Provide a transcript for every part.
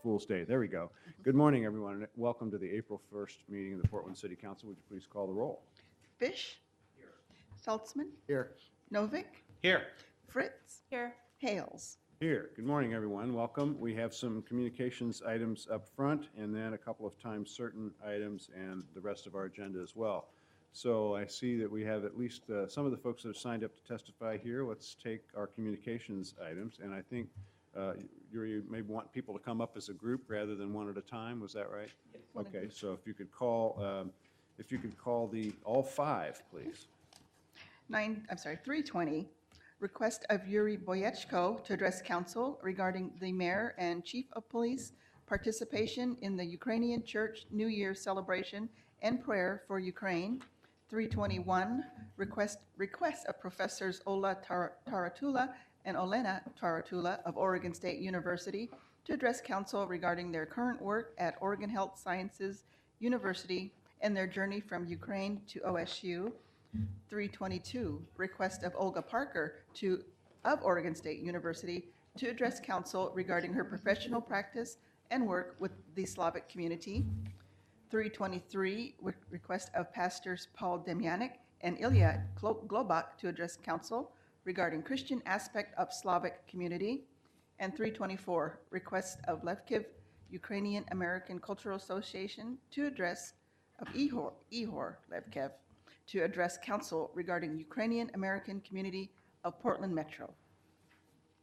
Fool's Day. There we go. Good morning, everyone, and welcome to the April 1st meeting of the Portland City Council. Would you please call the roll? Fish. Here. Saltzman. Here. Novick. Here. Fritz. Here. Hales. Here. Good morning, everyone. Welcome. We have some communications items up front and then a couple of times certain items and the rest of our agenda as well. So I see that we have at least some of the folks that have signed up to testify here. Let's take our communications items, and I think you may want people to come up as a group rather than one at a time. Was that right? Yes. Okay. So if you could call the all five, please. 320. Request of Yuri Boyechko to address council regarding the mayor and chief of police participation in the Ukrainian Church New Year celebration and prayer for Ukraine. 321. Request of Professors Ola Taratula and Olena Taratula of Oregon State University to address council regarding their current work at Oregon Health Sciences University and their journey from Ukraine to OSU. 322, request of Olga Parker of Oregon State University to address council regarding her professional practice and work with the Slavic community. 323, request of pastors Paul Demyanik and Ilya Globak to address council regarding Christian aspect of Slavic community. And 324, request of Levkiv Ukrainian American Cultural Association to address of Ihor Levkev to address council regarding Ukrainian American community of Portland Metro.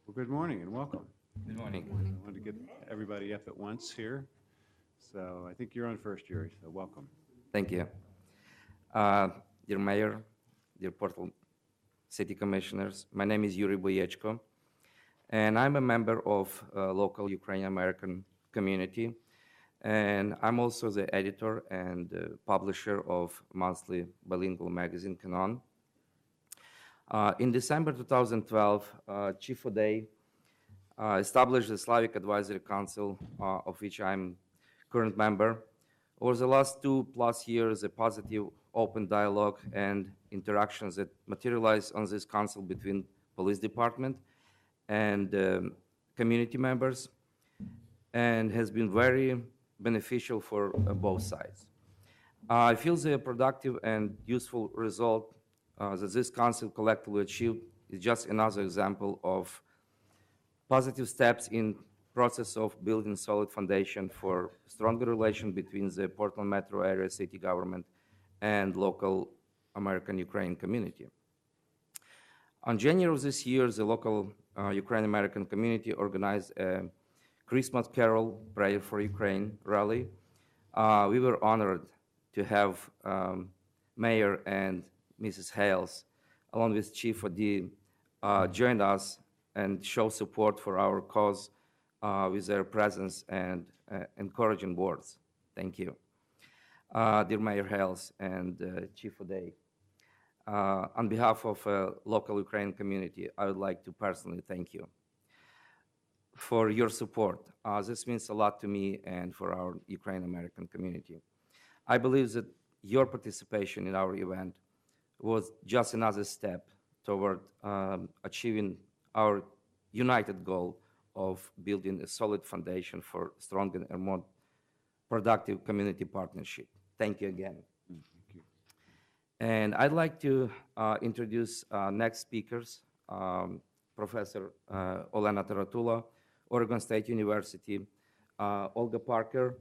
Well, good morning and welcome. Good morning. I wanted to get everybody up at once here. So I think you're on first, Yuri, so welcome. Thank you. Dear Mayor, dear Portland City Commissioners, my name is Yuri Boyechko, and I'm a member of local Ukrainian American community, and I'm also the editor and publisher of monthly bilingual magazine, Canon. In December 2012, Chief O'Day established the Slavic Advisory Council, of which I'm current member. Over the last 2+ years, a positive open dialogue and interactions that materialized on this council between police department and community members, and has been very beneficial for both sides. I feel the productive and useful result that this council collectively achieved is just another example of positive steps in process of building solid foundation for stronger relation between the Portland metro area city government and local American Ukrainian community. On January of this year, the local Ukrainian American community organized a Christmas Carol Prayer for Ukraine rally. We were honored to have Mayor and Mrs. Hales, along with Chief O'Day, join us and show support for our cause with their presence and encouraging words. Thank you. Dear Mayor Hales and Chief O'Day, on behalf of local Ukrainian community, I would like to personally thank you for your support. This means a lot to me and for our Ukrainian American community. I believe that your participation in our event was just another step toward achieving our united goal of building a solid foundation for stronger and more productive community partnership. Thank you again. Thank you. And I'd like to introduce next speakers, Professor Olena Taratula, Oregon State University, Olga Parker,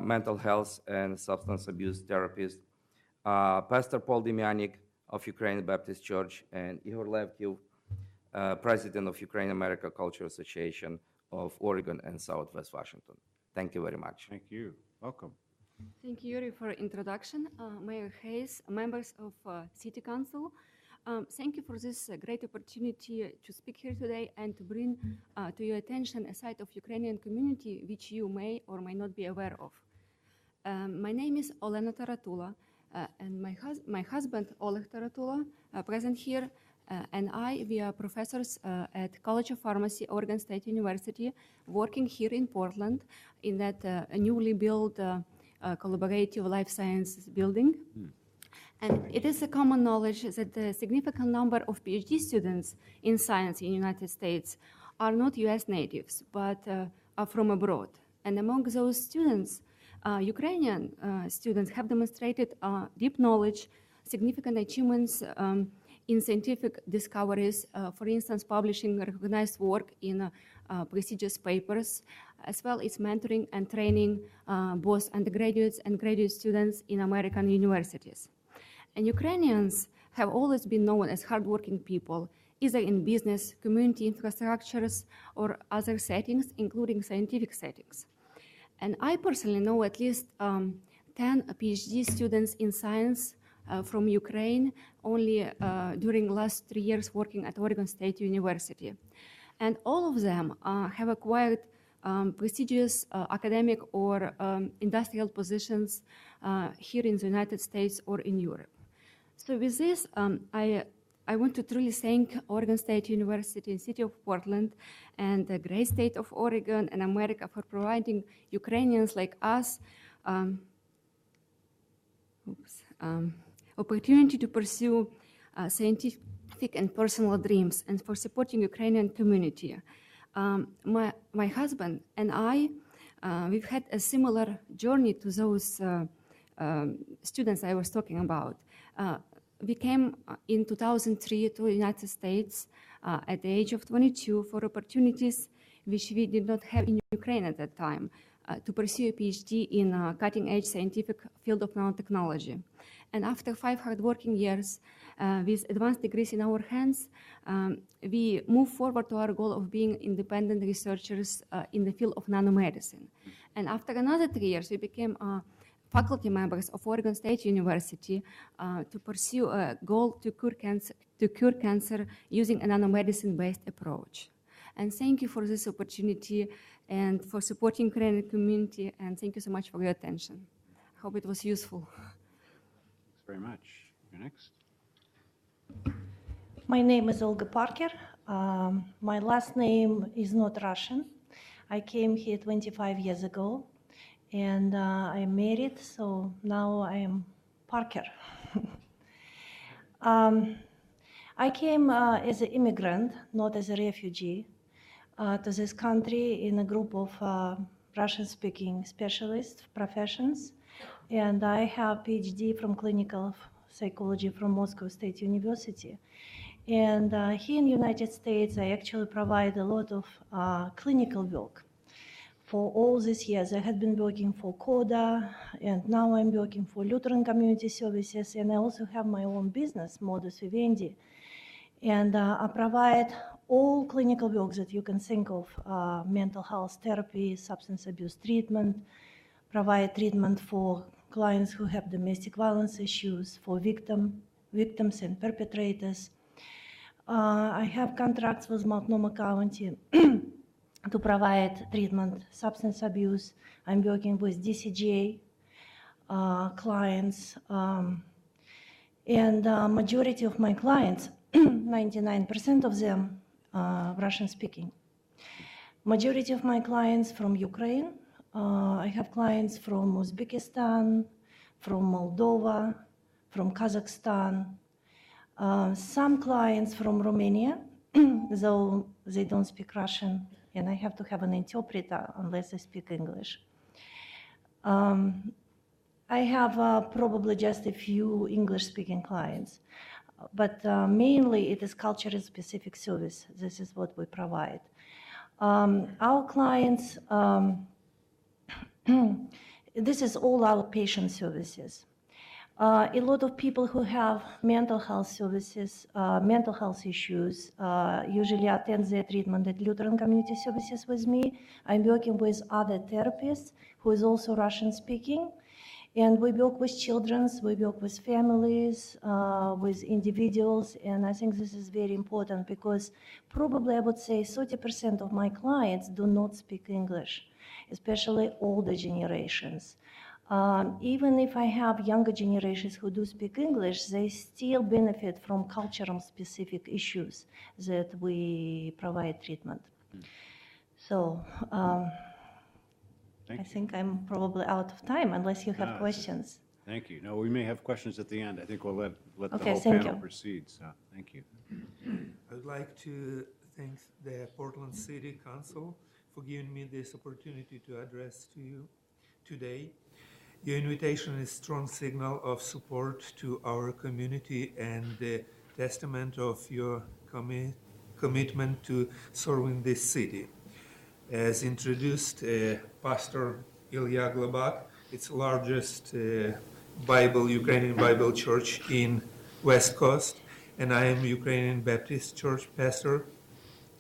mental health and substance abuse therapist, Pastor Paul Demyanik of Ukrainian Baptist Church, and Ihor Levkiv, President of Ukrainian American Cultural Association of Oregon and Southwest Washington. Thank you very much. Thank you. Welcome. Thank you, Yuri, for introduction. Mayor Hayes, members of City Council, thank you for this great opportunity to speak here today and to bring to your attention a side of Ukrainian community which you may or may not be aware of. My name is Olena Taratula, and my husband, Oleg Taratula, present here, and we are professors at College of Pharmacy, Oregon State University, working here in Portland in that newly built collaborative life sciences building. And it is a common knowledge that a significant number of PhD students in science in the United States are not US natives, but are from abroad. And among those students, Ukrainian students have demonstrated deep knowledge, significant achievements in scientific discoveries, for instance, publishing recognized work in prestigious papers, as well as mentoring and training both undergraduates and graduate students in American universities. And Ukrainians have always been known as hardworking people, either in business, community infrastructures, or other settings, including scientific settings. And I personally know at least 10 PhD students in science from Ukraine only during last 3 years working at Oregon State University. And all of them have acquired prestigious academic or industrial positions here in the United States or in Europe. So with this, I want to truly thank Oregon State University and City of Portland and the great state of Oregon and America for providing Ukrainians like us opportunity to pursue scientific and personal dreams, and for supporting Ukrainian community. My husband and I, we've had a similar journey to those students I was talking about. We came in 2003 to the United States at the age of 22 for opportunities which we did not have in Ukraine at that time, to pursue a PhD in cutting-edge scientific field of nanotechnology. And after 5 hard-working years, with advanced degrees in our hands, we moved forward to our goal of being independent researchers in the field of nanomedicine. And after another 3 years, we became faculty members of Oregon State University to pursue a goal to cure cancer using a nanomedicine-based approach. And thank you for this opportunity and for supporting Ukrainian community, and thank you so much for your attention. I hope it was useful. Thanks very much. You're next. My name is Olga Parker. My last name is not Russian. I came here 25 years ago, and I'm married, so now I am Parker. I came as an immigrant, not as a refugee, to this country in a group of Russian-speaking specialists, professions, and I have PhD from clinical psychology from Moscow State University. And here in the United States, I actually provide a lot of clinical work. For all these years, I had been working for CODA, and now I'm working for Lutheran Community Services, and I also have my own business, Modus Vivendi. And I provide all clinical work that you can think of, mental health therapy, substance abuse treatment, provide treatment for clients who have domestic violence issues, for victims and perpetrators. I have contracts with Multnomah County to provide treatment, substance abuse. I'm working with DCGA clients, and majority of my clients, 99% of them, Russian speaking. Majority of my clients from Ukraine. I have clients from Uzbekistan, from Moldova, from Kazakhstan. Some clients from Romania, though they don't speak Russian, and I have to have an interpreter unless I speak English. I have probably just a few English-speaking clients, but mainly it is culturally specific service. This is what we provide. Our clients, this is all our patient services. A lot of people who have mental health services, mental health issues, usually attend their treatment at Lutheran Community Services with me. I'm working with other therapists who is also Russian speaking. And we work with children, we work with families, with individuals, and I think this is very important because probably I would say 30% of my clients do not speak English, especially older generations. Even if I have younger generations who do speak English, they still benefit from cultural specific issues that we provide treatment. So I think I'm probably out of time unless you have questions. Thank you. No, we may have questions at the end. I think we'll let the Okay, whole thank panel you. proceed, so thank you. I would like to thank the Portland City Council for giving me this opportunity to address to you today. Your invitation is a strong signal of support to our community and a testament of your commitment to serving this city. As introduced, Pastor Ilya Globak, its largest Ukrainian Bible church in West Coast, and I am Ukrainian Baptist Church pastor,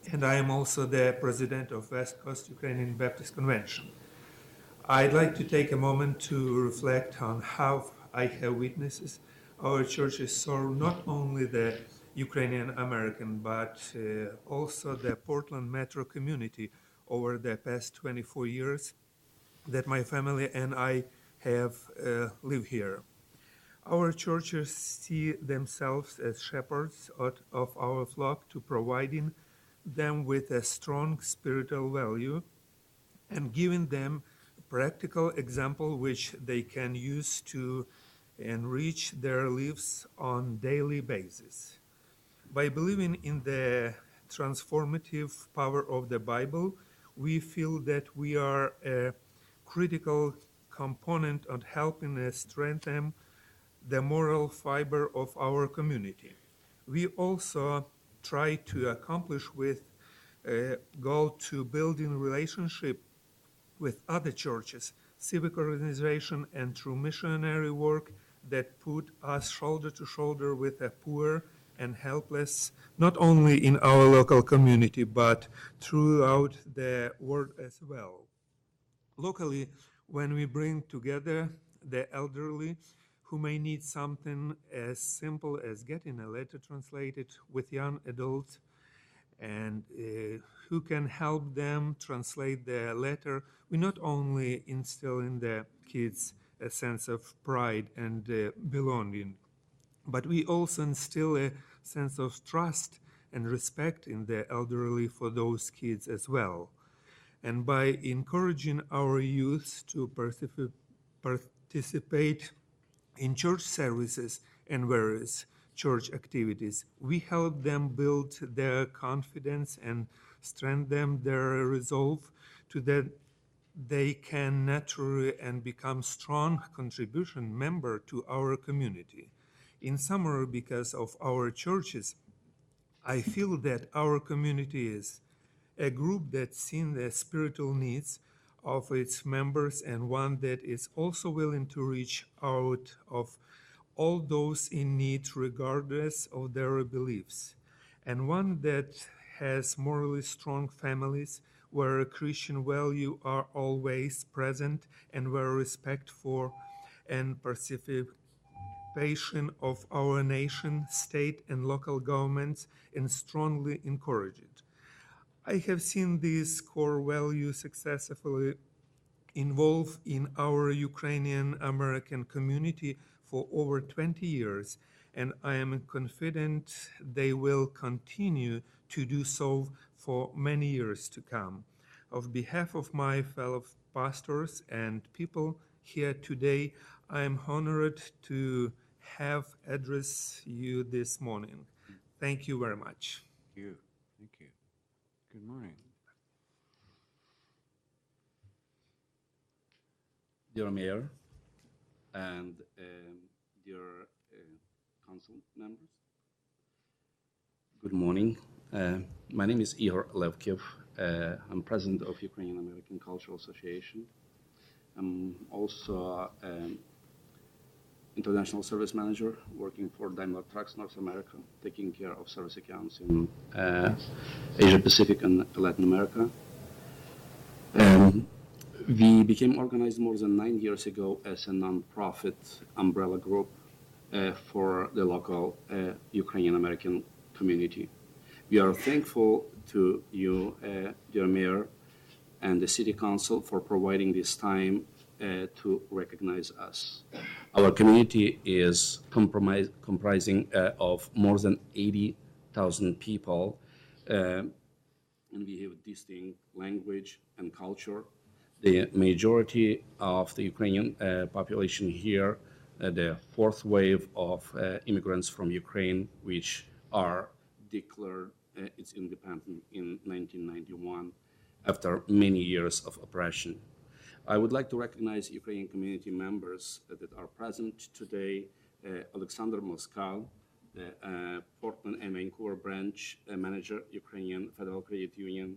and I am also the president of West Coast Ukrainian Baptist Convention. I'd like to take a moment to reflect on how I have witnessed our churches serve not only the Ukrainian American, but also the Portland metro community over the past 24 years that my family and I have lived here. Our churches see themselves as shepherds of our flock, to providing them with a strong spiritual value and giving them a practical example which they can use to enrich their lives on daily basis. By believing in the transformative power of the Bible, we feel that we are a critical component of helping us strengthen the moral fiber of our community. We also try to accomplish with a goal to building relationship with other churches, civic organization, and through missionary work that put us shoulder to shoulder with the poor and helpless, not only in our local community, but throughout the world as well. Locally, when we bring together the elderly who may need something as simple as getting a letter translated with young adults, and who can help them translate the letter, we not only instill in the kids a sense of pride and belonging, but we also instill a sense of trust and respect in the elderly for those kids as well. And by encouraging our youth to participate in church services and various church activities, we help them build their confidence and strengthen their resolve to that they can naturally and become strong contribution member to our community. In summary, because of our churches, I feel that our community is a group that's seen the spiritual needs of its members, and one that is also willing to reach out of all those in need regardless of their beliefs, and one that has morally strong families where Christian values are always present and where respect for and participation of our nation, state, and local governments is strongly encouraged. I have seen these core values successfully involved in our Ukrainian American community for over 20 years, and I am confident they will continue to do so for many years to come. On behalf of my fellow pastors and people here today, I am honored to have addressed you this morning. Thank you very much. Thank you. Thank you. Good morning. Dear Mayor and dear council members, good morning. My name is Ihor Levkiev. I'm president of Ukrainian American Cultural Association. I'm also international service manager working for Daimler Trucks North America, taking care of service accounts in Asia Pacific and Latin America. We became organized more than 9 years ago as a non-profit umbrella group for the local Ukrainian American community. We are thankful to you, dear Mayor, and the City Council for providing this time to recognize us. Our community is comprising of more than 80,000 people, and we have distinct language and culture. The majority of the Ukrainian population here, the fourth wave of immigrants from Ukraine, which are declared its independence in 1991, after many years of oppression. I would like to recognize Ukrainian community members that are present today. Alexander Moskal, the Portland and Vancouver branch manager, Ukrainian Federal Credit Union.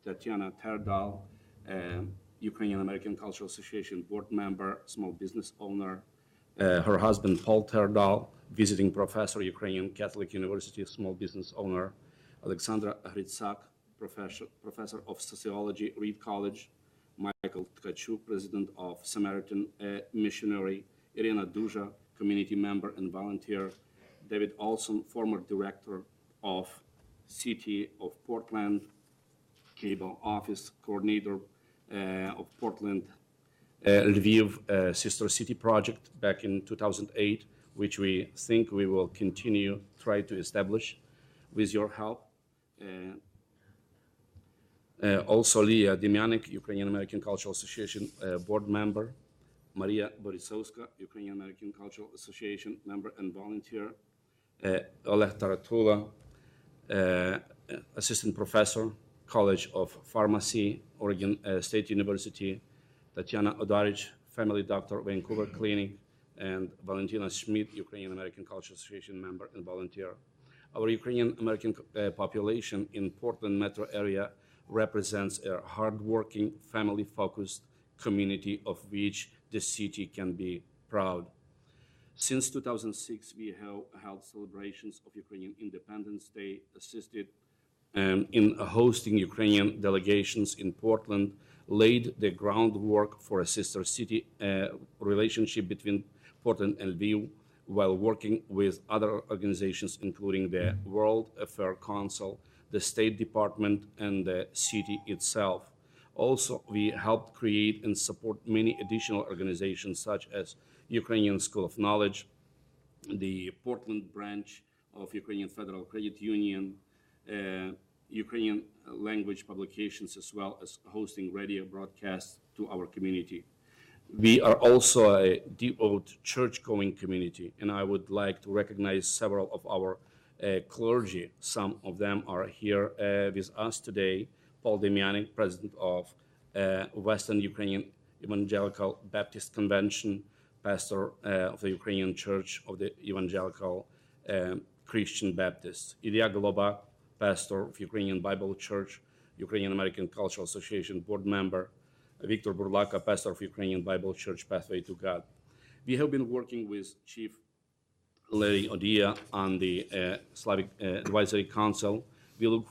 Tatiana Terdal, Ukrainian American Cultural Association board member, small business owner. Her husband, Paul Terdal, visiting professor, Ukrainian Catholic University, small business owner. Alexandra Hritsak, professor of sociology, Reed College. Michael Tkachuk, president of Samaritan Missionary. Irina Duja, community member and volunteer. David Olson, former director of City of Portland, cable office coordinator of Portland, Lviv Sister City Project back in 2008, which we think we will continue try to establish with your help. Also Leah Demyanik, Ukrainian American Cultural Association board member. Maria Borisovska, Ukrainian American Cultural Association member and volunteer. Oleg Taratula, assistant professor, College of Pharmacy, Oregon State University. Tatiana Odarich, family doctor, Vancouver Clinic. And Valentina Schmidt, Ukrainian American Cultural Association member and volunteer. Our Ukrainian American population in Portland metro area represents a hardworking, family-focused community of which the city can be proud. Since 2006, we have held celebrations of Ukrainian Independence Day, assisted in hosting Ukrainian delegations in Portland, laid the groundwork for a sister city relationship between Portland and Lviv, while working with other organizations, including the World Affairs Council, the State Department, and the city itself. Also, we helped create and support many additional organizations such as Ukrainian School of Knowledge, the Portland branch of Ukrainian Federal Credit Union, Ukrainian language publications, as well as hosting radio broadcasts to our community. We are also a devout church-going community, and I would like to recognize several of our clergy. Some of them are here with us today. Paul Demyanik, president of Western Ukrainian Evangelical Baptist Convention, pastor of the Ukrainian Church of the Evangelical Christian Baptists. Ilya Golobak, pastor of Ukrainian Bible Church, Ukrainian American Cultural Association board member. Victor Burlaka, pastor of Ukrainian Bible Church, Pathway to God. We have been working with Chief Larry Odia on the Slavic Advisory Council. We look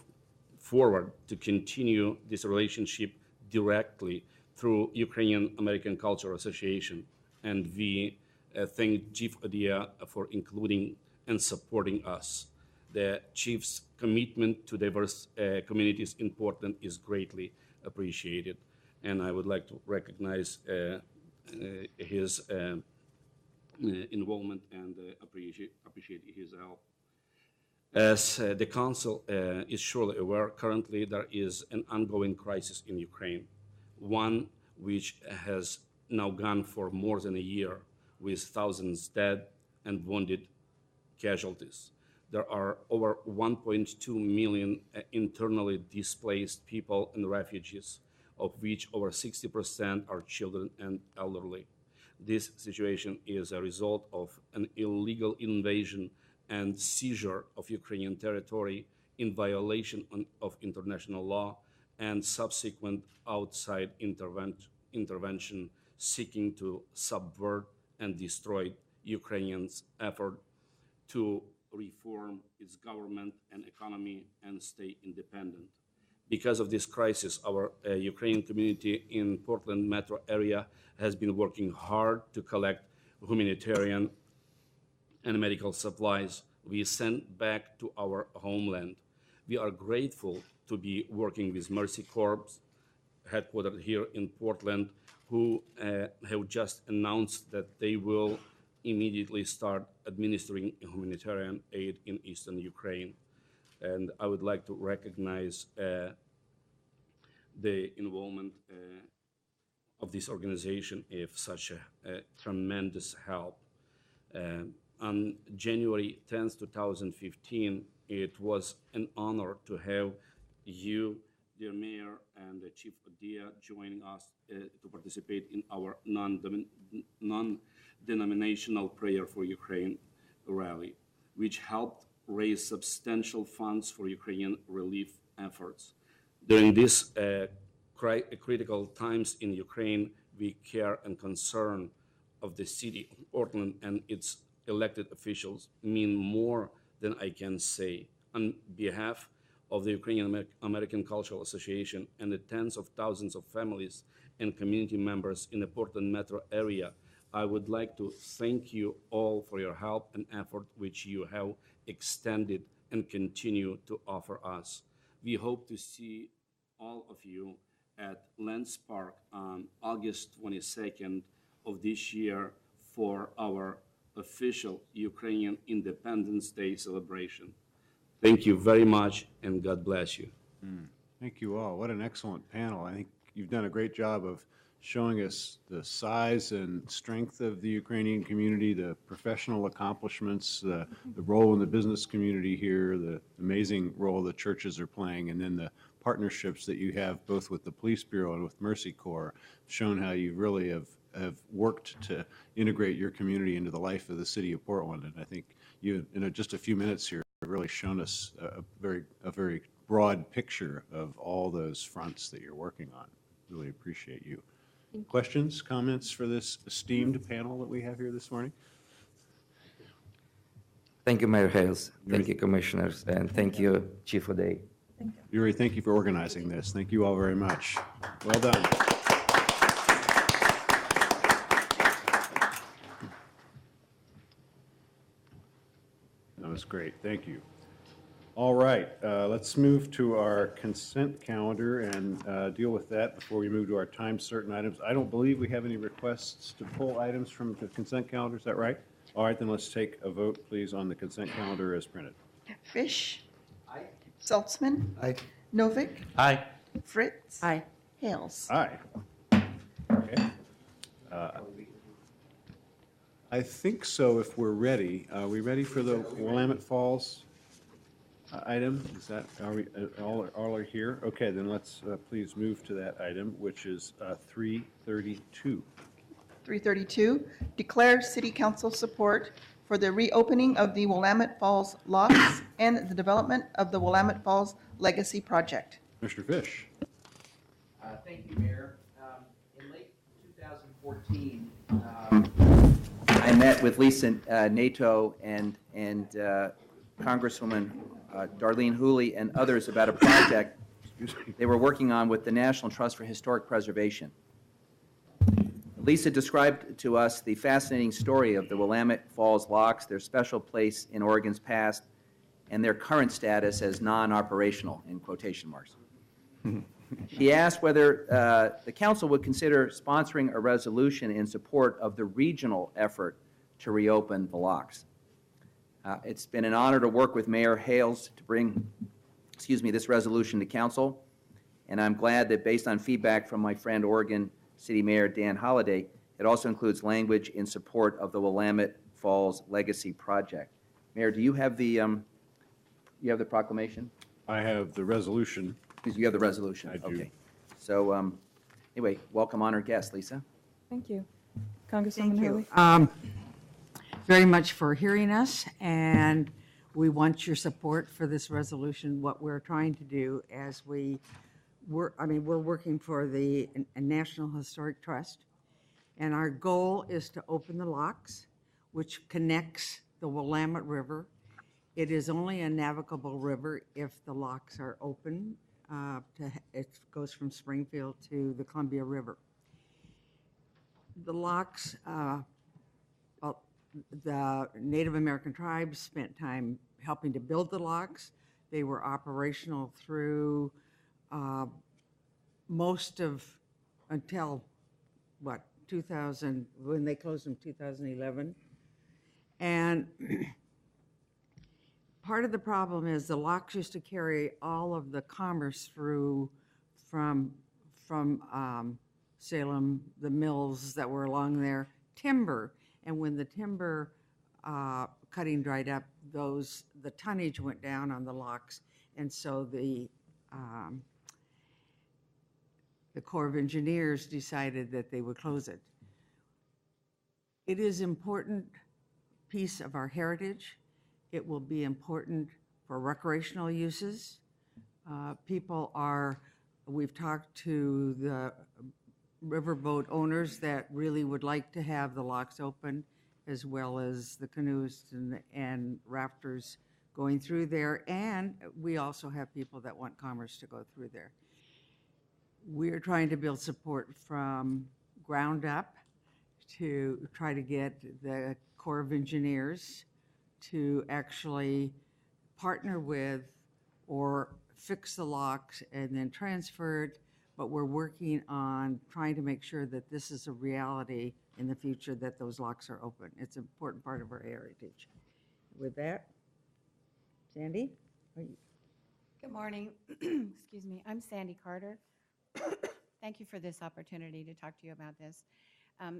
forward to continue this relationship directly through Ukrainian American Cultural Association. And we thank Chief Odia for including and supporting us. The Chief's commitment to diverse communities in Portland is greatly appreciated. And I would like to recognize his involvement and appreciate his help. As the Council is surely aware, currently there is an ongoing crisis in Ukraine, one which has now gone for more than a year, with thousands dead and wounded casualties. There are over 1.2 million internally displaced people and refugees, of which over 60% are children and elderly. This situation is a result of an illegal invasion and seizure of Ukrainian territory in violation of international law and subsequent outside intervention seeking to subvert and destroy Ukraine's effort to reform its government and economy and stay independent. Because of this crisis, our Ukrainian community in Portland metro area has been working hard to collect humanitarian and medical supplies we sent back to our homeland. We are grateful to be working with Mercy Corps, headquartered here in Portland, who have just announced that they will immediately start administering humanitarian aid in eastern Ukraine. And I would like to recognize the involvement of this organization of such a tremendous help. On January 10th, 2015, it was an honor to have you dear Mayor and Chief Odia, joining us to participate in our non-denominational Prayer for Ukraine rally, which helped raise substantial funds for Ukrainian relief efforts. During these critical times in Ukraine, we care and concern of the city of Portland and its elected officials mean more than I can say. On behalf of the Ukrainian American Cultural Association and the tens of thousands of families and community members in the Portland metro area, I would like to thank you all for your help and effort which you have extended and continue to offer us. We hope to see all of you at Lens Park on August 22nd of this year for our official Ukrainian Independence Day celebration. Thank you very much, and God bless you. Thank you all. What an excellent panel. I think you've done a great job of showing us the size and strength of the Ukrainian community, the professional accomplishments, the role in the business community here, the amazing role the churches are playing, and then the partnerships that you have both with the Police Bureau and with Mercy Corps, shown how you really have worked to integrate your community into the life of the city of Portland. And I think you, in just a few minutes here, have really shown us a very broad picture of all those fronts that you're working on. Really appreciate you. Questions, comments for this esteemed panel that we have here this morning? Thank you, Mayor Hales. Thank you, Commissioners, and thank you, Chief O'Day. Yuri, thank you for organizing this. Thank you all very much. Well done. That was great. Thank you. All right, let's move to our consent calendar and deal with that before we move to our time certain items. I don't believe we have any requests to pull items from the consent calendar. Is that right? All right, then let's take a vote, please, on the consent calendar as printed. Fish. Aye. Saltzman. Aye. Novick. Aye. Fritz. Aye. Hales. Aye. Okay. I think so if we're ready. Are we ready for the Willamette Falls item? Is that, are we, all are here? Okay, then let's please move to that item, which is 332. 332, declare city council support for the reopening of the Willamette Falls locks and the development of the Willamette Falls Legacy Project. Mr. Fish. Thank you, Mayor. In late 2014, I met with Lisa Nato and Congresswoman Darlene Hooley and others about a project they were working on with the National Trust for Historic Preservation. Lisa described to us the fascinating story of the Willamette Falls locks, their special place in Oregon's past, and their current status as non-operational, in quotation marks. She asked whether the council would consider sponsoring a resolution in support of the regional effort to reopen the locks. It's been an honor to work with Mayor Hales to bring, this resolution to council, and I'm glad that based on feedback from my friend Oregon City Mayor Dan Holliday, it also includes language in support of the Willamette Falls Legacy Project. Mayor, do you have the proclamation? I have the resolution. You have the resolution. I do. Okay. So anyway, welcome honored guest, Lisa. Thank you. Congresswoman Thank you. Haley. Very much for hearing us, and we want your support for this resolution. What we're trying to do as we're working for the National Historic Trust, and our goal is to open the locks, which connects the Willamette River. It is only a navigable river if the locks are open. It goes from Springfield to the Columbia River. The locks, the Native American tribes spent time helping to build the locks. They were operational through most of, until, 2000, when they closed in 2011. And part of the problem is the locks used to carry all of the commerce through from Salem, the mills that were along there, timber. And when the timber cutting dried up, the tonnage went down on the locks. And so the Corps of Engineers decided that they would close it. It is important piece of our heritage. It will be important for recreational uses. We've talked to the riverboat owners that really would like to have the locks open, as well as the canoes and rafters going through there. And we also have people that want commerce to go through there. We're trying to build support from ground up to try to get the Corps of Engineers to actually partner with or fix the locks and then transfer it, but we're working on trying to make sure that this is a reality in the future, that those locks are open. It's an important part of our heritage. With that, Sandy? Good morning. Excuse me. I'm Sandy Carter. Thank you for this opportunity to talk to you about this.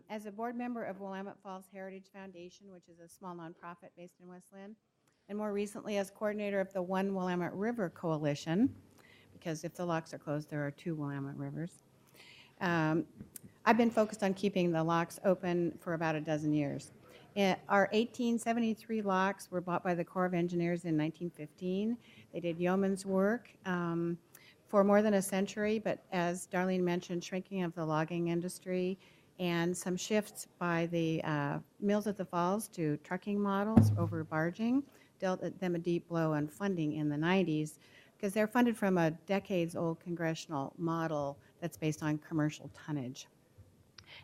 As a board member of Willamette Falls Heritage Foundation, which is a small nonprofit based in West Lynn, and more recently as coordinator of the One Willamette River Coalition, because if the locks are closed, there are 2 Willamette rivers. I've been focused on keeping the locks open for about a dozen years. Our 1873 locks were bought by the Corps of Engineers in 1915. They did yeoman's work for more than a century, but as Darlene mentioned, shrinking of the logging industry and some shifts by the mills at the falls to trucking models over barging dealt them a deep blow on funding in the 90s, because they're funded from a decades-old congressional model that's based on commercial tonnage.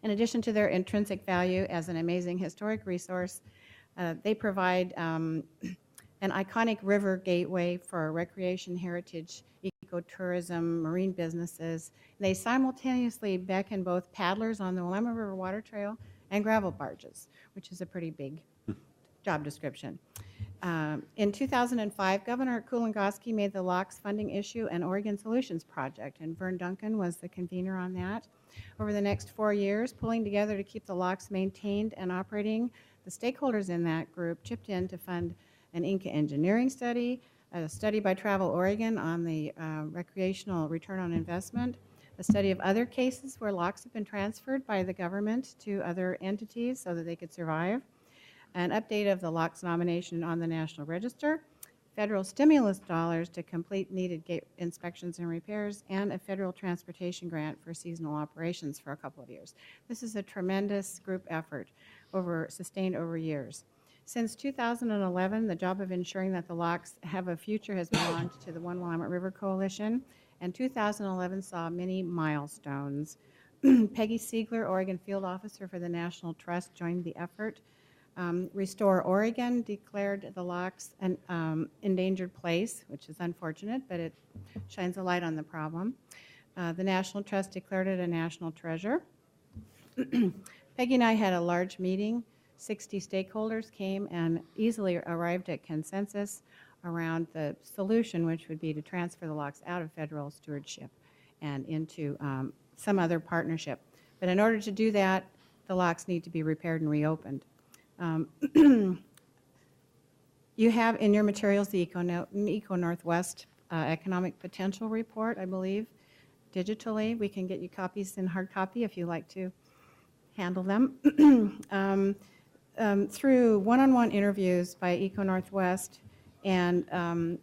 In addition to their intrinsic value as an amazing historic resource, they provide an iconic river gateway for recreation, heritage, ecotourism, marine businesses. They simultaneously beckon both paddlers on the Willamette River Water Trail and gravel barges, which is a pretty big job description. In 2005, Governor Kulongoski made the locks funding issue an Oregon Solutions Project, and Vern Duncan was the convener on that. Over the next 4 years, pulling together to keep the locks maintained and operating, the stakeholders in that group chipped in to fund an Inca engineering study, a study by Travel Oregon on the recreational return on investment, a study of other cases where locks have been transferred by the government to other entities so that they could survive, an update of the locks nomination on the National Register, federal stimulus dollars to complete needed gate inspections and repairs, and a federal transportation grant for seasonal operations for a couple of years. This is a tremendous group effort sustained over years. Since 2011, the job of ensuring that the locks have a future has belonged to the One Willamette River Coalition, and 2011 saw many milestones. Peggy Siegler, Oregon Field Officer for the National Trust, joined the effort. Restore Oregon declared the locks an endangered place, which is unfortunate, but it shines a light on the problem. The National Trust declared it a national treasure. Peggy and I had a large meeting. 60 stakeholders came and easily arrived at consensus around the solution, which would be to transfer the locks out of federal stewardship and into some other partnership. But in order to do that, the locks need to be repaired and reopened. You have in your materials the Eco Northwest Economic Potential Report, I believe, digitally. We can get you copies in hard copy if you like to handle them. Through one-on-one interviews by Eco Northwest and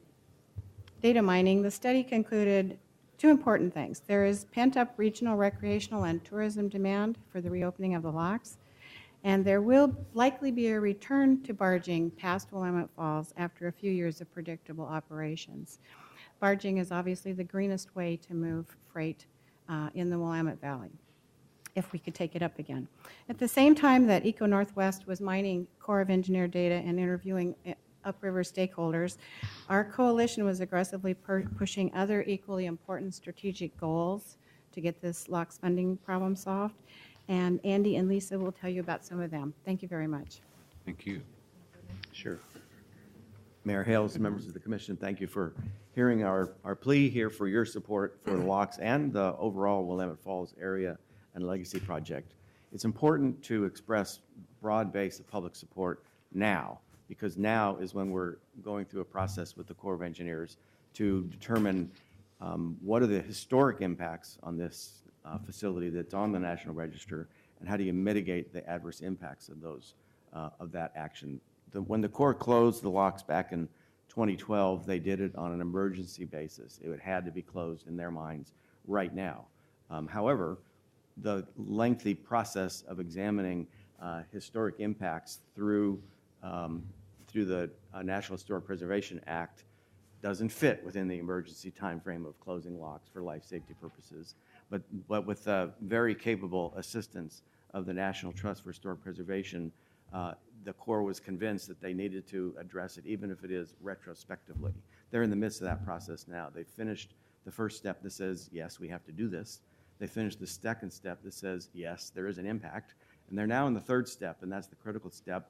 data mining, the study concluded 2 important things. There is pent-up regional recreational and tourism demand for the reopening of the locks, and there will likely be a return to barging past Willamette Falls after a few years of predictable operations. Barging is obviously the greenest way to move freight in the Willamette Valley, if we could take it up again. At the same time that Eco Northwest was mining Corps of Engineer data and interviewing upriver stakeholders, our coalition was aggressively pushing other equally important strategic goals to get this locks funding problem solved. And Andy and Lisa will tell you about some of them. Thank you very much. Thank you. Sure. Mayor Hales, members of the commission, thank you for hearing our plea here for your support for the locks and the overall Willamette Falls area and legacy project. It's important to express broad base of public support now, because now is when we're going through a process with the Corps of Engineers to determine what are the historic impacts on this facility that's on the National Register, and how do you mitigate the adverse impacts of those, of that action? When the Corps closed the locks back in 2012, they did it on an emergency basis. It had to be closed in their minds right now. However, the lengthy process of examining historic impacts through the National Historic Preservation Act doesn't fit within the emergency timeframe of closing locks for life safety purposes. But with very capable assistance of the National Trust for Historic Preservation, the Corps was convinced that they needed to address it, even if it is retrospectively. They're in the midst of that process now. They finished the first step that says, yes, we have to do this. They finished the second step that says, yes, there is an impact. And they're now in the third step, and that's the critical step.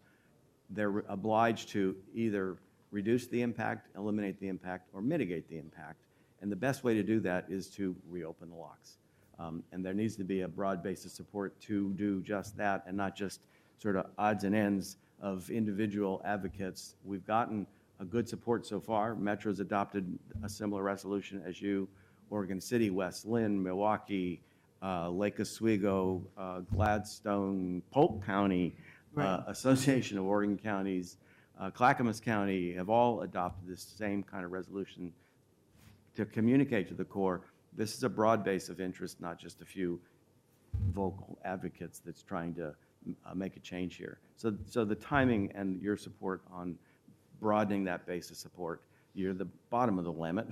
They're obliged to either reduce the impact, eliminate the impact, or mitigate the impact. And the best way to do that is to reopen the locks. And there needs to be a broad base of support to do just that, and not just sort of odds and ends of individual advocates. We've gotten a good support so far. Metro's adopted a similar resolution as you. Oregon City, West Linn, Milwaukee, Lake Oswego, Gladstone, Polk County, Association of Oregon Counties, Clackamas County have all adopted this same kind of resolution to communicate to the Corps. This is a broad base of interest, not just a few vocal advocates that's trying to make a change here. So the timing and your support on broadening that base of support, you're the bottom of the limit.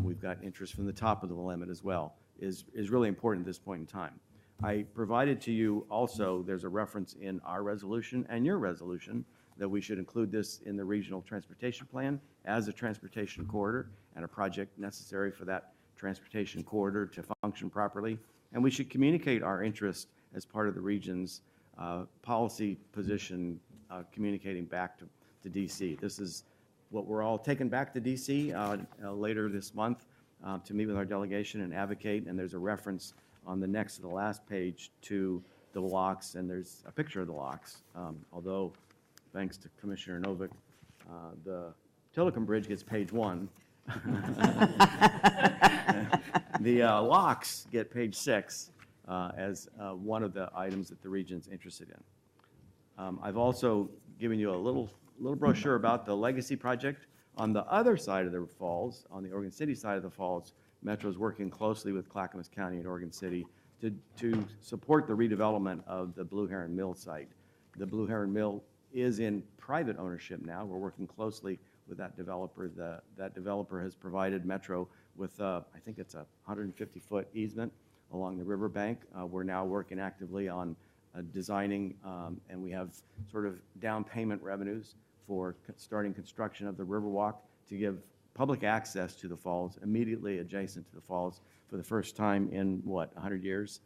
We've got interest from the top of the limit as well, is really important at this point in time. I provided to you also, there's a reference in our resolution and your resolution that we should include this in the regional transportation plan as a transportation corridor and a project necessary for that transportation corridor to function properly. And we should communicate our interest as part of the region's policy position, communicating back to DC. This is what we're all taking back to DC later this month to meet with our delegation and advocate. And there's a reference on the next to the last page to the locks, and there's a picture of the locks. Although, thanks to Commissioner Novick, the Tillicum Bridge gets page 1. The locks get page 6 as one of the items that the region's interested in. I've also given you a little brochure about the Legacy Project. On the other side of the falls, on the Oregon City side of the falls, Metro is working closely with Clackamas County and Oregon City to support the redevelopment of the Blue Heron Mill site. The Blue Heron Mill is in private ownership now. We're working closely with that developer. That developer has provided Metro with, I think it's a 150-foot easement along the riverbank. We're now working actively on designing, and we have sort of down payment revenues for starting construction of the Riverwalk to give public access to the falls immediately adjacent to the falls for the first time in, 100 years?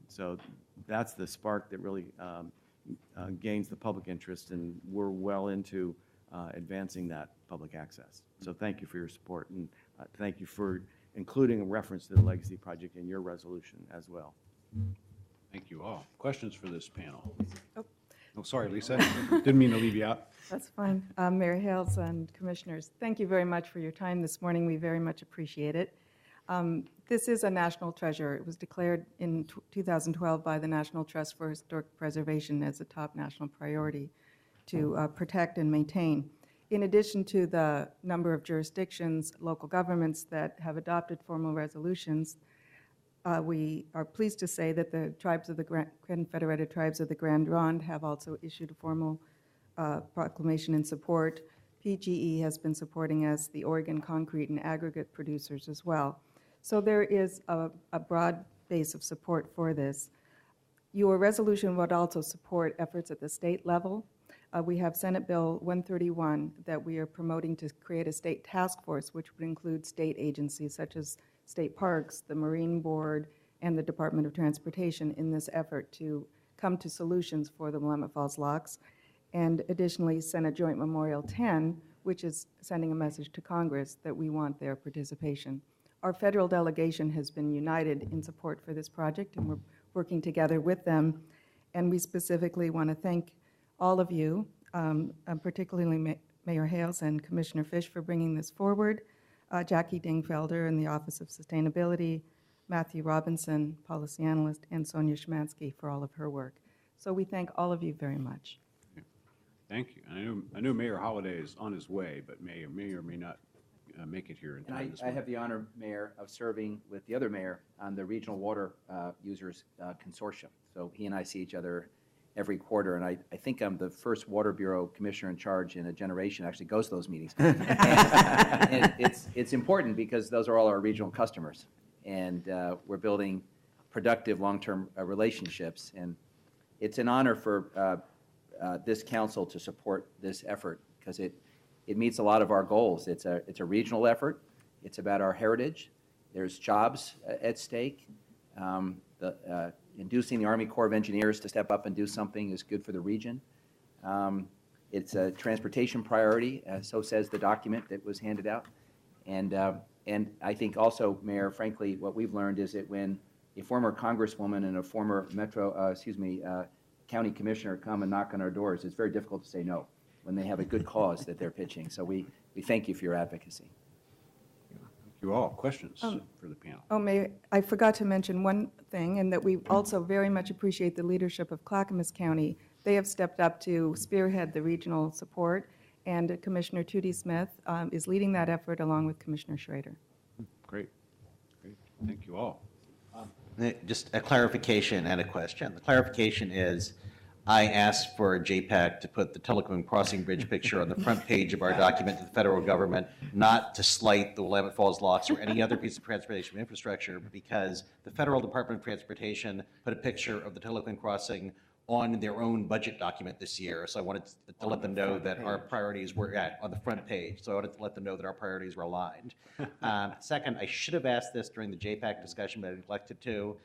So that's the spark that really gains the public interest, and we're well into advancing that public access. So thank you for your support, and thank you for including a reference to the Legacy Project in your resolution as well. Thank you all. Questions for this panel? Oh, sorry, Lisa. Didn't mean to leave you out. That's fine. Mayor Hales and Commissioners, thank you very much for your time this morning. We very much appreciate it. This is a national treasure. It was declared in 2012 by the National Trust for Historic Preservation as a top national priority to protect and maintain. In addition to the number of jurisdictions, local governments that have adopted formal resolutions, we are pleased to say that the tribes of the Confederated Tribes of the Grand Ronde have also issued a formal proclamation in support. PGE has been supporting us, the Oregon concrete and aggregate producers as well. So there is a broad base of support for this. Your resolution would also support efforts at the state level. We have Senate Bill 131 that we are promoting to create a state task force, which would include state agencies such as state parks, the Marine Board, and the Department of Transportation in this effort to come to solutions for the Willamette Falls locks. And additionally, Senate Joint Memorial 10, which is sending a message to Congress that we want their participation. Our federal delegation has been united in support for this project, and we're working together with them. And we specifically want to thank all of you, particularly Mayor Hales and Commissioner Fish, for bringing this forward. Jackie Dingfelder in the Office of Sustainability, Matthew Robinson, policy analyst, and Sonia Schmansky for all of her work. So we thank all of you very much. Thank you. I know Mayor Holliday is on his way, but may or may not make it here in And time this I have morning. the honor, Mayor, of serving with the other mayor on the Regional Water Users Consortium. So he and I see each other every quarter, and I think I'm the first Water Bureau commissioner in charge in a generation that actually goes to those meetings. And it's important because those are all our regional customers, and we're building productive long-term relationships. And it's an honor for this council to support this effort because it meets a lot of our goals. It's a regional effort. It's about our heritage. There's jobs at stake. Inducing the Army Corps of Engineers to step up and do something is good for the region. It's a transportation priority, so says the document that was handed out. And I think also, Mayor, frankly, what we've learned is that when a former congresswoman and a former county commissioner come and knock on our doors, it's very difficult to say no when they have a good cause that they're pitching. So we thank you for your advocacy. Thank you all. Questions for the panel? Oh, Mayor, I forgot to mention one thing, and that we also very much appreciate the leadership of Clackamas County. They have stepped up to spearhead the regional support, and Commissioner Tootie Smith is leading that effort along with Commissioner Schrader. Great. Thank you all. Just a clarification and a question. The clarification is, I asked for JPAC to put the Telecom Crossing Bridge picture on the front page of our document to the federal government, not to slight the Willamette Falls locks or any other piece of transportation infrastructure, because the Federal Department of Transportation put a picture of the Telecom Crossing on their own budget document this year. So I wanted to let them know that our priorities were on the front page. So I wanted to let them know that our priorities were aligned. Second, I should have asked this during the JPAC discussion, but I neglected to.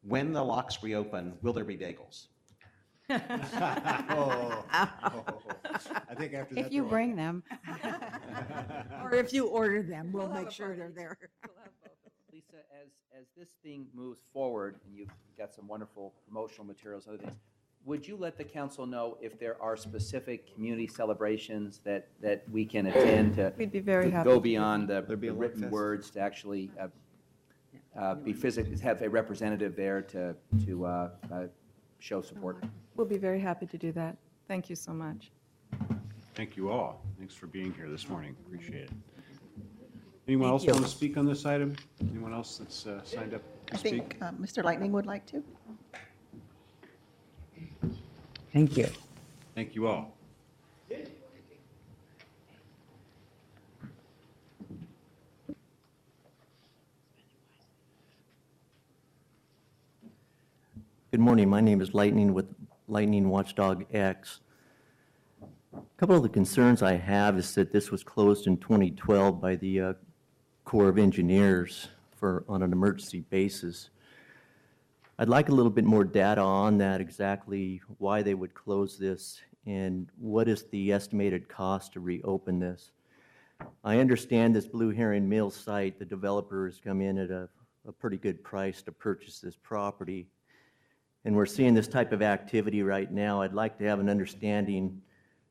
When the locks reopen, will there be bagels? I think after that. If you bring them. Or if you order them, we'll make sure they're there. Lisa, as this thing moves forward, and you've got some wonderful promotional materials, other things, would you let the council know if there are specific community celebrations that we can attend to? We'd be very happy Go to. beyond the There'd be a written fest. words to actually be physically, have a representative there to show support. We'll be very happy to do that. Thank you so much. Thank you all. Thanks for being here this morning. Appreciate it. Anyone Thank else you. want to speak on this item? Anyone else that's signed up to I speak? think Mr. Lightning would like to. Thank you. Thank you all. Good morning. My name is Lightning with Lightning Watchdog X. A couple of the concerns I have is that this was closed in 2012 by the Corps of Engineers on an emergency basis. I'd like a little bit more data on that, exactly why they would close this and what is the estimated cost to reopen this. I understand this Blue Heron Mill site, the developers come in at a pretty good price to purchase this property. And we're seeing this type of activity right now. I'd like to have an understanding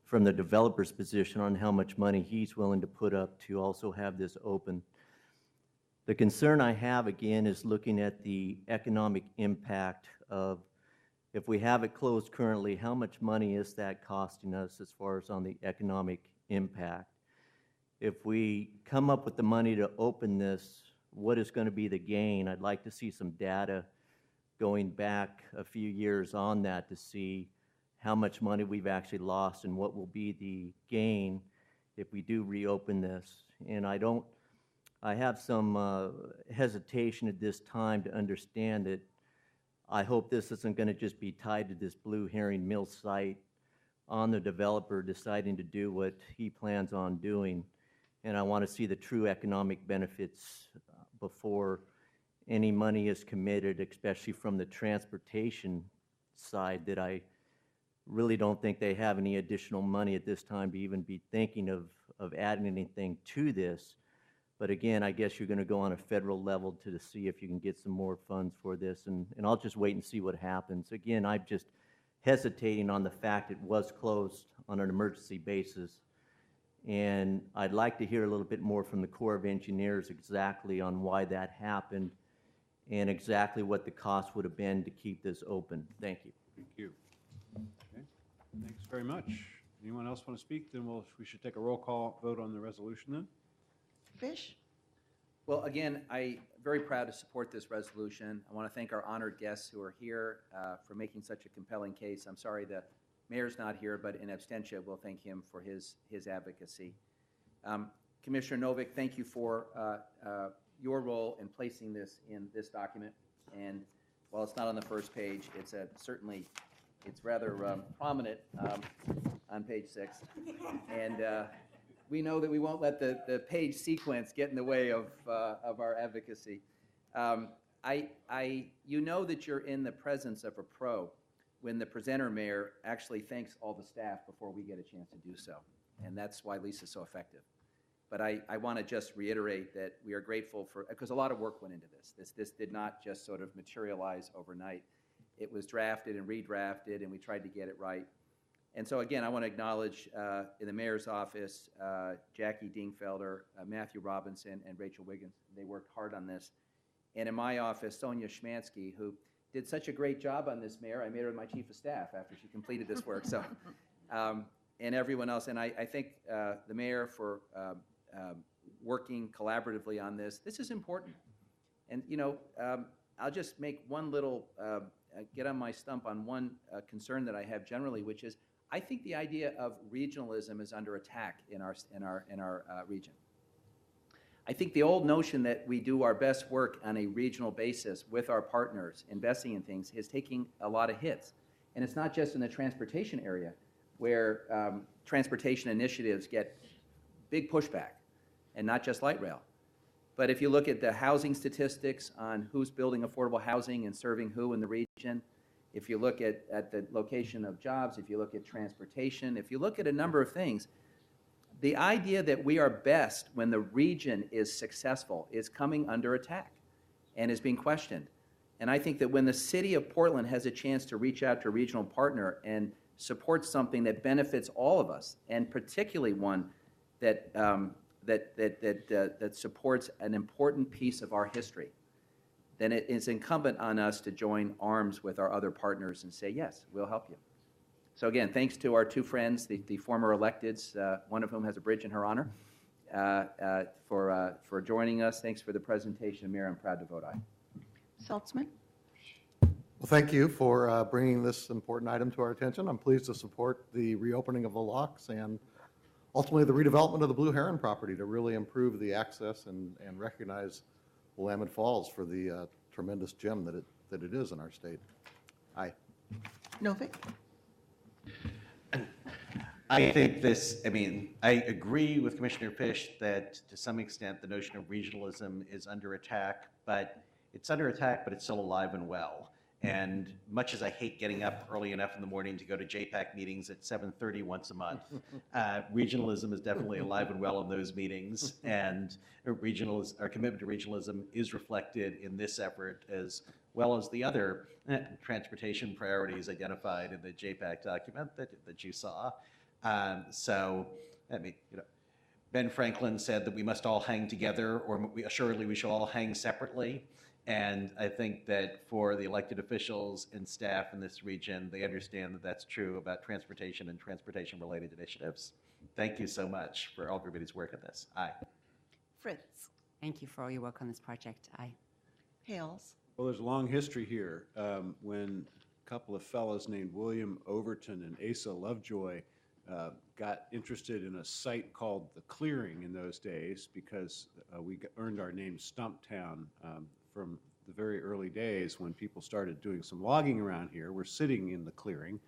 from the developer's position on how much money he's willing to put up to also have this open. The concern I have, again, is looking at the economic impact of, if we have it closed currently, how much money is that costing us as far as on the economic impact? If we come up with the money to open this, what is going to be the gain? I'd like to see some data going back a few years on that to see how much money we've actually lost and what will be the gain if we do reopen this. And I have some hesitation at this time to understand that I hope this isn't going to just be tied to this Blue Heron Mill site on the developer deciding to do what he plans on doing. And I want to see the true economic benefits before any money is committed, especially from the transportation side, that I really don't think they have any additional money at this time to even be thinking of adding anything to this. But again, I guess you're going to go on a federal level to see if you can get some more funds for this, and I'll just wait and see what happens. Again, I'm just hesitating on the fact it was closed on an emergency basis, And I'd like to hear a little bit more from the Corps of Engineers exactly on why that happened and exactly what the cost would have been to keep this open. Thank you. Thank you. Okay, thanks very much. Anyone else want to speak? Then we should take a roll call vote on the resolution then. Fish? Well, again, I'm very proud to support this resolution. I want to thank our honored guests who are here for making such a compelling case. I'm sorry the mayor's not here, but in absentia, we'll thank him for his advocacy. Commissioner Novick, thank you for your role in placing this in this document. And while it's not on the first page, it's certainly, it's rather prominent on page 6. And we know that we won't let the page sequence get in the way of our advocacy. You know that you're in the presence of a pro when the presenter mayor actually thanks all the staff before we get a chance to do so. And that's why Lisa's so effective. But I want to just reiterate that we are grateful for, because a lot of work went into this. This did not just sort of materialize overnight. It was drafted and redrafted, and we tried to get it right. And so again, I want to acknowledge in the mayor's office, Jackie Dingfelder, Matthew Robinson, and Rachel Wiggins. They worked hard on this. And in my office, Sonia Schmansky, who did such a great job on this, Mayor. I made her my chief of staff after she completed this work. So, and everyone else. And I thank the mayor for working collaboratively on this. This is important. And, you know, I'll just make one little, get on my stump on one concern that I have generally, which is I think the idea of regionalism is under attack in our region. I think the old notion that we do our best work on a regional basis with our partners, investing in things, is taking a lot of hits. And it's not just in the transportation area where transportation initiatives get big pushback, and not just light rail. But if you look at the housing statistics on who's building affordable housing and serving who in the region, if you look at the location of jobs, if you look at transportation, if you look at a number of things, the idea that we are best when the region is successful is coming under attack and is being questioned. And I think that when the city of Portland has a chance to reach out to a regional partner and support something that benefits all of us, and particularly one that that supports an important piece of our history, then it is incumbent on us to join arms with our other partners and say, yes, we'll help you. So again, thanks to our two friends, the former electeds, one of whom has a bridge in her honor, for joining us. Thanks for the presentation, Mayor. I'm proud to vote aye. Saltzman? Well, thank you for bringing this important item to our attention. I'm pleased to support the reopening of the locks and ultimately the redevelopment of the Blue Heron property to really improve the access and recognize Willamette Falls for the tremendous gem that it is in our state. Aye. Novick? I think this, I mean, I agree with Commissioner Fish that to some extent the notion of regionalism is under attack, but it's under attack, but it's still alive and well. And much as I hate getting up early enough in the morning to go to JPAC meetings at 7:30 once a month, regionalism is definitely alive and well in those meetings. And our commitment to regionalism is reflected in this effort as well as the other transportation priorities identified in the JPAC document that you saw. So, I mean, you know, Ben Franklin said that we must all hang together, or assuredly we shall all hang separately. And I think that for the elected officials and staff in this region, they understand that that's true about transportation and transportation-related initiatives. Thank you so much for everybody's work on this. Aye. Fritz? Thank you for all your work on this project. Aye. Hales? Well, there's a long history here. When a couple of fellows named William Overton and Asa Lovejoy got interested in a site called The Clearing in those days because we earned our name Stumptown from the very early days when people started doing some logging around here. We're sitting in The Clearing.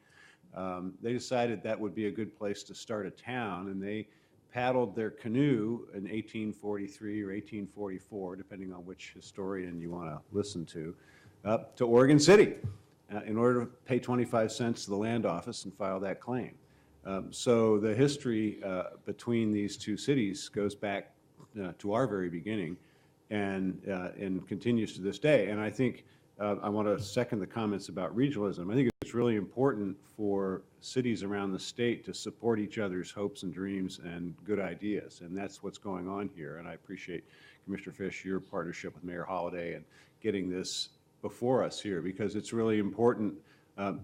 They decided that would be a good place to start a town, and they paddled their canoe in 1843 or 1844, depending on which historian you want to listen to, up to Oregon City in order to pay 25 cents to the land office and file that claim. So the history between these two cities goes back to our very beginning and continues to this day. And I think I want to second the comments about regionalism. I think it's really important for cities around the state to support each other's hopes and dreams and good ideas, and that's what's going on here. And I appreciate, Commissioner Fish, your partnership with Mayor Holliday and getting this before us here, because it's really important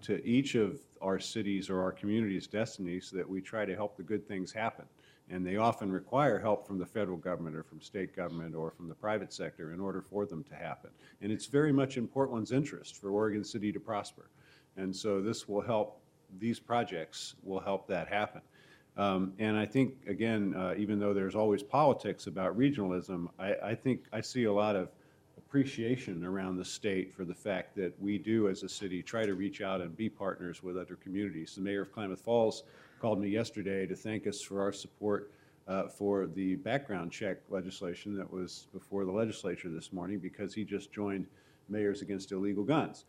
to each of our cities or our communities' destinies that we try to help the good things happen. And they often require help from the federal government or from state government or from the private sector in order for them to happen. And it's very much in Portland's interest for Oregon City to prosper. And so this will help, these projects will help that happen. And I think, again, even though there's always politics about regionalism, I think I see a lot of appreciation around the state for the fact that we do as a city try to reach out and be partners with other communities. The mayor of Klamath Falls called me yesterday to thank us for our support for the background check legislation that was before the legislature this morning, because he just joined Mayors Against Illegal Guns.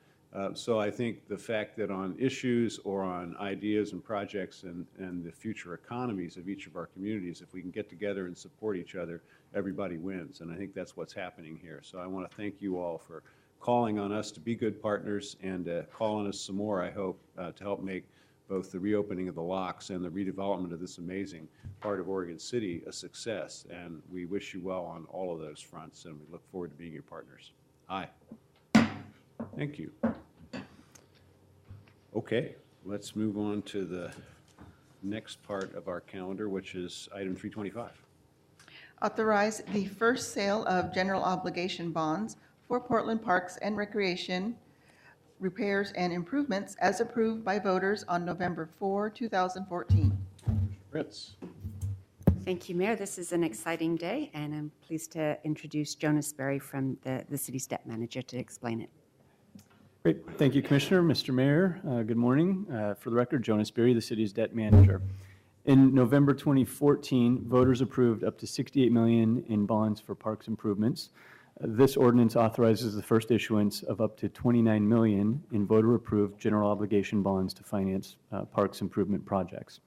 So I think the fact that on issues or on ideas and projects and the future economies of each of our communities, if we can get together and support each other, everybody wins. And I think that's what's happening here. So I want to thank you all for calling on us to be good partners and call on us some more, I hope, to help make both the reopening of the locks and the redevelopment of this amazing part of Oregon City a success. And we wish you well on all of those fronts, and we look forward to being your partners. Aye. Thank you. Okay, let's move on to the next part of our calendar, which is item 325. Authorize the first sale of general obligation bonds for Portland Parks and Recreation repairs and improvements as approved by voters on November 4, 2014. Fritz. Thank you, Mayor. This is an exciting day, and I'm pleased to introduce Jonas Berry from the city's debt manager to explain it. Great. Thank you, Commissioner. Mr. Mayor, good morning. For the record, Jonas Berry, the city's debt manager. In November 2014, voters approved up to $68 million in bonds for parks improvements. This ordinance authorizes the first issuance of up to $29 million in voter-approved general obligation bonds to finance parks improvement projects.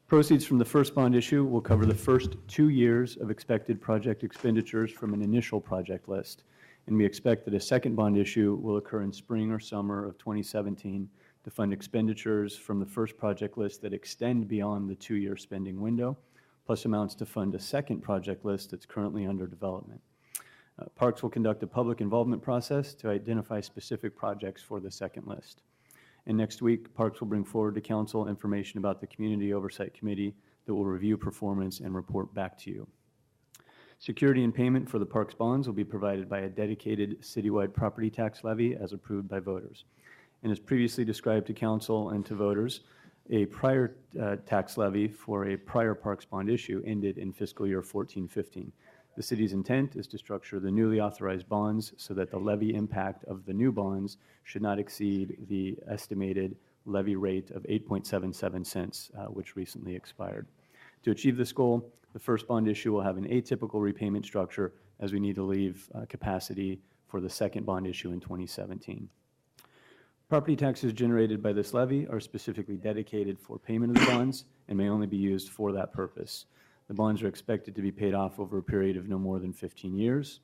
Proceeds from the first bond issue will cover the first 2 years of expected project expenditures from an initial project list, and we expect that a second bond issue will occur in spring or summer of 2017 to fund expenditures from the first project list that extend beyond the 2-year spending window, plus amounts to fund a second project list that's currently under development. Parks will conduct a public involvement process to identify specific projects for the second list. And next week, Parks will bring forward to Council information about the Community Oversight Committee that will review performance and report back to you. Security and payment for the Parks bonds will be provided by a dedicated citywide property tax levy as approved by voters. And as previously described to Council and to voters, a prior tax levy for a prior Parks bond issue ended in fiscal year 14-15. The city's intent is to structure the newly authorized bonds so that the levy impact of the new bonds should not exceed the estimated levy rate of 8.77 cents, which recently expired. To achieve this goal, the first bond issue will have an atypical repayment structure, as we need to leave capacity for the second bond issue in 2017. Property taxes generated by this levy are specifically dedicated for payment of the bonds and may only be used for that purpose. The bonds are expected to be paid off over a period of no more than 15 years.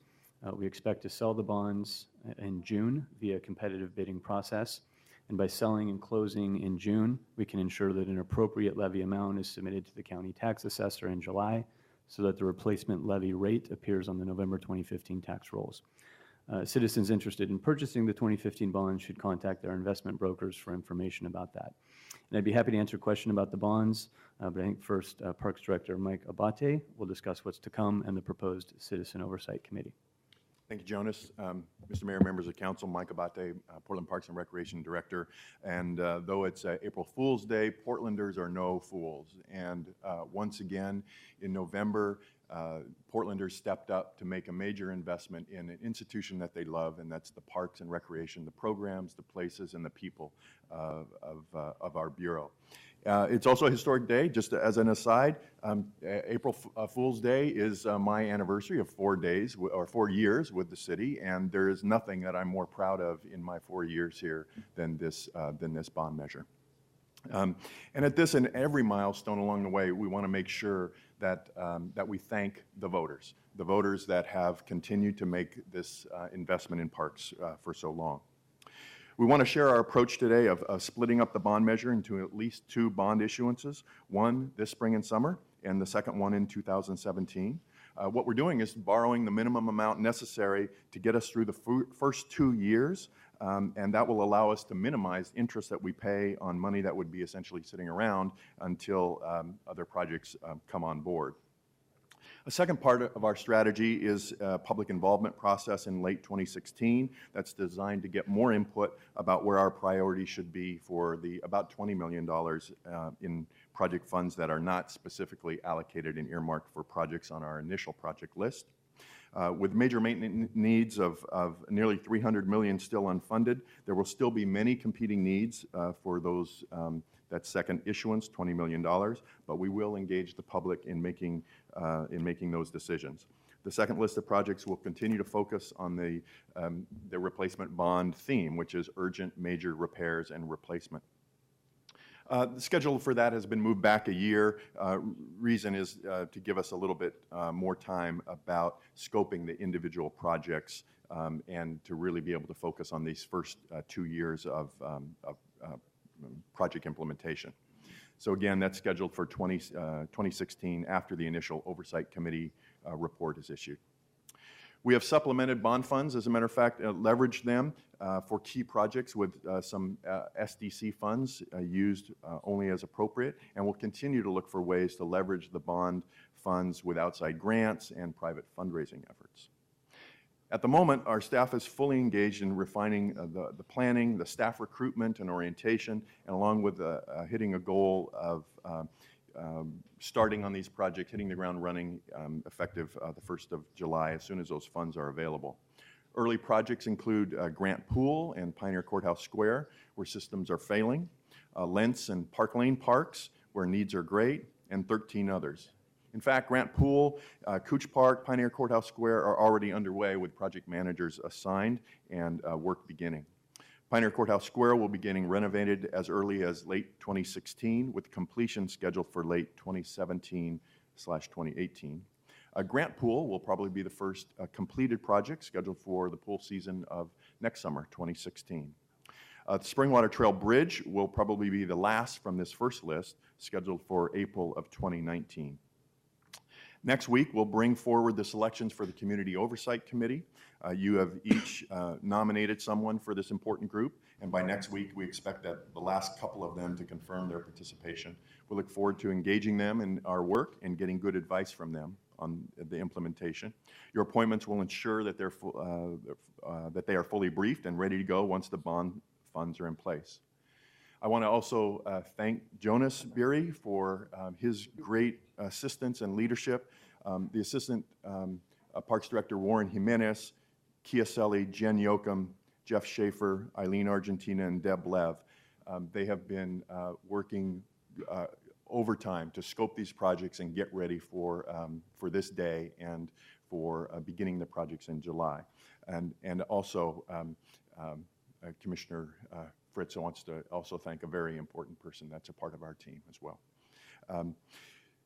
We expect to sell the bonds in June via competitive bidding process. And by selling and closing in June, we can ensure that an appropriate levy amount is submitted to the county tax assessor in July so that the replacement levy rate appears on the November 2015 tax rolls. Citizens interested in purchasing the 2015 bonds should contact their investment brokers for information about that. And I'd be happy to answer a question about the bonds, but I think first Parks Director Mike Abate will discuss what's to come and the proposed Citizen Oversight Committee. Thank you, Jonas. Mr. Mayor, members of council, Mike Abate, Portland Parks and Recreation Director. And though it's April Fool's Day, Portlanders are no fools. And once again, in November, Portlanders stepped up to make a major investment in an institution that they love, and that's the Parks and Recreation, the programs, the places, and the people of our Bureau. It's also a historic day. Just as an aside, April Fool's Day is my anniversary of 4 days, or 4 years with the city, and there is nothing that I'm more proud of in my 4 years here than this bond measure. And at this and every milestone along the way, we want to make sure that, that we thank the voters that have continued to make this investment in parks for so long. We want to share our approach today of splitting up the bond measure into at least 2 bond issuances, one this spring and summer, and the second one in 2017. What we're doing is borrowing the minimum amount necessary to get us through the first 2 years, and that will allow us to minimize interest that we pay on money that would be essentially sitting around until other projects come on board. A second part of our strategy is a public involvement process in late 2016 that's designed to get more input about where our priorities should be for the about $20 million in project funds that are not specifically allocated and earmarked for projects on our initial project list. With major maintenance needs of nearly $300 million still unfunded, there will still be many competing needs for those that second issuance, $20 million, but we will engage the public in making those decisions. The second list of projects will continue to focus on the replacement bond theme, which is urgent major repairs and replacement. The schedule for that has been moved back a year. Reason is to give us a little bit more time about scoping the individual projects and to really be able to focus on these first 2 years of project implementation. So again, that's scheduled for 2016 after the initial Oversight Committee report is issued. We have supplemented bond funds, as a matter of fact, leveraged them for key projects with some SDC funds used only as appropriate, and we'll continue to look for ways to leverage the bond funds with outside grants and private fundraising efforts. At the moment, our staff is fully engaged in refining the planning, the staff recruitment and orientation, and along with hitting a goal of starting on these projects, hitting the ground running effective the 1st of July as soon as those funds are available. Early projects include Grant Pool and Pioneer Courthouse Square, where systems are failing, Lentz and Park Lane Parks, where needs are great, and 13 others. In fact, Grant Pool, Cooch Park, Pioneer Courthouse Square are already underway with project managers assigned and work beginning. Pioneer Courthouse Square will be getting renovated as early as late 2016 with completion scheduled for late 2017/2018. Grant Pool will probably be the first completed project scheduled for the pool season of next summer, 2016. The Springwater Trail Bridge will probably be the last from this first list, scheduled for April of 2019. Next week, we'll bring forward the selections for the Community Oversight Committee. You have each nominated someone for this important group, and by next week, we expect that the last couple of them to confirm their participation. We look forward to engaging them in our work and getting good advice from them on the implementation. Your appointments will ensure that that they are fully briefed and ready to go once the bond funds are in place. I want to also thank Jonas Beery for his great assistance and leadership. The Assistant Parks Director Warren Jimenez, Kia Selly, Jen Yoakum, Jeff Schaefer, Eileen Argentina, and Deb Lev. They have been working overtime to scope these projects and get ready for this day and for beginning the projects in July. And also, Commissioner Fritz wants to also thank a very important person that's a part of our team as well.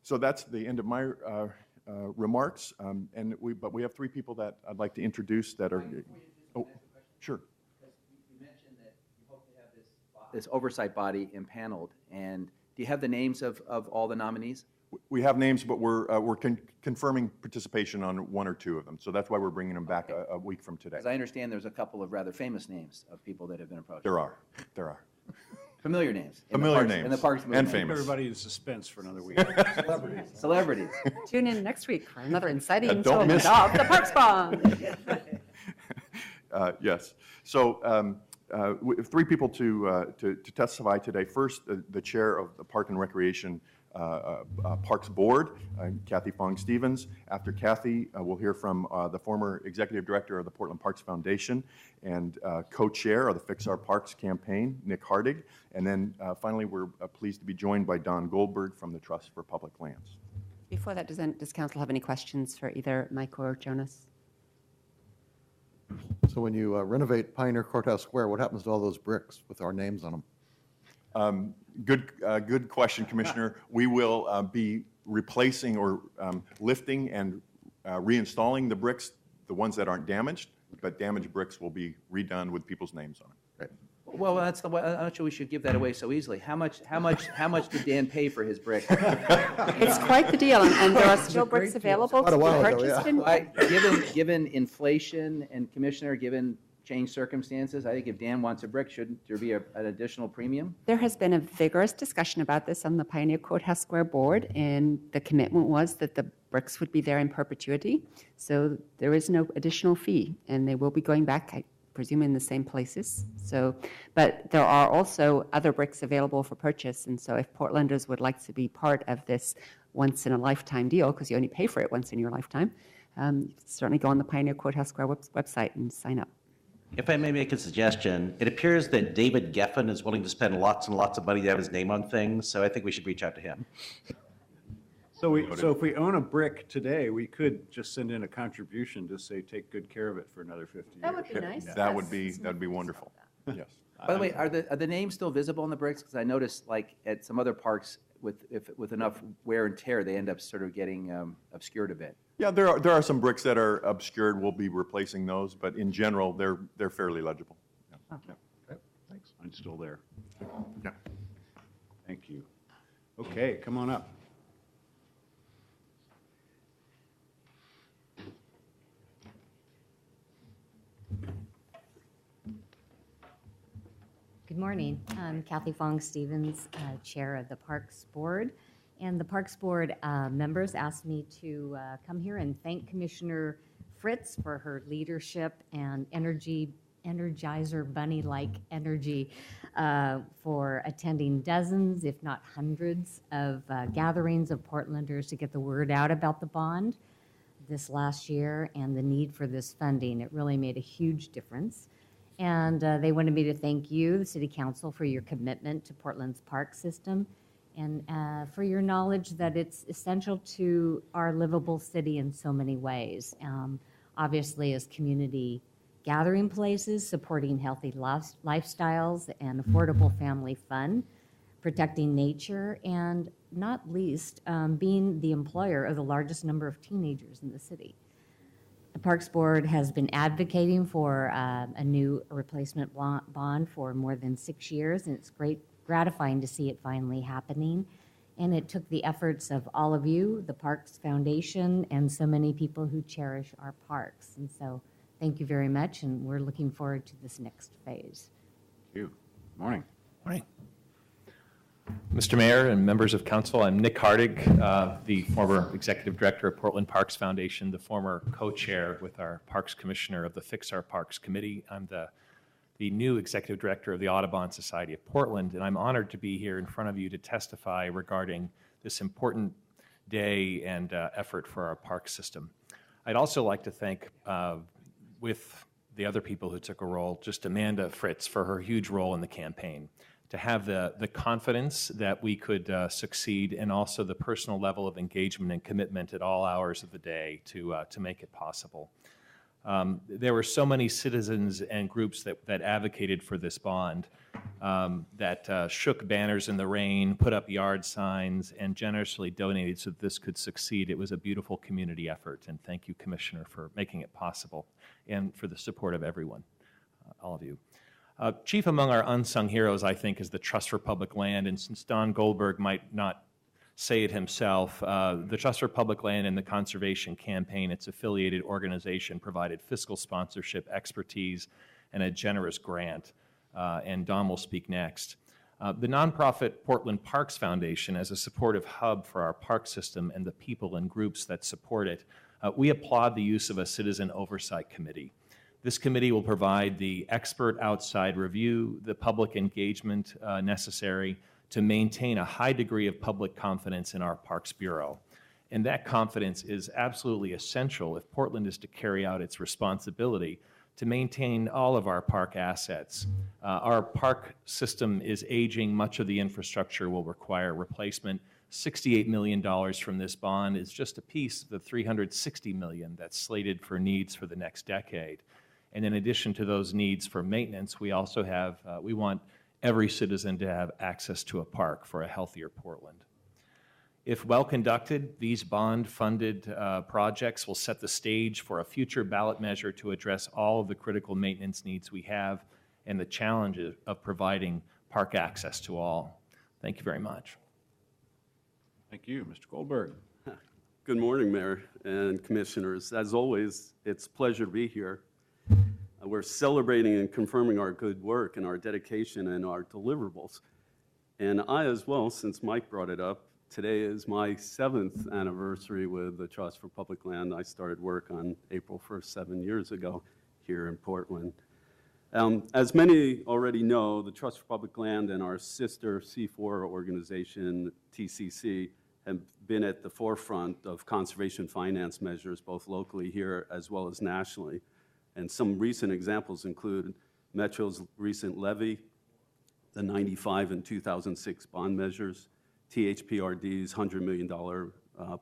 So that's the end of my remarks, but we have 3 people that I'd like to introduce that are. Oh, sure. You mentioned that you hope to have this oversight body impaneled, and do you have the names of all the nominees? We have names, but we're confirming participation on 1 or 2 of them, so that's why we're bringing them back a week from today. Because I understand there's a couple of rather famous names of people that have been approached. There are. Familiar names. Familiar names. In the parks movement. And famous. Everybody in suspense for another week. Celebrities. Tune in next week for another exciting don't miss of the Parks Bond. Yes. So we have 3 people to testify today. First, the chair of the Park and Recreation Parks Board, Kathy Fong-Stevens. After Kathy, we'll hear from the former executive director of the Portland Parks Foundation and co-chair of the Fix Our Parks campaign, Nick Hardig. And then finally, we're pleased to be joined by Don Goldberg from the Trust for Public Lands. Before that, does council have any questions for either Mike or Jonas? So when you renovate Pioneer Courthouse Square, what happens to all those bricks with our names on them? Good question, Commissioner. We will be replacing or lifting and reinstalling the bricks, the ones that aren't damaged, but damaged bricks will be redone with people's names on it. Well, that's the way, I'm not sure we should give that away so easily. How much did Dan pay for his brick? It's quite the deal, and there are still bricks available to be purchased. Given inflation and Commissioner, given changed circumstances, I think if Dan wants a brick, shouldn't there be an additional premium? There has been a vigorous discussion about this on the Pioneer Courthouse Square board, and the commitment was that the bricks would be there in perpetuity. So there is no additional fee, and they will be going back, I presume, in the same places. So, but there are also other bricks available for purchase, and so if Portlanders would like to be part of this once-in-a-lifetime deal, because you only pay for it once in your lifetime, certainly go on the Pioneer Courthouse Square website and sign up. If I may make a suggestion, it appears that David Geffen is willing to spend lots and lots of money to have his name on things, so I think we should reach out to him. So if we own a brick today, we could just send in a contribution to say, take good care of it for another 50 years. That would be nice. That would be wonderful. Yes. By the way, are the names still visible on the bricks? Because I noticed, like, at some other parks, with enough wear and tear, they end up sort of getting obscured a bit. Yeah, there are some bricks that are obscured. We'll be replacing those, but in general, they're fairly legible. Yeah. Yeah. Okay, thanks. I'm still there. Yeah. Thank you. Okay, come on up. Good morning. I'm Kathy Fong-Stevens, Chair of the Parks Board. And the Parks Board members asked me to come here and thank Commissioner Fritz for her leadership and Energizer Bunny-like energy for attending dozens, if not hundreds, of gatherings of Portlanders to get the word out about the bond this last year and the need for this funding. It really made a huge difference. And they wanted me to thank you, the City Council, for your commitment to Portland's park system and for your knowledge that it's essential to our livable city in so many ways. Obviously, as community gathering places, supporting healthy lifestyles and affordable family fun, protecting nature, and not least, being the employer of the largest number of teenagers in the city. The Parks Board has been advocating for a new replacement bond for more than 6 years, and it's gratifying to see it finally happening. And it took the efforts of all of you, the Parks Foundation, and so many people who cherish our parks. And so thank you very much, and we're looking forward to this next phase. Thank you. Morning. Morning. Mr. Mayor and members of council, I'm Nick Hardig, the former executive director of Portland Parks Foundation, the former co-chair with our Parks Commissioner of the Fix Our Parks Committee. I'm the new executive director of the Audubon Society of Portland, and I'm honored to be here in front of you to testify regarding this important day and effort for our park system. I'd also like to thank, with the other people who took a role, just Amanda Fritz for her huge role in the campaign, to have the confidence that we could succeed, and also the personal level of engagement and commitment at all hours of the day to make it possible. There were so many citizens and groups that advocated for this bond, that shook banners in the rain, put up yard signs, and generously donated so that this could succeed. It was a beautiful community effort, and thank you, Commissioner, for making it possible, and for the support of everyone, all of you. Chief among our unsung heroes, I think, is the Trust for Public Land, and since Don Goldberg might not say it himself, the Trust for Public Land and the Conservation Campaign, its affiliated organization, provided fiscal sponsorship, expertise, and a generous grant, and Don will speak next. The nonprofit Portland Parks Foundation, as a supportive hub for our park system and the people and groups that support it, we applaud the use of a citizen oversight committee. This committee will provide the expert outside review, the public engagement necessary to maintain a high degree of public confidence in our Parks Bureau. And that confidence is absolutely essential if Portland is to carry out its responsibility to maintain all of our park assets. Our park system is aging. Much of the infrastructure will require replacement. $68 million from this bond is just a piece of the $360 million that's slated for needs for the next decade. And in addition to those needs for maintenance, we also have, we want every citizen to have access to a park for a healthier Portland. If well conducted, these bond-funded projects will set the stage for a future ballot measure to address all of the critical maintenance needs we have and the challenges of providing park access to all. Thank you very much. Thank you. Mr. Goldberg. Good morning, Mayor and Commissioners. As always, it's a pleasure to be here. We're celebrating and confirming our good work and our dedication and our deliverables. And I as well, since Mike brought it up, today is my 7th anniversary with the Trust for Public Land. I started work on April 1st, 7 years ago here in Portland. As many already know, the Trust for Public Land and our sister C4 organization, TCC, have been at the forefront of conservation finance measures, both locally here as well as nationally. And some recent examples include Metro's recent levy, the 95 and 2006 bond measures, THPRD's $100 million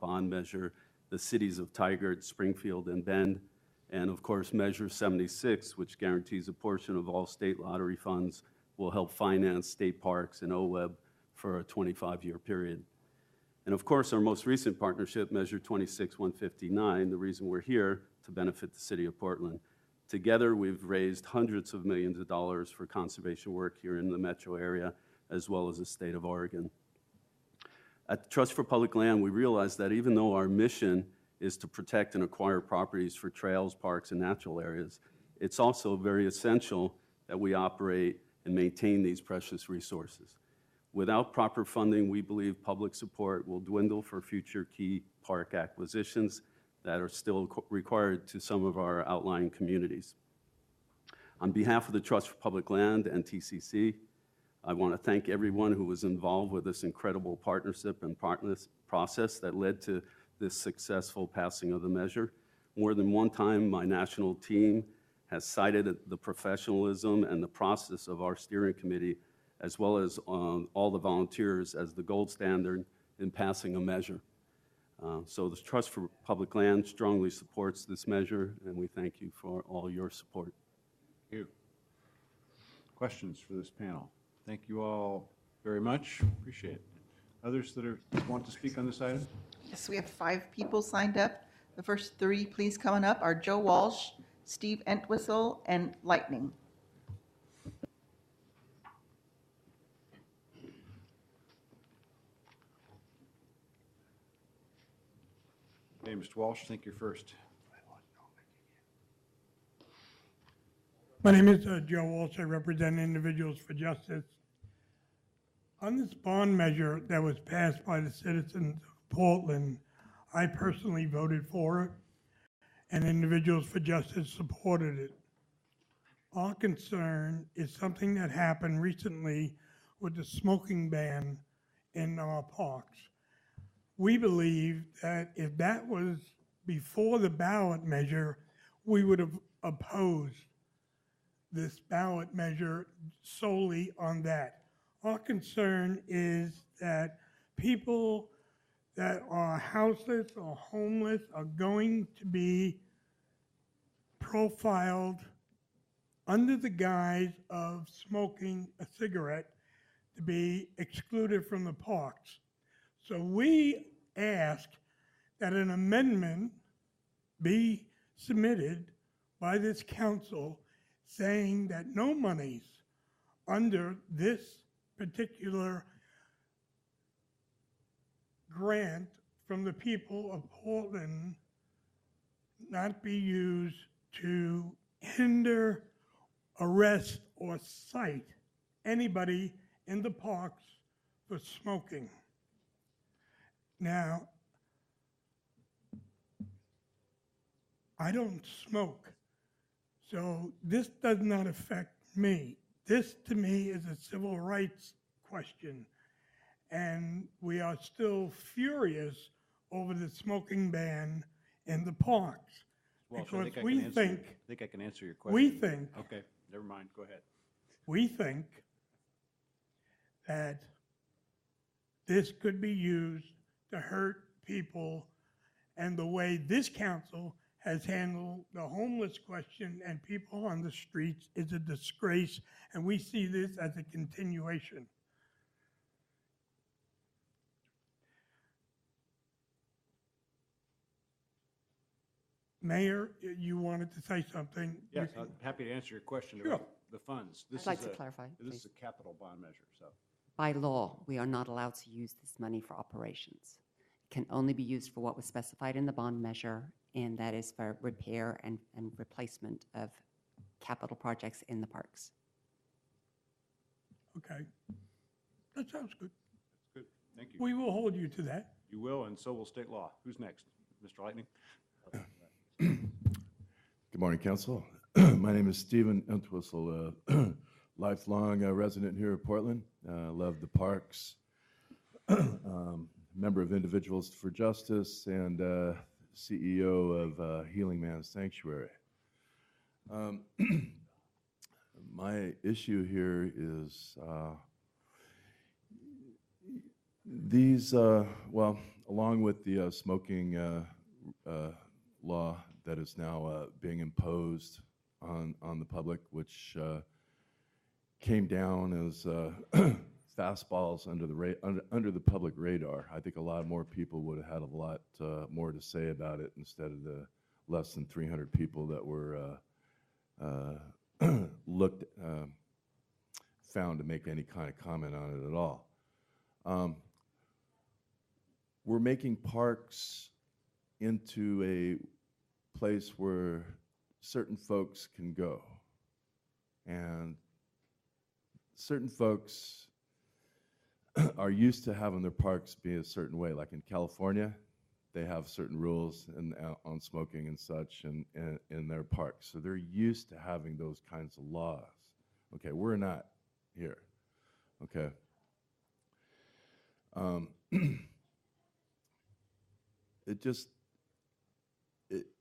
bond measure, the cities of Tigard, Springfield, and Bend, and of course Measure 76, which guarantees a portion of all state lottery funds will help finance state parks and OWEB for a 25-year period. And of course, our most recent partnership, Measure 26-159, the reason we're here, to benefit the city of Portland. Together, we've raised hundreds of millions of dollars for conservation work here in the metro area, as well as the state of Oregon. At the Trust for Public Land, we realize that even though our mission is to protect and acquire properties for trails, parks, and natural areas, it's also very essential that we operate and maintain these precious resources. Without proper funding, we believe public support will dwindle for future key park acquisitions that are still required to some of our outlying communities. On behalf of the Trust for Public Land and TCC, I want to thank everyone who was involved with this incredible partnership and process that led to this successful passing of the measure. More than one time, my national team has cited the professionalism and the process of our steering committee, as well as all the volunteers, as the gold standard in passing a measure. So the Trust for Public Land strongly supports this measure, and we thank you for all your support. Thank you. Questions for this panel? Thank you all very much. Appreciate it. Others that want to speak on this item? Yes, we have 5 people signed up. The first 3, please, coming up are Joe Walsh, Steve Entwistle, and Lightning. Okay, Mr. Walsh, I think you're first. My name is Joe Walsh. I represent Individuals for Justice. On this bond measure that was passed by the citizens of Portland, I personally voted for it, and Individuals for Justice supported it. Our concern is something that happened recently with the smoking ban in our parks. We believe that if that was before the ballot measure, we would have opposed this ballot measure solely on that. Our concern is that people that are houseless or homeless are going to be profiled under the guise of smoking a cigarette to be excluded from the parks. So we ask that an amendment be submitted by this council saying that no monies under this particular grant from the people of Portland not be used to hinder, arrest, or cite anybody in the parks for smoking. Now, I don't smoke, so this does not affect me. This, to me, is a civil rights question, and we are still furious over the smoking ban in the parks. Walsh, because I we think I can answer your question. we think, Okay, never mind. Go ahead. we think that this could be used to hurt people, and the way this council has handled the homeless question and people on the streets is a disgrace, and we see this as a continuation. Mayor, you wanted to say something? You Yes, can- I'm happy to answer your question Sure. about the funds. This I'd like is to a- clarify, This is please. a capital bond measure, so. By law, we are not allowed to use this money for operations. It can only be used for what was specified in the bond measure, and that is for repair and replacement of capital projects in the parks. Okay. That sounds good. That's good. Thank you. We will hold you to that. You will, and so will state law. Who's next? Mr. Lightning? Good morning, Council. My name is Stephen Entwistle, lifelong resident here in Portland. Love the parks. Member of Individuals for Justice and CEO of Healing Man Sanctuary. My issue here is these, well, along with the smoking law that is now being imposed on the public, which came down as fastballs under the public radar. I think a lot more people would have had a lot more to say about it instead of the less than 300 people that were found to make any kind of comment on it at all. We're making parks into a place where certain folks can go. And certain folks are used to having their parks be a certain way. Like in California, they have certain rules on smoking and such in their parks. So they're used to having those kinds of laws. Okay, we're not here. Okay.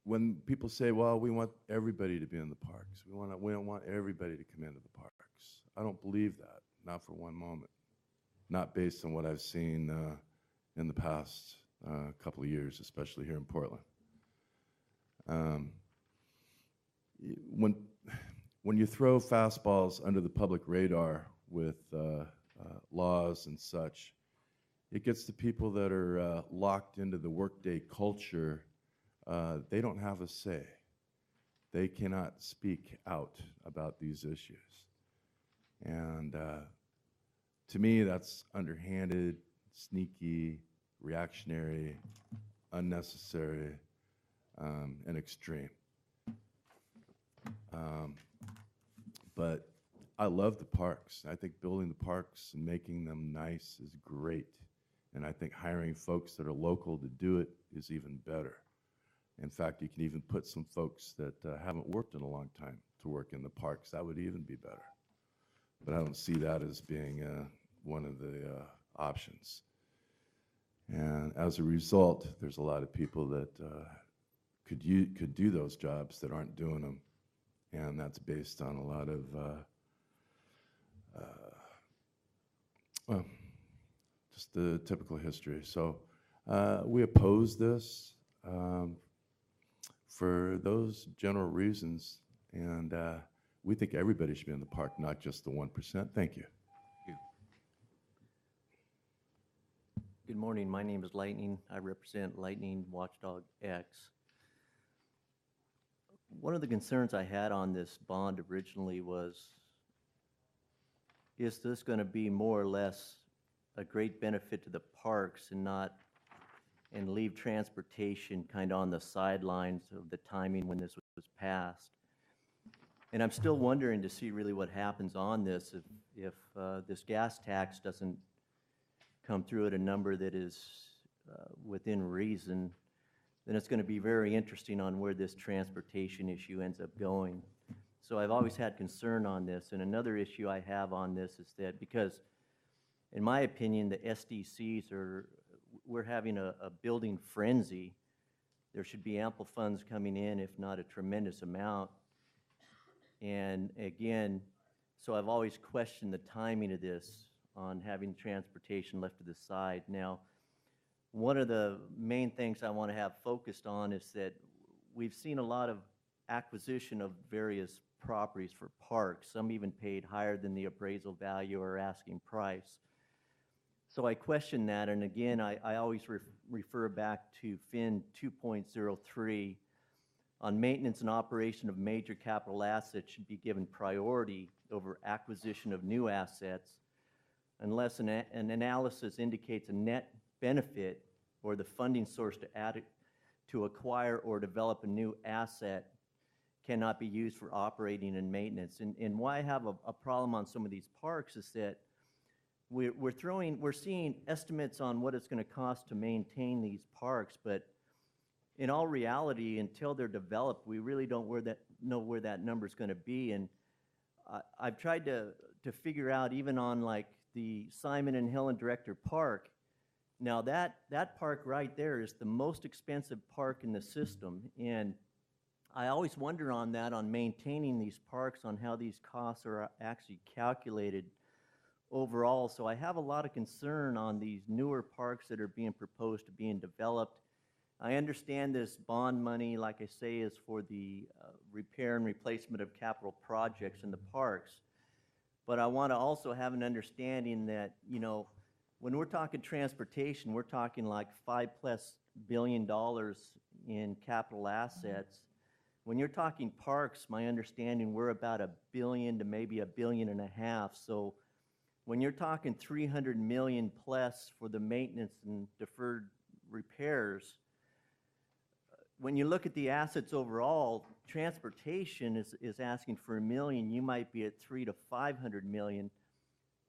When people say, well, we want everybody to be in the parks, we don't want everybody to come into the parks. I don't believe that, not for one moment. Not based on what I've seen in the past couple of years, especially here in Portland. When you throw fastballs under the public radar with laws and such, it gets the people that are locked into the workday culture. They don't have a say. They cannot speak out about these issues. And to me, that's underhanded, sneaky, reactionary, unnecessary, and extreme. But I love the parks. I think building the parks and making them nice is great. And I think hiring folks that are local to do it is even better. In fact, you can even put some folks that haven't worked in a long time to work in the parks. That would even be better. But I don't see that as being one of the options. And as a result, there's a lot of people that could do those jobs that aren't doing them. And that's based on a lot of, well, just the typical history. So we oppose this for those general reasons. And we think everybody should be in the park, not just the 1%. Thank you. Good morning. My name is Lightning. I represent Lightning Watchdog X. One of the concerns I had on this bond originally was, is this going to be more or less a great benefit to the parks and leave transportation kind of on the sidelines of the timing when this was passed? And I'm still wondering to see really what happens on this if this gas tax doesn't come through at a number that is within reason. Then it's going to be very interesting on where this transportation issue ends up going. So I've always had concern on this. And another issue I have on this is that because, in my opinion, the SDCs we're having a building frenzy. There should be ample funds coming in, if not a tremendous amount. And again, so I've always questioned the timing of this on having transportation left to the side. Now, one of the main things I want to have focused on is that we've seen a lot of acquisition of various properties for parks. Some even paid higher than the appraisal value or asking price. So I question that, and again, I always refer back to FIN 2.03 on maintenance and operation of major capital assets should be given priority over acquisition of new assets unless an analysis indicates a net benefit or the funding source to acquire or develop a new asset cannot be used for operating and maintenance. And why I have a problem on some of these parks is that we're seeing estimates on what it's going to cost to maintain these parks, but in all reality, until they're developed, we really don't know where that number is going to be. And I've tried to figure out, even on like the Simon and Helen Director Park, now that park right there is the most expensive park in the system. And I always wonder on that, on maintaining these parks, on how these costs are actually calculated overall. So I have a lot of concern on these newer parks that are being proposed to being developed. I understand this bond money, like I say, is for the repair and replacement of capital projects in the parks. But I want to also have an understanding that, you know, when we're talking transportation, we're talking like $5+ billion in capital assets. When you're talking parks, my understanding, we're about $1 billion to maybe $1.5 billion. So when you're talking $300 million plus for the maintenance and deferred repairs, when you look at the assets overall, transportation is asking for $1 million. You might be at $300 to $500 million,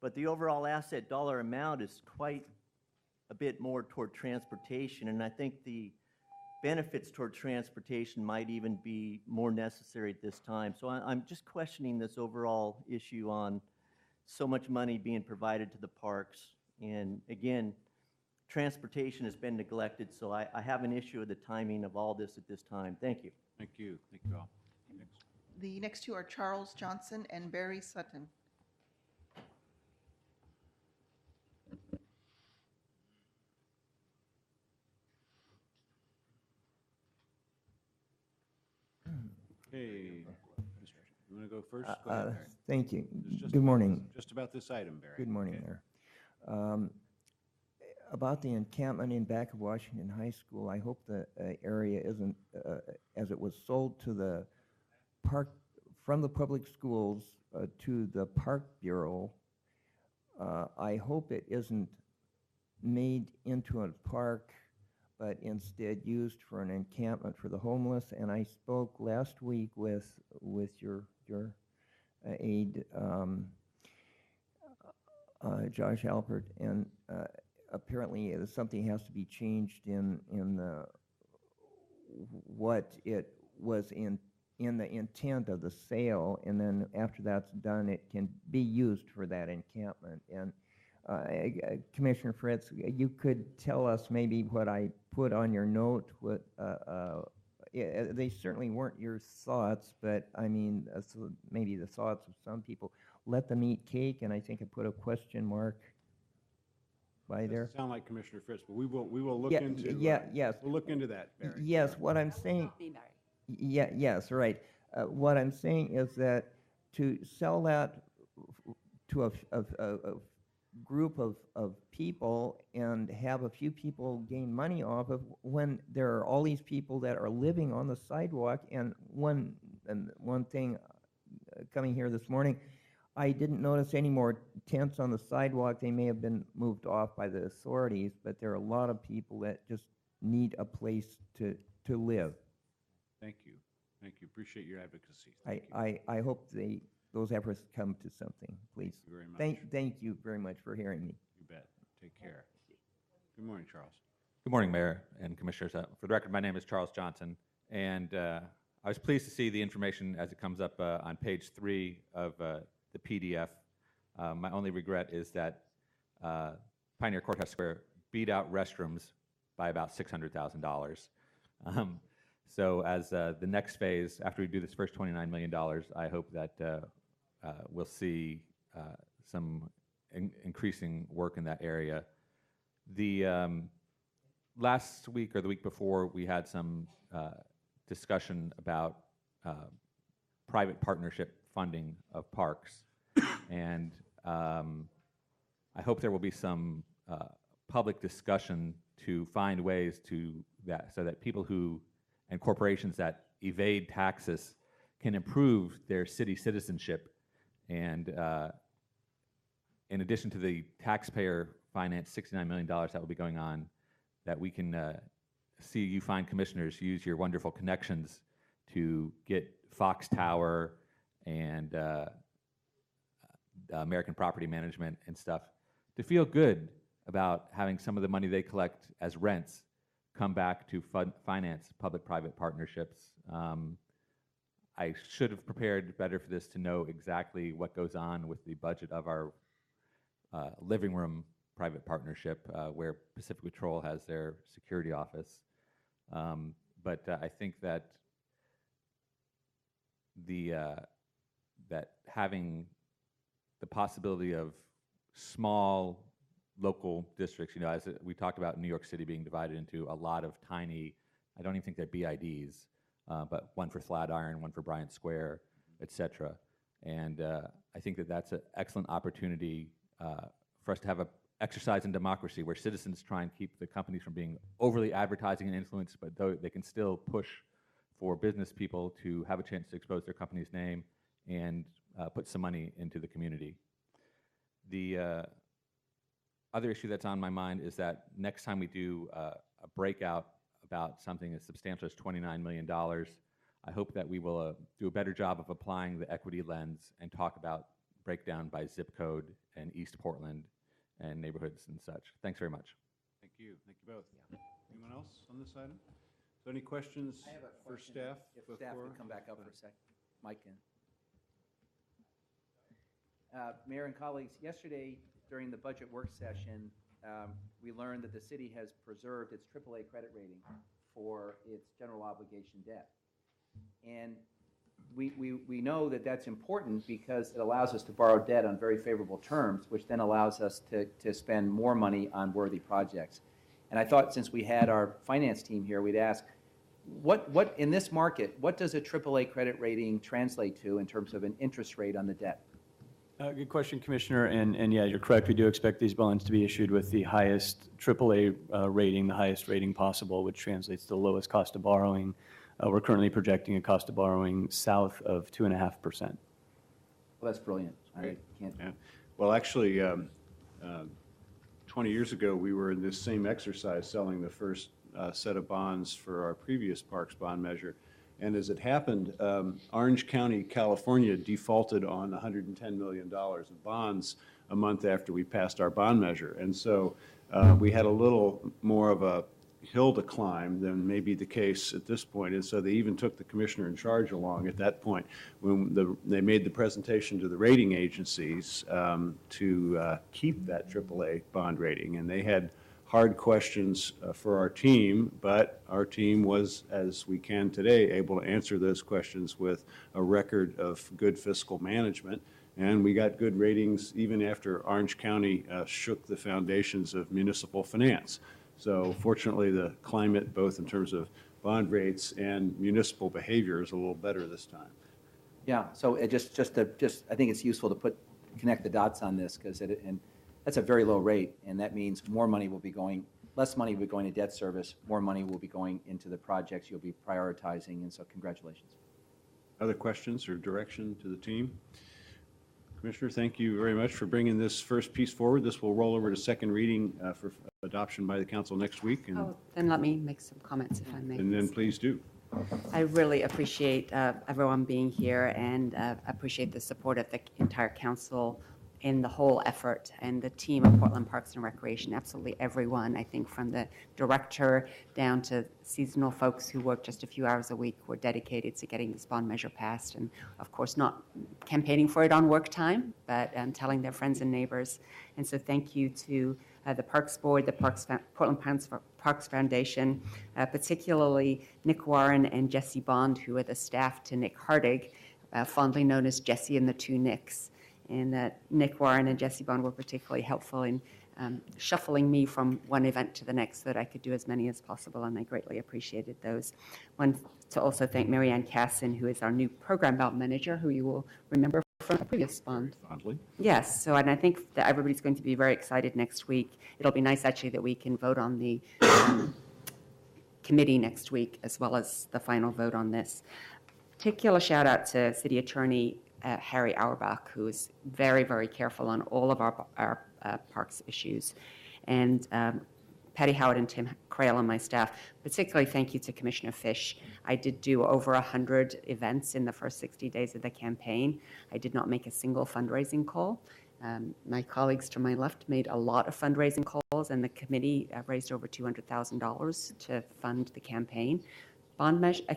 but the overall asset dollar amount is quite a bit more toward transportation, and I think the benefits toward transportation might even be more necessary at this time. So I'm just questioning this overall issue on so much money being provided to the parks. And again, transportation has been neglected, so I have an issue with the timing of all this at this time. Thank you. Thank you. Thank you all. Next. The next two are Charles Johnson and Barry Sutton. Okay, you want to go first? Go ahead, Barry. Thank you. Just Good morning. Just about this item, Barry. Good morning, Okay. Mayor. About the encampment in back of Washington High School, I hope the area isn't, as it was sold to the park, from the public schools to the Park Bureau, I hope it isn't made into a park, but instead used for an encampment for the homeless. And I spoke last week with your aide, Josh Alpert, and apparently something has to be changed in what it was in the intent of the sale, and then after that's done, it can be used for that encampment. And Commissioner Fritz, you could tell us maybe what I put on your note. What they certainly weren't your thoughts, but I mean, so maybe the thoughts of some people. Let them eat cake, and I think I put a question mark by there. Doesn't sound like Commissioner Fritz, but we will look Yeah, into. yes. We'll look into that, Barry. Yes, what I'm saying. Yes, right. What I'm saying is that to sell that to a group of people and have a few people gain money off of, when there are all these people that are living on the sidewalk. And one thing coming here this morning, I didn't notice any more tents on the sidewalk. They may have been moved off by the authorities, but there are a lot of people that just need a place to live. Thank you. Thank you. Appreciate your advocacy. Thank you. I hope those efforts come to something, please. Thank you very much. Thank you very much for hearing me. You bet. Take care. Good morning, Charles. Good morning, Mayor and Commissioners. For the record, my name is Charles Johnson, and I was pleased to see the information as it comes up on page 3 of the PDF. My only regret is that Pioneer Courthouse Square beat out restrooms by about $600,000. So as the next phase, after we do this first $29 million, I hope that we'll see some increasing work in that area. The last week or the week before, we had some discussion about private partnership funding of parks. And I hope there will be some public discussion to find ways so that people who and corporations that evade taxes can improve their city citizenship. And in addition to the taxpayer finance $69 million that will be going on, that we can see you fine commissioners use your wonderful connections to get Fox Tower and American Property Management and stuff to feel good about having some of the money they collect as rents come back to finance public-private partnerships. I should have prepared better for this to know exactly what goes on with the budget of our living room private partnership, where Pacific Patrol has their security office. But I think that that having the possibility of small local districts, you know, as we talked about New York City being divided into a lot of tiny, I don't even think they're BIDs, but one for Flatiron, one for Bryant Square, et cetera. And I think that that's an excellent opportunity for us to have an exercise in democracy where citizens try and keep the companies from being overly advertising and influenced, but though they can still push for business people to have a chance to expose their company's name and put some money into the community. The other issue that's on my mind is that next time we do a breakout about something as substantial as $29 million, I hope that we will do a better job of applying the equity lens and talk about breakdown by zip code and East Portland and neighborhoods and such. Thanks very much. Thank you. Thank you both. Anyone else on this item? So any questions I have a for question, staff? if staff could come back up for a sec. Mike in. Mayor and colleagues, yesterday during the budget work session, we learned that the city has preserved its AAA credit rating for its general obligation debt. And we know that that's important because it allows us to borrow debt on very favorable terms, which then allows us to spend more money on worthy projects. And I thought since we had our finance team here, we'd ask, what in this market, what does a AAA credit rating translate to in terms of an interest rate on the debt? Good question, Commissioner, and yeah, you're correct. We do expect these bonds to be issued with the highest AAA rating, the highest rating possible, which translates to the lowest cost of borrowing. We're currently projecting a cost of borrowing south of 2.5%. Well, that's brilliant. I can't. Yeah. Well, actually, 20 years ago, we were in this same exercise selling the first set of bonds for our previous parks bond measure. And as it happened, Orange County, California defaulted on $110 million of bonds a month after we passed our bond measure. And so we had a little more of a hill to climb than may be the case at this point. And so they even took the commissioner in charge along at that point when they made the presentation to the rating agencies to keep that AAA bond rating. And they had hard questions for our team, but our team was, as we can today, able to answer those questions with a record of good fiscal management. And we got good ratings even after Orange County shook the foundations of municipal finance. So fortunately, the climate, both in terms of bond rates and municipal behavior, is a little better this time. Yeah, so it just I think it's useful to connect the dots on this because and that's a very low rate, and that means more money will be going, less money will be going to debt service, more money will be going into the projects you'll be prioritizing, and so congratulations. Other questions or direction to the team? Commissioner, thank you very much for bringing this first piece forward. This will roll over to second reading for adoption by the council next week. And, then let me make some comments if I may. and then please do. I really appreciate everyone being here and appreciate the support of the entire council in the whole effort and the team of Portland Parks and Recreation, absolutely everyone, I think from the director down to seasonal folks who work just a few hours a week were dedicated to getting this bond measure passed and of course not campaigning for it on work time, but telling their friends and neighbors. And so thank you to the Parks Board, the Portland Parks Foundation, particularly Nick Warren and Jesse Bond, who are the staff to Nick Hardig, fondly known as Jesse and the Two Nicks. And that Nick Warren and Jesse Bond were particularly helpful in shuffling me from one event to the next so that I could do as many as possible, and I greatly appreciated those. One to also thank Marianne Casson, who is our new program belt manager, who you will remember from a previous bond. Fondly. Yes, so, and I think that everybody's going to be very excited next week. It'll be nice, actually, that we can vote on the committee next week, as well as the final vote on this. Particular shout out to City Attorney Harry Auerbach, who is very, very careful on all of our parks issues. And Patty Howard and Tim Crail on my staff. Particularly thank you to Commissioner Fish. I did do over 100 events in the first 60 days of the campaign. I did not make a single fundraising call. My colleagues to my left made a lot of fundraising calls, and the committee raised over $200,000 to fund the campaign.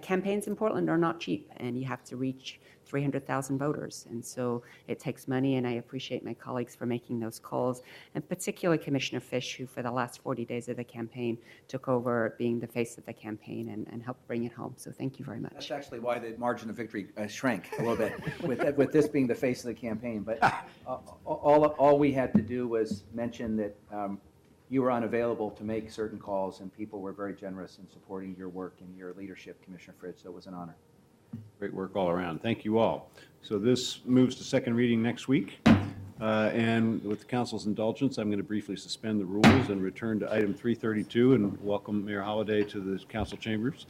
Campaigns in Portland are not cheap, and you have to reach 300,000 voters. And so it takes money, and I appreciate my colleagues for making those calls, and particularly Commissioner Fish, who for the last 40 days of the campaign took over being the face of the campaign and helped bring it home. So thank you very much. That's actually why the margin of victory shrank a little bit with this being the face of the campaign. But all we had to do was mention that you were unavailable to make certain calls, and people were very generous in supporting your work and your leadership, Commissioner Fritz. So it was an honor. Great work all around. Thank you all. So this moves to second reading next week. And with the council's indulgence, I'm going to briefly suspend the rules and return to item 332 and welcome Mayor Holliday to the council chambers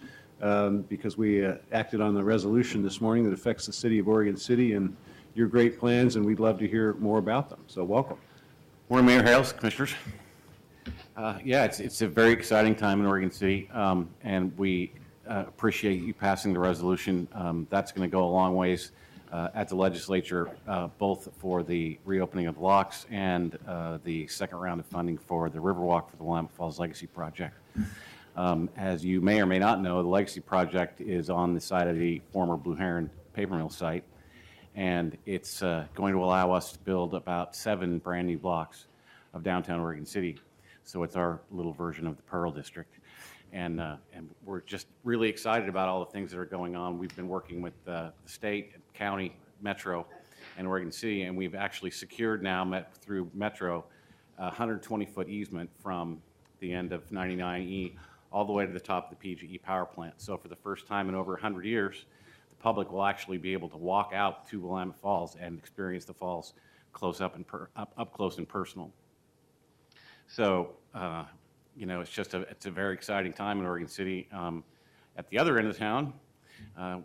because we acted on the resolution this morning that affects the city of Oregon City and your great plans, and we'd love to hear more about them. So welcome. Morning, Mayor Hales, Commissioners. Yeah, it's a very exciting time in Oregon City, and we appreciate you passing the resolution. That's going to go a long ways at the legislature, both for the reopening of locks and the second round of funding for the Riverwalk for the Willamette Falls Legacy Project. As you may or may not know, the Legacy Project is on the site of the former Blue Heron paper mill site, and it's going to allow us to build about 7 brand new blocks of downtown Oregon City. So it's our little version of the Pearl District. And we're just really excited about all the things that are going on. We've been working with the state, county, Metro, and Oregon City, and we've actually secured now through Metro a 120-foot easement from the end of 99E all the way to the top of the PGE power plant. So for the first time in over 100 years, the public will actually be able to walk out to Willamette Falls and experience the falls close up close and personal. So, you know, it's a very exciting time in Oregon City. At the other end of town,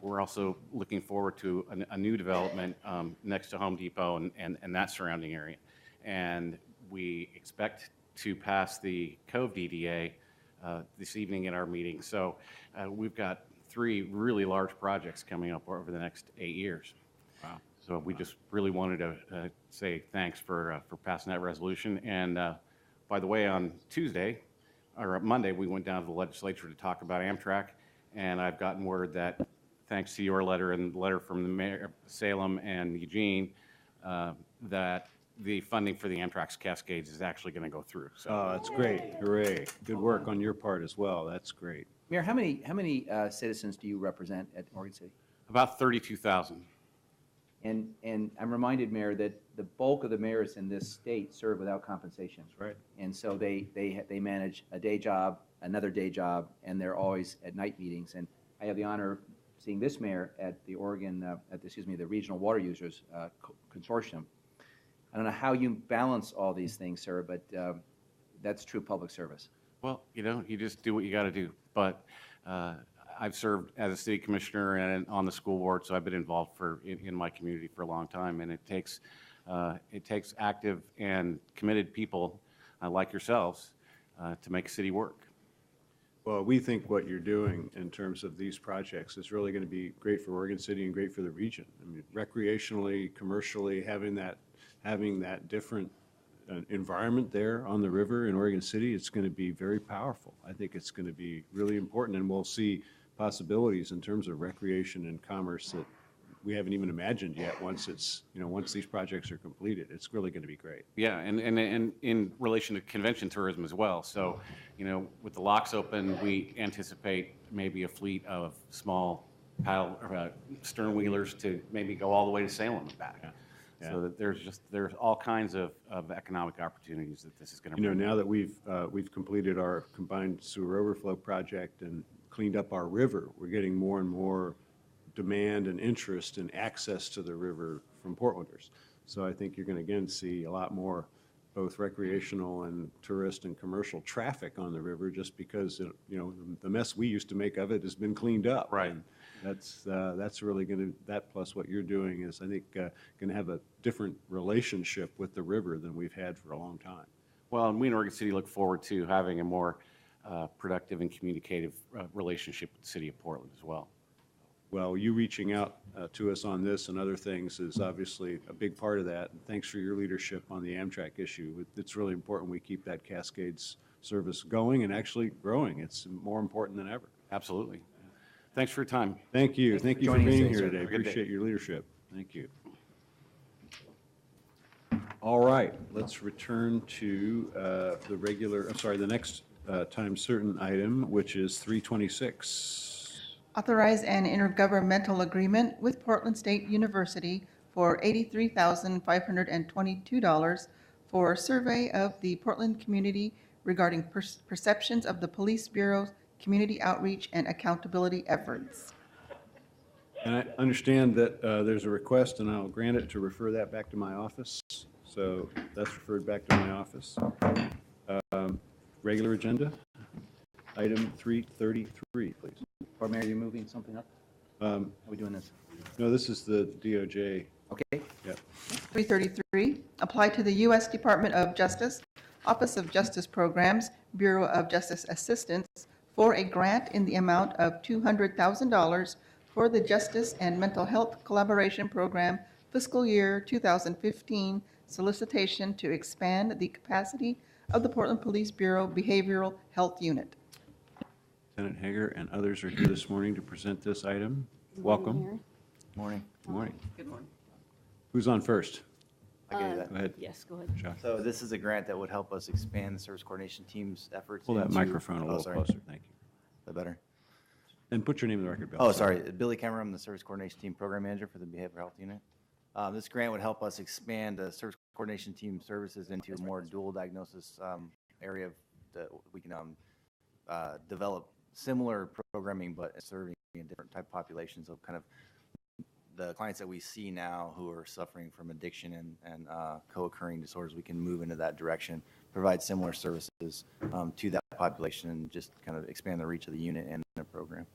we're also looking forward to a new development next to Home Depot and that surrounding area. And we expect to pass the Cove DDA this evening in our meeting. So we've got 3 really large projects coming up over the next 8 years. Wow. So we just really wanted to say thanks for passing that resolution. And by the way, on Tuesday, or Monday, we went down to the legislature to talk about Amtrak, and I've gotten word that thanks to your letter and the letter from the mayor of Salem and Eugene, that the funding for the Amtrak's Cascades is actually going to go through. So that's great. Hooray. Good work on your part as well. That's great. Mayor, how many citizens do you represent at Oregon City? About 32,000. And I'm reminded, Mayor, that the bulk of the mayors in this state serve without compensation. That's right. And so they manage a day job, another day job, and they're always at night meetings. And I have the honor of seeing this mayor at the the Regional Water Users Consortium. I don't know how you balance all these things, sir, but that's true public service. Well, you know, you just do what you got to do. But I've served as a city commissioner and on the school board, so I've been involved in my community for a long time, and it takes active and committed people like yourselves to make a city work. Well, we think what you're doing in terms of these projects is really going to be great for Oregon City and great for the region. I mean, recreationally, commercially, having that different environment there on the river in Oregon City, it's going to be very powerful. I think it's going to be really important, and we'll see possibilities in terms of recreation and commerce that we haven't even imagined yet once these projects are completed. It's really going to be great. Yeah, and in relation to convention tourism as well. So, you know, with the locks open, we anticipate maybe a fleet of small paddle stern wheelers to maybe go all the way to Salem and back. Yeah. Yeah. So that there's all kinds of economic opportunities that this is going to bring. You know, now that we've completed our combined sewer overflow project and cleaned up our river. We're getting more and more demand and interest and access to the river from Portlanders. So I think you're going to again see a lot more both recreational and tourist and commercial traffic on the river, just because the mess we used to make of it has been cleaned up. Right. And that's really going to, that plus what you're doing is, I think, going to have a different relationship with the river than we've had for a long time. Well, and we in Oregon City look forward to having a more productive and communicative relationship with the city of Portland as well. Well, you reaching out to us on this and other things is obviously a big part of that. And thanks for your leadership on the Amtrak issue. It's really important we keep that Cascades service going and actually growing. It's more important than ever. Absolutely. Thanks for your time. Thank you. Thank you for joining us being today, here sir. today. Have a good day. Appreciate your leadership. Thank you. All right, let's return to the next time certain item, which is 326. Authorize an intergovernmental agreement with Portland State University for $83,522 for a survey of the Portland community regarding perceptions of the Police Bureau's community outreach and accountability efforts. And I understand that there's a request, and I'll grant it, to refer that back to my office. So that's referred back to my office. Regular agenda, item 333, please. Or Mayor, you moving something up? Are we doing this? No, this is the DOJ. Okay. Yep. 333, apply to the U.S. Department of Justice, Office of Justice Programs, Bureau of Justice Assistance for a grant in the amount of $200,000 for the Justice and Mental Health Collaboration Program fiscal year 2015 solicitation to expand the capacity of the Portland Police Bureau Behavioral Health Unit. Lieutenant Hager and others are here this morning to present this item. Welcome. Morning. Good morning. Good morning. Who's on first? I can do that. Go ahead. Yes, go ahead. Josh. So this is a grant that would help us expand the service coordination team's efforts. Pull that into- microphone a little sorry. closer. Thank you. Is that better? And put your name in the record, Bill. Oh, sorry. Billy Kemmer, I'm the service coordination team program manager for the Behavioral Health Unit. This grant would help us expand the service coordination team services into a more dual diagnosis area that we can develop similar programming but serving a different type of populations of kind of the clients that we see now who are suffering from addiction and co-occurring disorders. We can move into that direction, provide similar services to that population, and just kind of expand the reach of the unit and the program.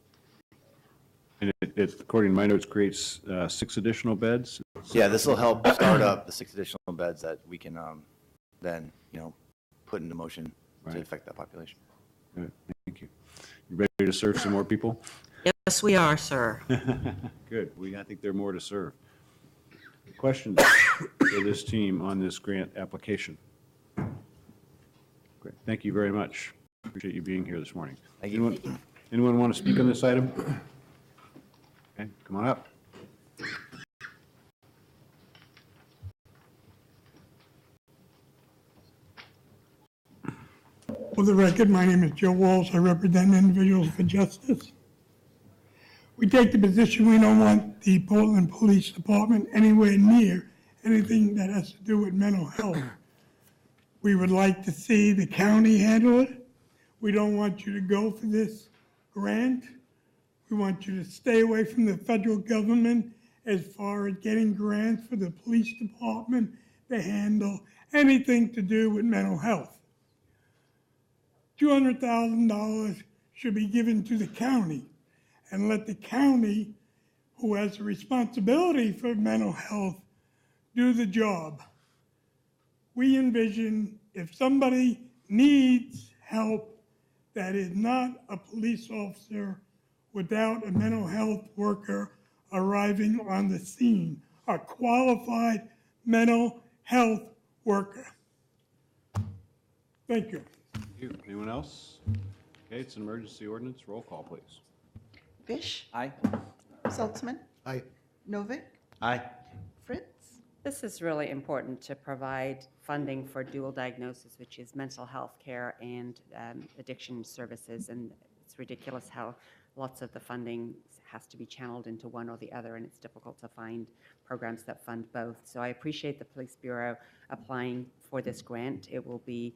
And it, according to my notes, creates 6 additional beds? Yeah, this will help start up the 6 additional beds that we can then, put into motion to affect that population. Good, thank you. You ready to serve some more people? Yes, we are, sir. Good. I think there are more to serve. Questions for this team on this grant application? Great. Thank you very much. Appreciate you being here this morning. Thank you. Anyone want to speak on this item? Okay, come on up. For the record, my name is Joe Walsh. I represent Individuals for Justice. We take the position we don't want the Portland Police Department anywhere near anything that has to do with mental health. We would like to see the county handle it. We don't want you to go for this grant. We want you to stay away from the federal government as far as getting grants for the police department to handle anything to do with mental health. $200,000 should be given to the county and let the county, who has the responsibility for mental health, do the job. We envision if somebody needs help that is not a police officer without a mental health worker arriving on the scene, a qualified mental health worker. Thank you. Thank you. Anyone else? Okay, it's an emergency ordinance. Roll call, please. Fish? Aye. Saltzman? Aye. Novick? Aye. Fritz? This is really important to provide funding for dual diagnosis, which is mental health care and addiction services. And it's ridiculous how lots of the funding has to be channeled into one or the other, and it's difficult to find programs that fund both. So I appreciate the Police Bureau applying for this grant. It will be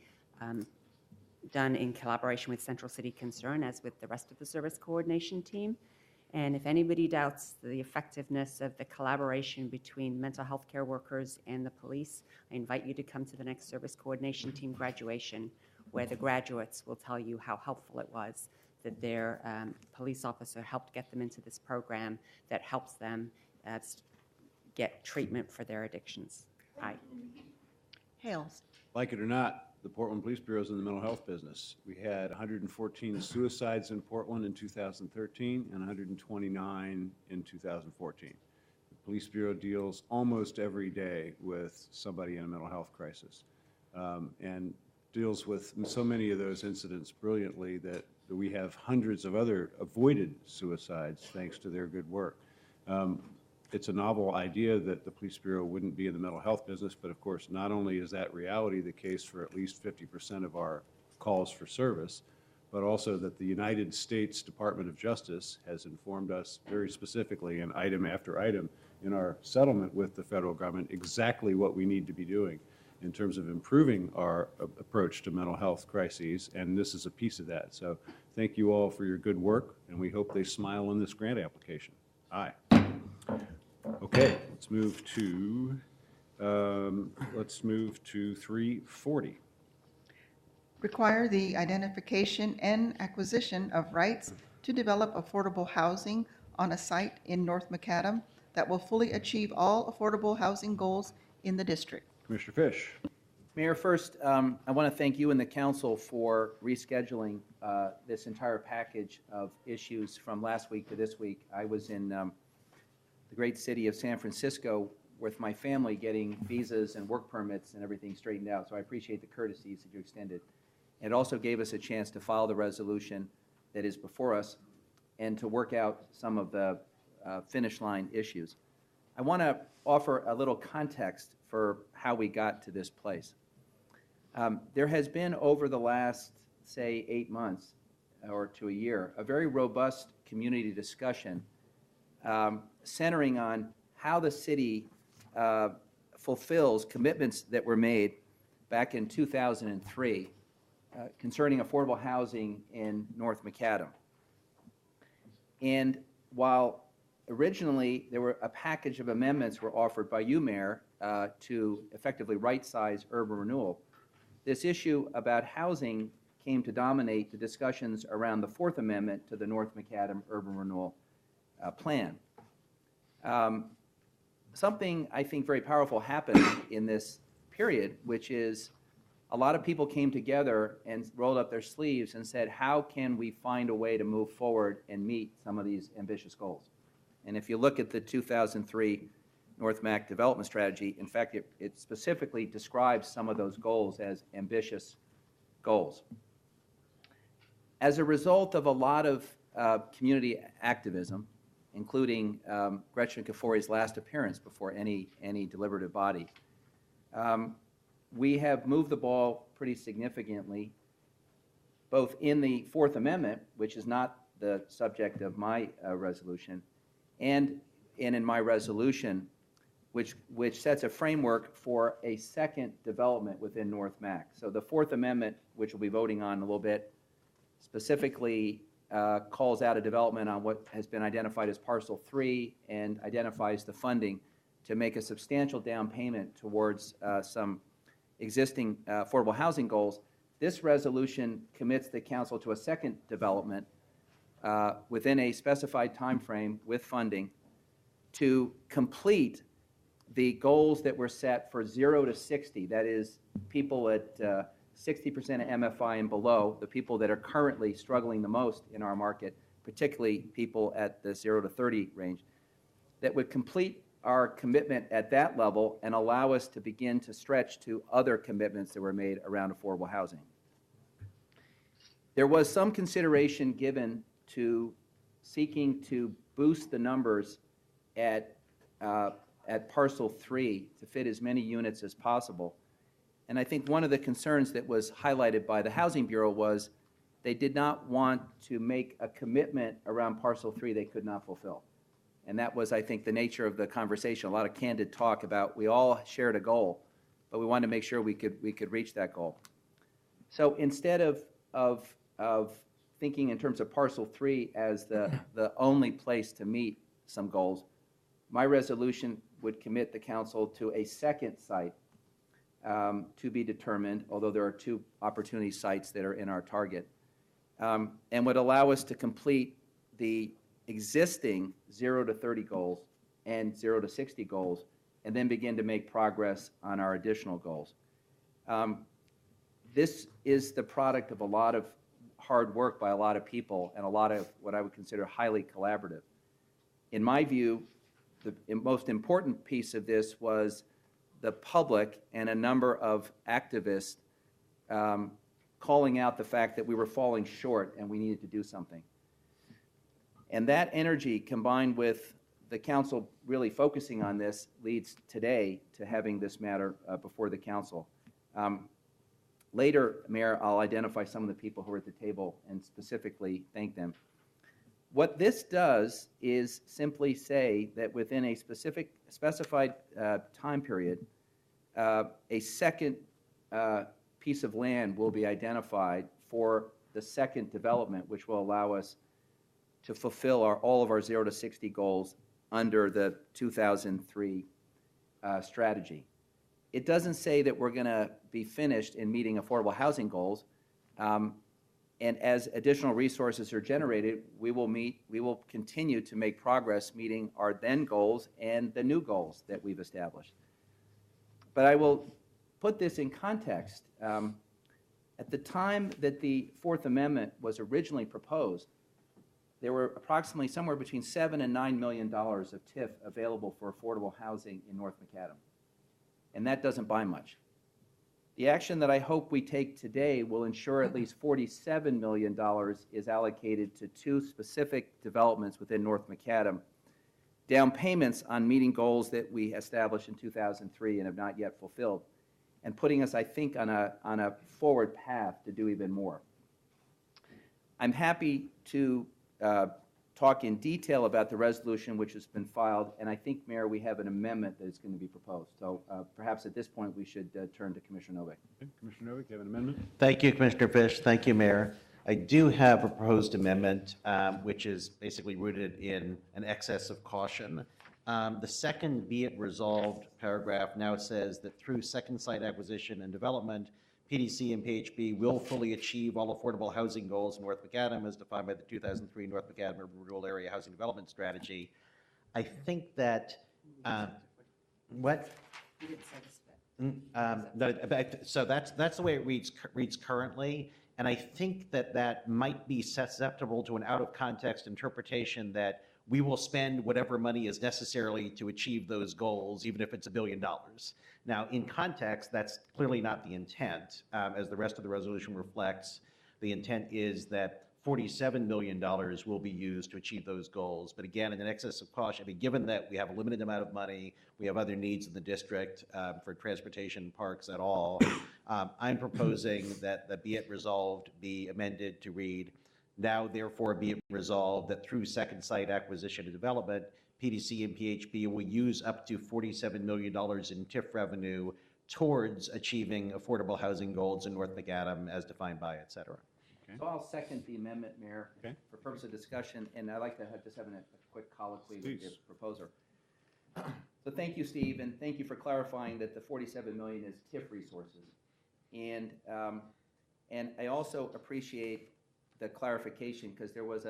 done in collaboration with Central City Concern, as with the rest of the service coordination team. And if anybody doubts the effectiveness of the collaboration between mental health care workers and the police, I invite you to come to the next service coordination team graduation, where the graduates will tell you how helpful it was that their police officer helped get them into this program that helps them get treatment for their addictions. Aye. Hales. Like it or not, the Portland Police Bureau is in the mental health business. We had 114 suicides in Portland in 2013 and 129 in 2014. The Police Bureau deals almost every day with somebody in a mental health crisis, and deals with so many of those incidents brilliantly that we have hundreds of other avoided suicides thanks to their good work. It's a novel idea that the Police Bureau wouldn't be in the mental health business, but of course, not only is that reality the case for at least 50% of our calls for service, but also that the United States Department of Justice has informed us very specifically in item after item in our settlement with the federal government exactly what we need to be doing in terms of improving our approach to mental health crises, and this is a piece of that. So thank you all for your good work, and we hope they smile on this grant application. Aye. Okay, let's move to 340. Require the identification and acquisition of rights to develop affordable housing on a site in North Macadam that will fully achieve all affordable housing goals in the district. Commissioner Fish. Mayor, first, I want to thank you and the council for rescheduling this entire package of issues from last week to this week. I was in the great city of San Francisco with my family getting visas and work permits and everything straightened out, so I appreciate the courtesies that you extended. It also gave us a chance to file the resolution that is before us and to work out some of the finish line issues. I want to offer a little context for how we got to this place. There has been, over the last, say, 8 months or to a year, a very robust community discussion centering on how the city fulfills commitments that were made back in 2003 concerning affordable housing in North Macadam. And while originally there were a package of amendments were offered by you, Mayor, to effectively right-size urban renewal, this issue about housing came to dominate the discussions around the Fourth Amendment to the North Macadam Urban Renewal Plan. Something I think very powerful happened in this period, which is a lot of people came together and rolled up their sleeves and said, how can we find a way to move forward and meet some of these ambitious goals? And if you look at the 2003 North Mac Development Strategy, in fact, it specifically describes some of those goals as ambitious goals. As a result of a lot of community activism, including Gretchen Kafori's last appearance before any deliberative body, we have moved the ball pretty significantly, both in the Fourth Amendment, which is not the subject of my resolution, and in my resolution, which sets a framework for a second development within North Mac. So the Fourth Amendment, which we'll be voting on in a little bit, specifically calls out a development on what has been identified as Parcel 3 and identifies the funding to make a substantial down payment towards some existing affordable housing goals. This resolution commits the council to a second development within a specified time frame with funding to complete the goals that were set for 0 to 60, that is, people at 60% of MFI and below, the people that are currently struggling the most in our market, particularly people at the 0 to 30 range, that would complete our commitment at that level and allow us to begin to stretch to other commitments that were made around affordable housing. There was some consideration given to seeking to boost the numbers at Parcel 3 to fit as many units as possible. And I think one of the concerns that was highlighted by the Housing Bureau was they did not want to make a commitment around Parcel 3 they could not fulfill. And that was, I think, the nature of the conversation, a lot of candid talk about we all shared a goal, but we wanted to make sure we could reach that goal. So instead of of thinking in terms of parcel 3 as the only place to meet some goals, my resolution would commit the council to a second site to be determined, although there are 2 opportunity sites that are in our target, and would allow us to complete the existing 0 to 30 goals and 0 to 60 goals, and then begin to make progress on our additional goals. This is the product of a lot of hard work by a lot of people and a lot of what I would consider highly collaborative. In my view, the most important piece of this was the public and a number of activists calling out the fact that we were falling short and we needed to do something. And that energy, combined with the council really focusing on this, leads today to having this matter before the council. Later, Mayor, I'll identify some of the people who are at the table and specifically thank them. What this does is simply say that within a specified time period, a second piece of land will be identified for the second development, which will allow us to fulfill all of our 0 to 60 goals under the 2003 strategy. It doesn't say that we're going to be finished in meeting affordable housing goals, and as additional resources are generated, we will continue to make progress meeting our then goals and the new goals that we've established. But I will put this in context. At the time that the Fourth Amendment was originally proposed, there were approximately somewhere between $7 and $9 million of TIF available for affordable housing in North Macadam. And that doesn't buy much. The action that I hope we take today will ensure at least $47 million is allocated to 2 specific developments within North Macadam, down payments on meeting goals that we established in 2003 and have not yet fulfilled, and putting us, I think, on a forward path to do even more. I'm happy to talk in detail about the resolution which has been filed, and I think, Mayor, we have an amendment that is going to be proposed. So perhaps at this point we should turn to Commissioner Novick. Okay. Commissioner Novick, you have an amendment? Thank you, Commissioner Fish. Thank you, Mayor. I do have a proposed amendment, which is basically rooted in an excess of caution. The second be it resolved paragraph now says that through second site acquisition and development, PDC and PHB will fully achieve all affordable housing goals in North Macadam as defined by the 2003 North Macadam Urban Rural Area Housing Development Strategy. I think that, what? So that's the way it reads currently, and I think that might be susceptible to an out-of-context interpretation that we will spend whatever money is necessary to achieve those goals, even if it's $1 billion. Now, in context, that's clearly not the intent. As the rest of the resolution reflects, the intent is that $47 million will be used to achieve those goals. But again, in an excess of caution, I mean, given that we have a limited amount of money, we have other needs in the district for transportation, parks at all, I'm proposing that the be it resolved be amended to read, now therefore be it resolved that through second site acquisition and development, PDC and PHB will use up to $47 million in TIF revenue towards achieving affordable housing goals in North Macadam as defined by, et cetera. Okay. So I'll second the amendment, Mayor, Okay. for purpose of discussion, and I'd like to just have a quick colloquy with the Please. proposer. So thank you, Steve, and thank you for clarifying that the $47 million is TIF resources. And I also appreciate the clarification, because there was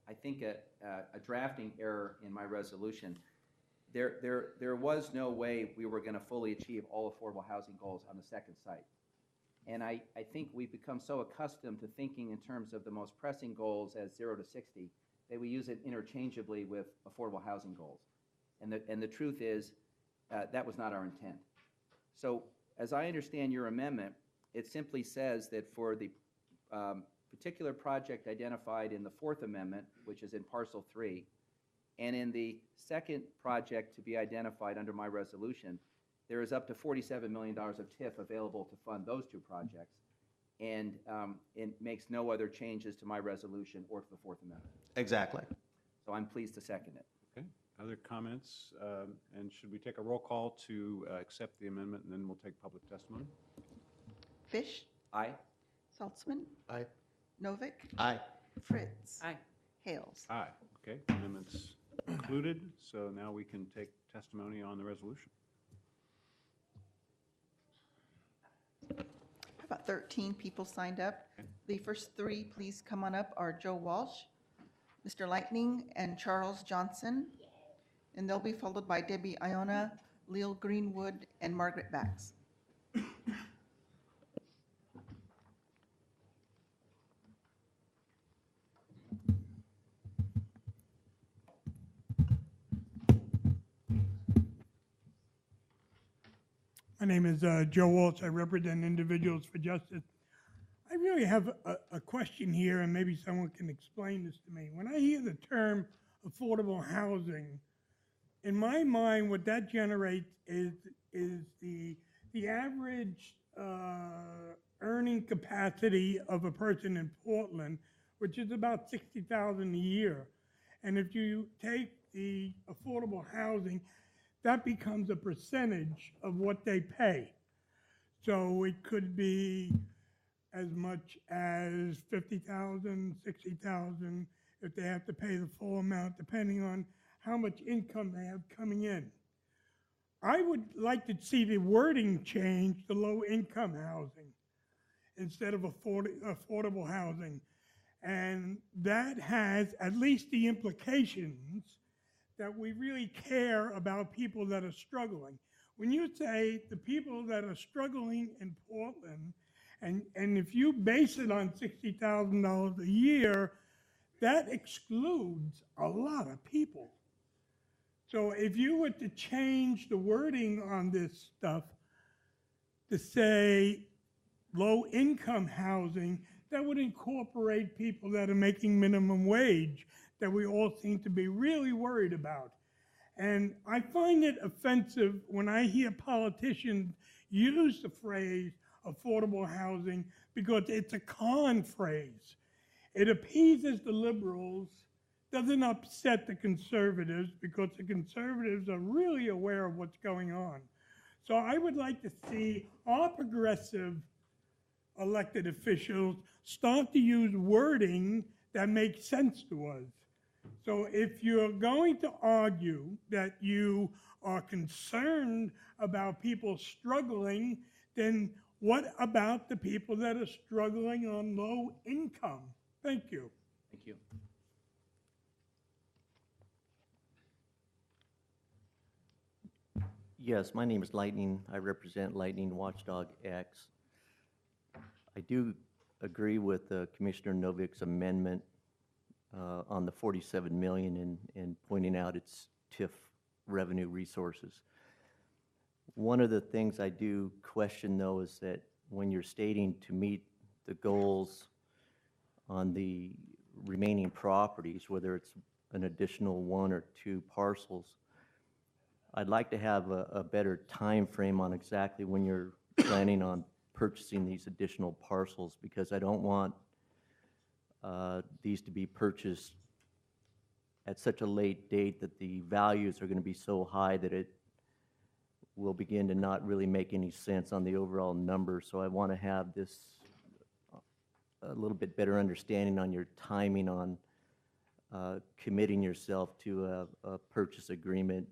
I think a drafting error in my resolution. There was no way we were going to fully achieve all affordable housing goals on the second site. And I think we've become so accustomed to thinking in terms of the most pressing goals as 0 to 60 that we use it interchangeably with affordable housing goals. And the truth is that was not our intent. So as I understand your amendment, it simply says that for the particular project identified in the Fourth Amendment, which is in Parcel 3, and in the second project to be identified under my resolution, there is up to $47 million of TIF available to fund those 2 projects, and it makes no other changes to my resolution or to the Fourth Amendment. Exactly. So I'm pleased to second it. Okay. Other comments? And should we take a roll call to accept the amendment, and then we'll take public testimony? Fish, Aye. Saltzman, Aye. Novick, Aye. Fritz. Aye. Hales. Aye. Okay, amendments concluded, so now we can take testimony on the resolution. How about 13 people signed up? The first three, please come on up, are Joe Walsh, Mr. Lightning, and Charles Johnson. And they'll be followed by Debbie Iona, Leal Greenwood, and Margaret Bax. My name is Joe Walsh. I represent Individuals for Justice. I really have a question here, and maybe someone can explain this to me. When I hear the term affordable housing, in my mind, what that generates is the average earning capacity of a person in Portland, which is about $60,000 a year. And if you take the affordable housing, that becomes a percentage of what they pay. So it could be as much as $50,000, $60,000 if they have to pay the full amount, depending on how much income they have coming in. I would like to see the wording change to low-income housing instead of affordable housing. And that has at least the implications that we really care about people that are struggling. When you say the people that are struggling in Portland, and if you base it on $60,000 a year, that excludes a lot of people. So if you were to change the wording on this stuff to say low-income housing, that would incorporate people that are making minimum wage, that we all seem to be really worried about. And I find it offensive when I hear politicians use the phrase affordable housing because it's a con phrase. It appeases the liberals, doesn't upset the conservatives because the conservatives are really aware of what's going on. So I would like to see our progressive elected officials start to use wording that makes sense to us. So if you're going to argue that you are concerned about people struggling, then what about the people that are struggling on low income? Thank you. Thank you. Yes, my name is Lightning. I represent Lightning Watchdog X. I do agree with Commissioner Novick's amendment on the $47 million and pointing out its TIF revenue resources. One of the things I do question, though, is that when you're stating to meet the goals on the remaining properties, whether it's an additional 1 or 2 parcels, I'd like to have a better time frame on exactly when you're planning on purchasing these additional parcels, because I don't want these to be purchased at such a late date that the values are going to be so high that it will begin to not really make any sense on the overall number. So I want to have this a little bit better understanding on your timing on committing yourself to a purchase agreement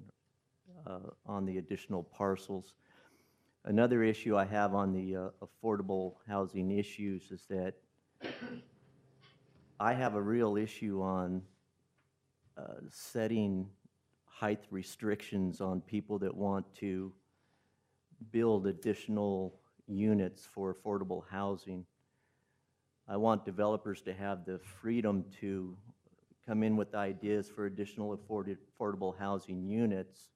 on the additional parcels. Another issue I have on the affordable housing issues is that I have a real issue on setting height restrictions on people that want to build additional units for affordable housing. I want developers to have the freedom to come in with ideas for additional affordable housing units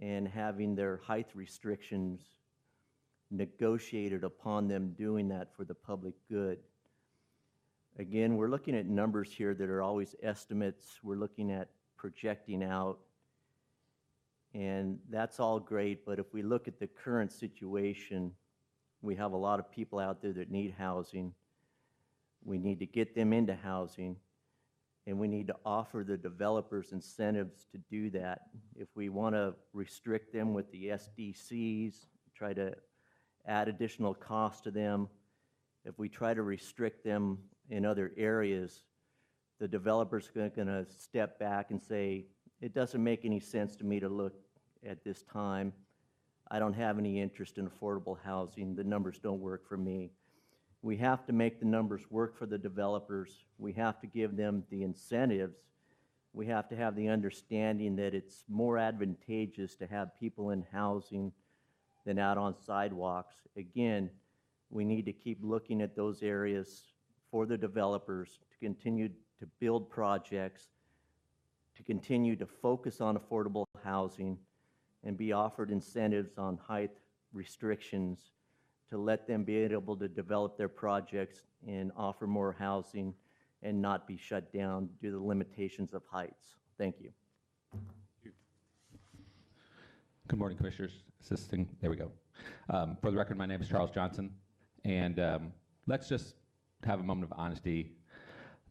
and having their height restrictions negotiated upon them doing that for the public good. Again, we're looking at numbers here that are always estimates. We're looking at projecting out, and that's all great, but if we look at the current situation, we have a lot of people out there that need housing. We need to get them into housing, and we need to offer the developers incentives to do that. If we want to restrict them with the SDCs, try to add additional cost to them, if we try to restrict them in other areas, the developers are going to step back and say, it doesn't make any sense to me to look at this time. I don't have any interest in affordable housing. The numbers don't work for me. We have to make the numbers work for the developers. We have to give them the incentives. We have to have the understanding that it's more advantageous to have people in housing than out on sidewalks. Again, we need to keep looking at those areas for the developers to continue to build projects, to continue to focus on affordable housing, and be offered incentives on height restrictions to let them be able to develop their projects and offer more housing and not be shut down due to the limitations of heights. Thank you. Good morning, Commissioners. Assisting, there we go. For the record, my name is Charles Johnson, and let's just have a moment of honesty.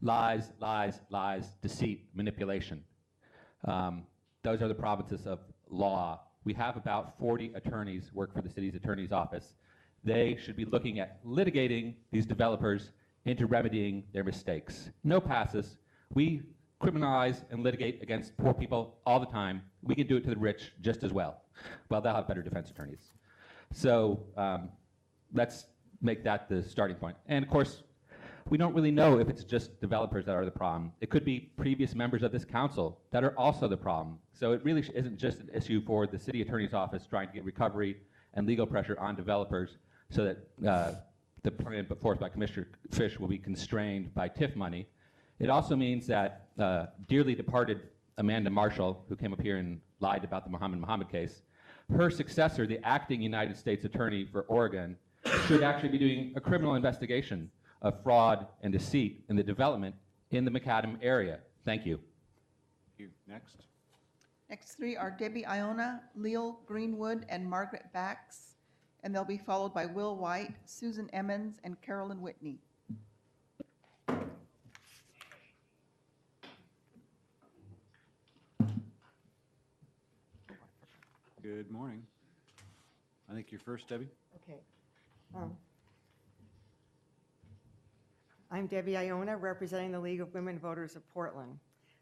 Lies, lies, lies, deceit, manipulation. Those are the provinces of law. We have about 40 attorneys work for the city's attorney's office. They should be looking at litigating these developers into remedying their mistakes. No passes. We criminalize and litigate against poor people all the time. We can do it to the rich just as well. Well, they'll have better defense attorneys. So let's make that the starting point. And of course, we don't really know if it's just developers that are the problem. It could be previous members of this council that are also the problem. So it really isn't just an issue for the city attorney's office trying to get recovery and legal pressure on developers so that the plan put forth by Commissioner Fish will be constrained by TIF money. It also means that dearly departed Amanda Marshall, who came up here and lied about the Muhammad case, her successor, the acting United States Attorney for Oregon, should actually be doing a criminal investigation of fraud and deceit in the development in the McAdam area. Thank you. Next. Next three are Debbie Iona, Leal Greenwood, and Margaret Bax, and they'll be followed by Will White, Susan Emmons, and Carolyn Whitney. Good morning. I think you're first, Debbie. Okay. I'm Debbie Iona, representing the League of Women Voters of Portland.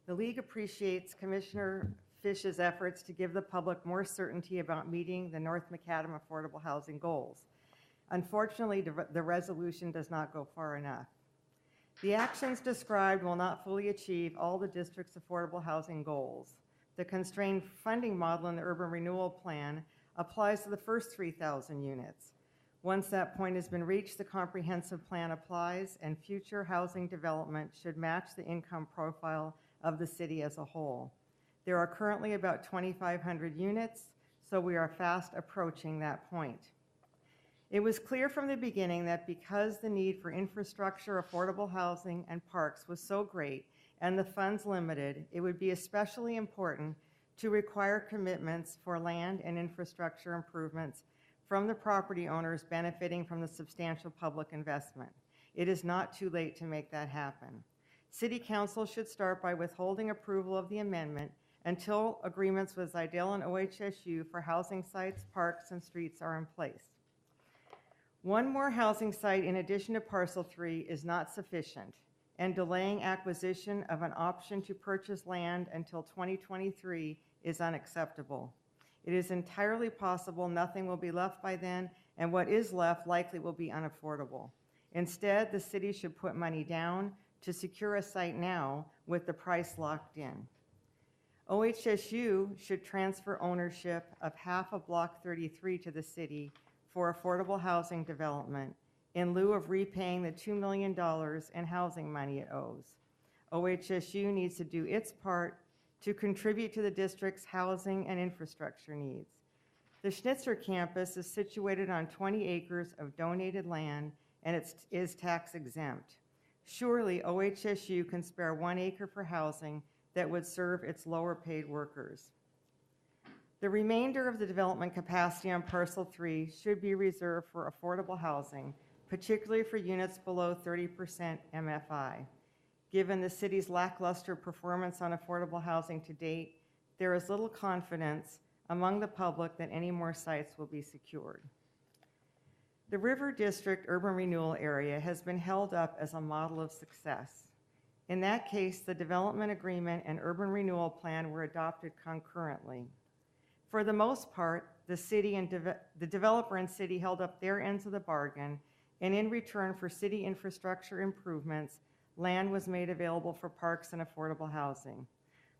The League appreciates Commissioner Fish's efforts to give the public more certainty about meeting the North Macadam affordable housing goals. Unfortunately, the resolution does not go far enough. The actions described will not fully achieve all the district's affordable housing goals. The constrained funding model in the urban renewal plan applies to the first 3,000 units. Once that point has been reached, the comprehensive plan applies, and future housing development should match the income profile of the city as a whole. There are currently about 2,500 units, so we are fast approaching that point. It was clear from the beginning that because the need for infrastructure, affordable housing, and parks was so great and the funds limited, it would be especially important to require commitments for land and infrastructure improvements from the property owners benefiting from the substantial public investment. It is not too late to make that happen. City Council should start by withholding approval of the amendment until agreements with Zidell and OHSU for housing sites, parks, and streets are in place. One more housing site in addition to Parcel 3 is not sufficient, and delaying acquisition of an option to purchase land until 2023 is unacceptable. It is entirely possible nothing will be left by then, and what is left likely will be unaffordable. Instead, the city should put money down to secure a site now with the price locked in. OHSU should transfer ownership of half of Block 33 to the city for affordable housing development in lieu of repaying the $2 million in housing money it owes. OHSU needs to do its part to contribute to the district's housing and infrastructure needs. The Schnitzer campus is situated on 20 acres of donated land and it is tax exempt. Surely OHSU can spare 1 acre for housing that would serve its lower paid workers. The remainder of the development capacity on Parcel 3 should be reserved for affordable housing, particularly for units below 30% MFI. Given the city's lackluster performance on affordable housing to date, there is little confidence among the public that any more sites will be secured. The River District Urban Renewal Area has been held up as a model of success. In that case, the development agreement and urban renewal plan were adopted concurrently. For the most part, the city and the developer and city held up their ends of the bargain, and in return for city infrastructure improvements, land was made available for parks and affordable housing.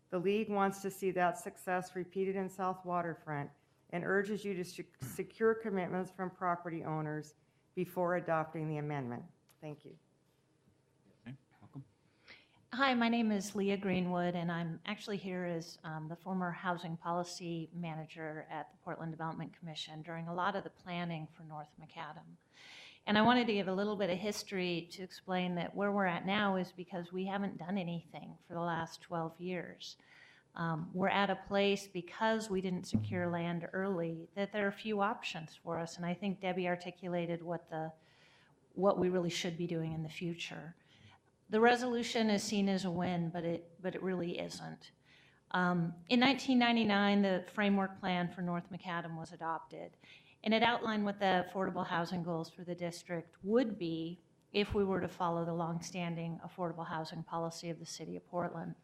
The League wants to see that success repeated in South Waterfront and urges you to secure commitments from property owners before adopting the amendment. Thank you. Hi, my name is Leah Greenwood, and I'm actually here as the former housing policy manager at the Portland Development Commission during a lot of the planning for North Macadam. And I wanted to give a little bit of history to explain that where we're at now is because we haven't done anything for the last 12 years. We're at a place, because we didn't secure land early, that there are few options for us, and I think Debbie articulated what we really should be doing in the future. The resolution is seen as a win, but it really isn't. In 1999, the framework plan for North Macadam was adopted, and it outlined what the affordable housing goals for the district would be if we were to follow the longstanding affordable housing policy of the city of Portland.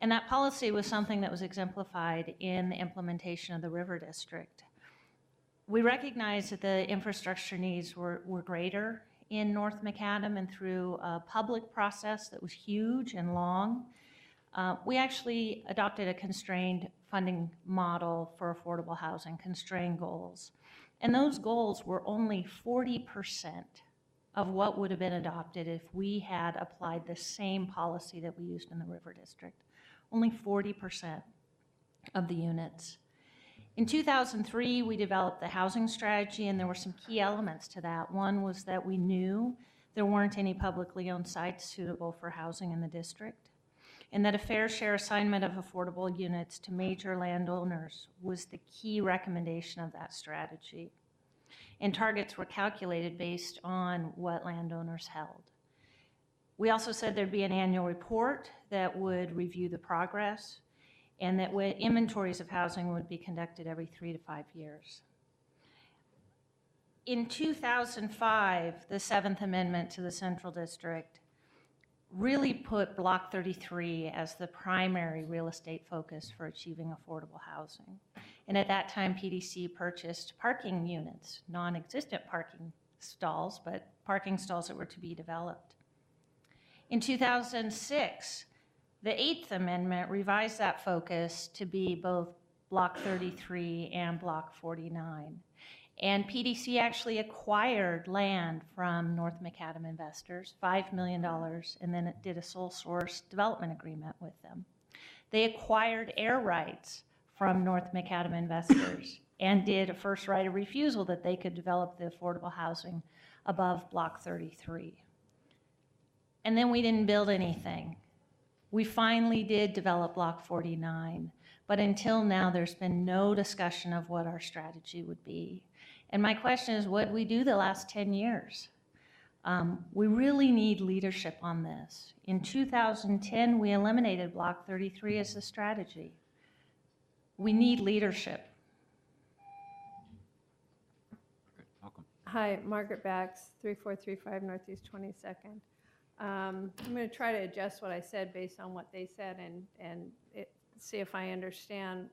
And that policy was something that was exemplified in the implementation of the River District. We recognized that the infrastructure needs were greater in North Macadam, and through a public process that was huge and long, we actually adopted a constrained funding model for affordable housing, constrained goals. And those goals were only 40% of what would have been adopted if we had applied the same policy that we used in the River District. Only 40% of the units. In 2003, we developed the housing strategy, and there were some key elements to that. One was that we knew there weren't any publicly owned sites suitable for housing in the district, and that a fair share assignment of affordable units to major landowners was the key recommendation of that strategy. And targets were calculated based on what landowners held. We also said there'd be an annual report that would review the progress, and that inventories of housing would be conducted every 3 to 5 years. In 2005, the 7th Amendment to the Central District really put Block 33 as the primary real estate focus for achieving affordable housing. And at that time, PDC purchased parking units, non-existent parking stalls, but parking stalls that were to be developed. In 2006, the 8th Amendment revised that focus to be both Block 33 and Block 49. And PDC actually acquired land from North Macadam investors, $5 million, and then it did a sole source development agreement with them. They acquired air rights from North Macadam investors and did a first right of refusal that they could develop the affordable housing above Block 33. And then we didn't build anything. We finally did develop Block 49, but until now, there's been no discussion of what our strategy would be. And my question is, what did we do the last 10 years? We really need leadership on this. In 2010, we eliminated Block 33 as the strategy. We need leadership. Hi, Margaret Bax, 3435 Northeast 22nd. I'm going to try to adjust what I said based on what they said and see if I understand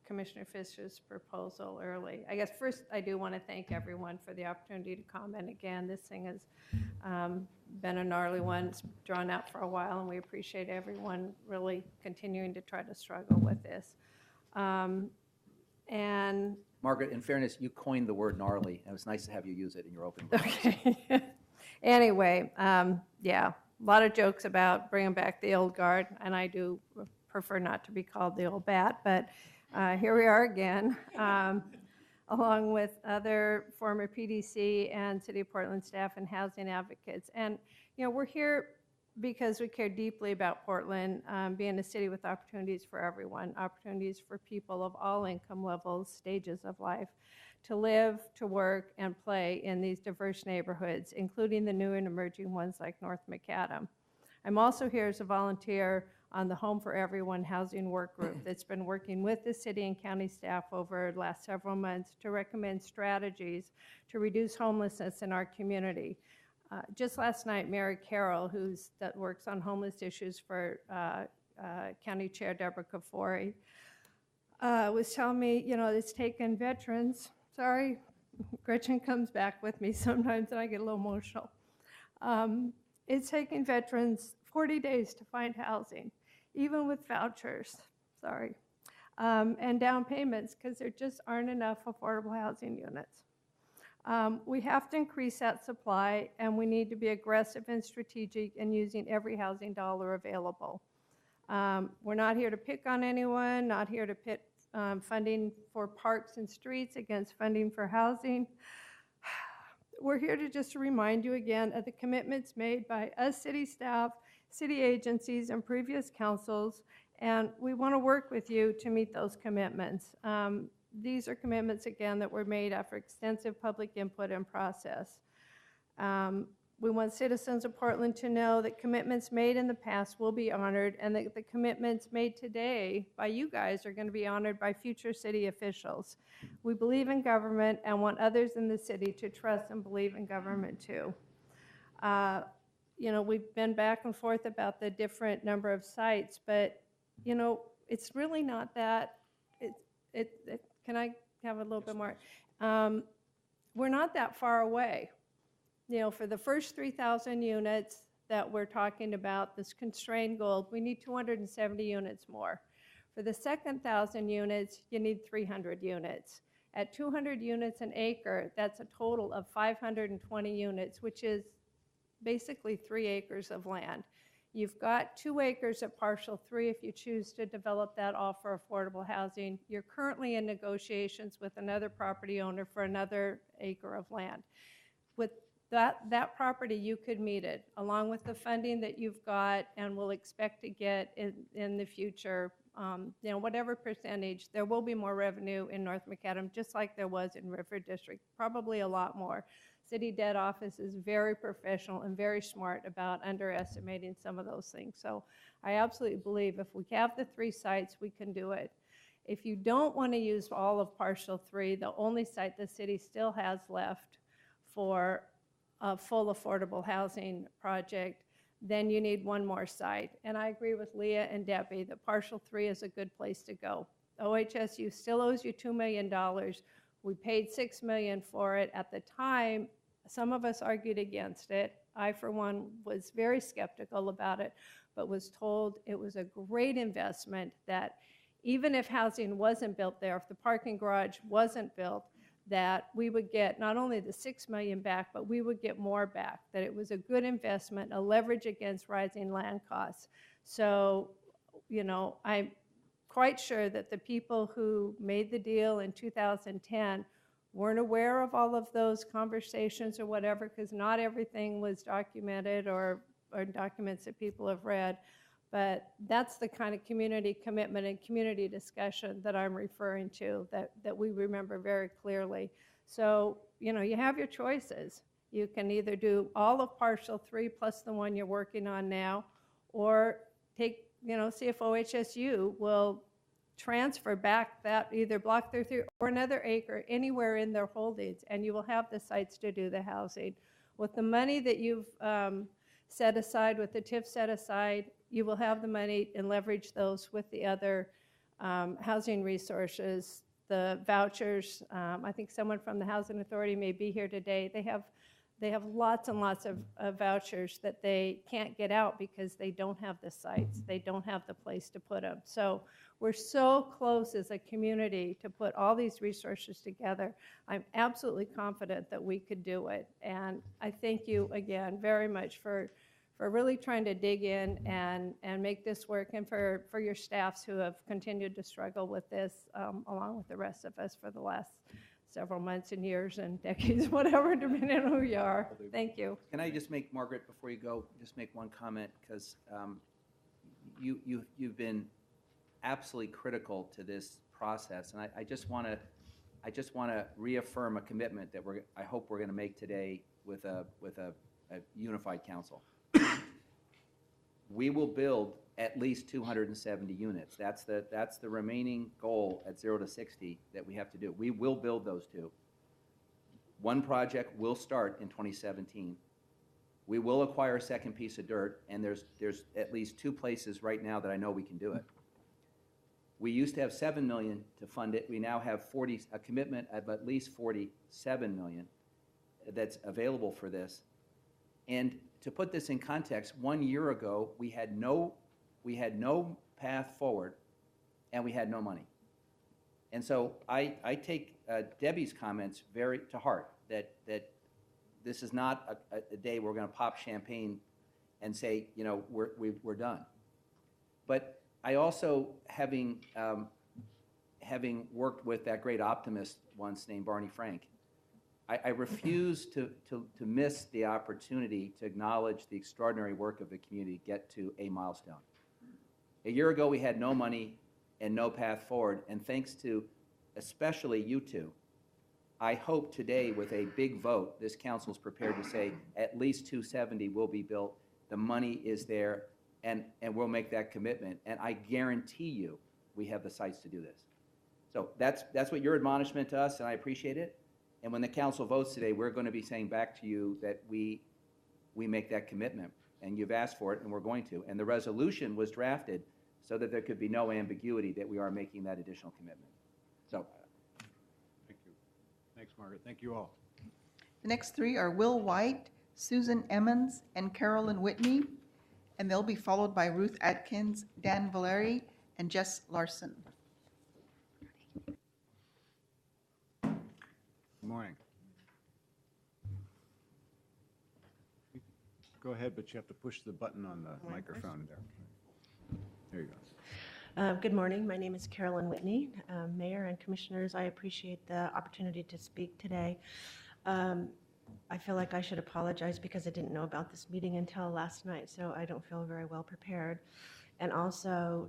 Commissioner Fisher's proposal early. I guess first I do want to thank everyone for the opportunity to comment again. This thing has been a gnarly one. It's drawn out for a while, and we appreciate everyone really continuing to try to struggle with this. And Margaret, in fairness, you coined the word gnarly, and it was nice to have you use it in your opening remarks. Okay. Anyway, yeah, a lot of jokes about bringing back the old guard, and I do prefer not to be called the old bat, but here we are again, along with other former PDC and City of Portland staff and housing advocates. And, you know, we're here because we care deeply about Portland being a city with opportunities for everyone, opportunities for people of all income levels, stages of life, to live, to work, and play in these diverse neighborhoods, including the new and emerging ones like North Macadam. I'm also here as a volunteer on the Home for Everyone Housing Work Group that's been working with the city and county staff over the last several months to recommend strategies to reduce homelessness in our community. Just last night, Mary Carroll, that works on homeless issues for County Chair Deborah Kafori, was telling me, you know, it's taken veterans, sorry, Gretchen comes back with me sometimes and I get a little emotional. It's taking veterans 40 days to find housing, even with vouchers, sorry, and down payments, because there just aren't enough affordable housing units. We have to increase that supply, and we need to be aggressive and strategic in using every housing dollar available. We're not here to pick on anyone, not here to pit funding for parks and streets against funding for housing. We're here to just remind you again of the commitments made by us city staff, city agencies, and previous councils, and we want to work with you to meet those commitments. These are commitments, again, that were made after extensive public input and process. We want citizens of Portland to know that commitments made in the past will be honored, and that the commitments made today by you guys are going to be honored by future city officials. We believe in government and want others in the city to trust and believe in government too. You know, we've been back and forth about the different number of sites, but you know, it's really not that. Can I have a little bit more? We're not that far away. You know, for the first 3,000 units that we're talking about, this constrained goal, we need 270 units more. For the second 1,000 units, you need 300 units. At 200 units an acre, that's a total of 520 units, which is basically 3 acres of land. You've got 2 acres at partial 3 if you choose to develop that all for affordable housing. You're currently in negotiations with another property owner for another acre of land. With that property, you could meet it, along with the funding that you've got and will expect to get in the future. You know, whatever percentage, there will be more revenue in North Macadam, just like there was in River District, probably a lot more. City Debt Office is very professional and very smart about underestimating some of those things. So I absolutely believe if we have the 3 sites, we can do it. If you don't want to use all of partial 3, the only site the city still has left for a full affordable housing project, then you need 1 more site. And I agree with Leah and Debbie that partial 3 is a good place to go. OHSU still owes you $2 million. We paid $6 million for it. At the time, some of us argued against it. I, for one, was very skeptical about it, but was told it was a great investment, that even if housing wasn't built there, if the parking garage wasn't built, that we would get not only the $6 million back, but we would get more back, that it was a good investment, a leverage against rising land costs. So, you know, I'm quite sure that the people who made the deal in 2010 weren't aware of all of those conversations or whatever, because not everything was documented or documents that people have read. But that's the kind of community commitment and community discussion that I'm referring to, that we remember very clearly. So, you know, you have your choices. You can either do all of partial 3 plus the one you're working on now, or take, you know, see if OHSU will transfer back that either Block 33 or another acre anywhere in their holdings, and you will have the sites to do the housing. With the money that you've set aside, with the TIF set aside, you will have the money and leverage those with the other housing resources, the vouchers. I think someone from the Housing Authority may be here today. They have lots and lots of vouchers that they can't get out because they don't have the sites. They don't have the place to put them. So we're so close as a community to put all these resources together. I'm absolutely confident that we could do it. And I thank you again very much for really trying to dig in and make this work, and for your staffs who have continued to struggle with this along with the rest of us for the last several months and years and decades, whatever, depending on who you are. Thank you. Can I just make, Margaret, before you go, just make one comment, because you've been absolutely critical to this process, and I just want to reaffirm a commitment that I hope we're going to make today with a unified council. we will build at least 270 units. That's the remaining goal at 0 to 60 that we have to do. We will build those two. One project will start in 2017. We will acquire a second piece of dirt, and there's at least 2 places right now that I know we can do it. We used to have $7 million to fund it. We now have a commitment of at least $47 million that's available for this. And to put this in context, 1 year ago, we had no path forward, and we had no money. And so I take Debbie's comments very to heart, that this is not a day we're going to pop champagne and say, you know, we're done. But I also, having worked with that great optimist once named Barney Frank, I refuse to miss the opportunity to acknowledge the extraordinary work of the community to get to a milestone. A year ago, we had no money and no path forward, and thanks to especially you two, I hope today with a big vote, this council is prepared to say at least 270 will be built, the money is there, and we'll make that commitment, and I guarantee you we have the sites to do this. So that's what your admonishment to us, and I appreciate it. And when the council votes today, we're going to be saying back to you that we make that commitment, and you've asked for it, and we're going to. And the resolution was drafted so that there could be no ambiguity that we are making that additional commitment. So. Thank you. Thanks, Margaret. Thank you all. The next 3 are Will White, Susan Emmons, and Carolyn Whitney, and they'll be followed by Ruth Atkins, Dan Valeri, and Jess Larson. Good morning. Go ahead, but you have to push the button on the microphone there. There you go. Good morning. My name is Carolyn Whitney. Mayor and Commissioners, I appreciate the opportunity to speak today. I feel like I should apologize because I didn't know about this meeting until last night, so I don't feel very well prepared. And also,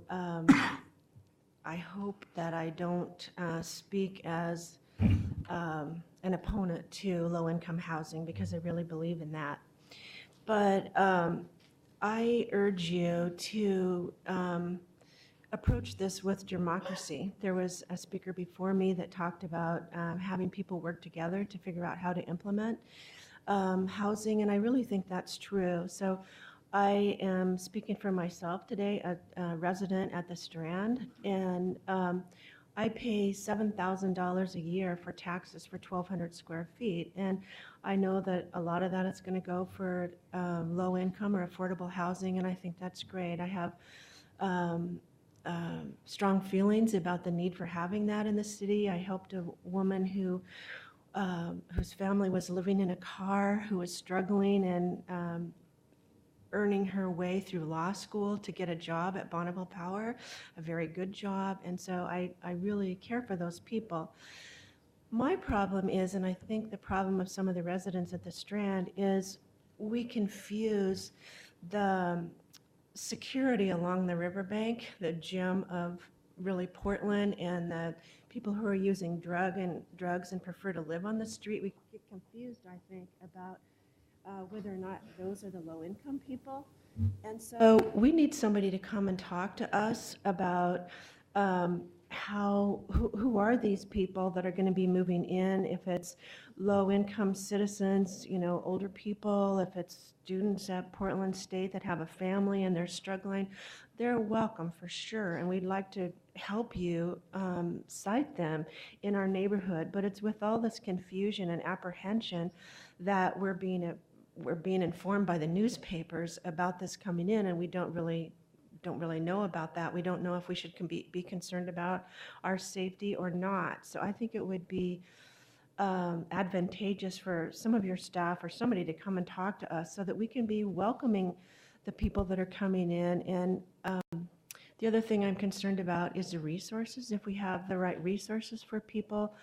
I hope that I don't speak as an opponent to low-income housing, because I really believe in that. But I urge you to approach this with democracy. There was a speaker before me that talked about having people work together to figure out how to implement housing, and I really think that's true. So I am speaking for myself today, a resident at the Strand, and I pay $7,000 a year for taxes for 1,200 square feet, and I know that a lot of that is going to go for low income or affordable housing, and I think that's great. I have strong feelings about the need for having that in the city. I helped a woman whose family was living in a car, who was struggling and earning her way through law school to get a job at Bonneville Power, a very good job, and so I really care for those people. My problem is, and I think the problem of some of the residents at the Strand, is we confuse the security along the riverbank, the gem of really Portland, and the people who are using drugs and prefer to live on the street. We get confused, I think, about whether or not those are the low-income people. And so we need somebody to come and talk to us about who are these people that are going to be moving in, if it's low-income citizens, you know, older people, if it's students at Portland State that have a family and they're struggling. They're welcome for sure, and we'd like to help you cite them in our neighborhood. But it's with all this confusion and apprehension that we're being informed by the newspapers about this coming in, and we don't really know about that. We don't know if we should be concerned about our safety or not. So I think it would be advantageous for some of your staff or somebody to come and talk to us so that we can be welcoming the people that are coming in. And the other thing I'm concerned about is the resources. If we have the right resources for people,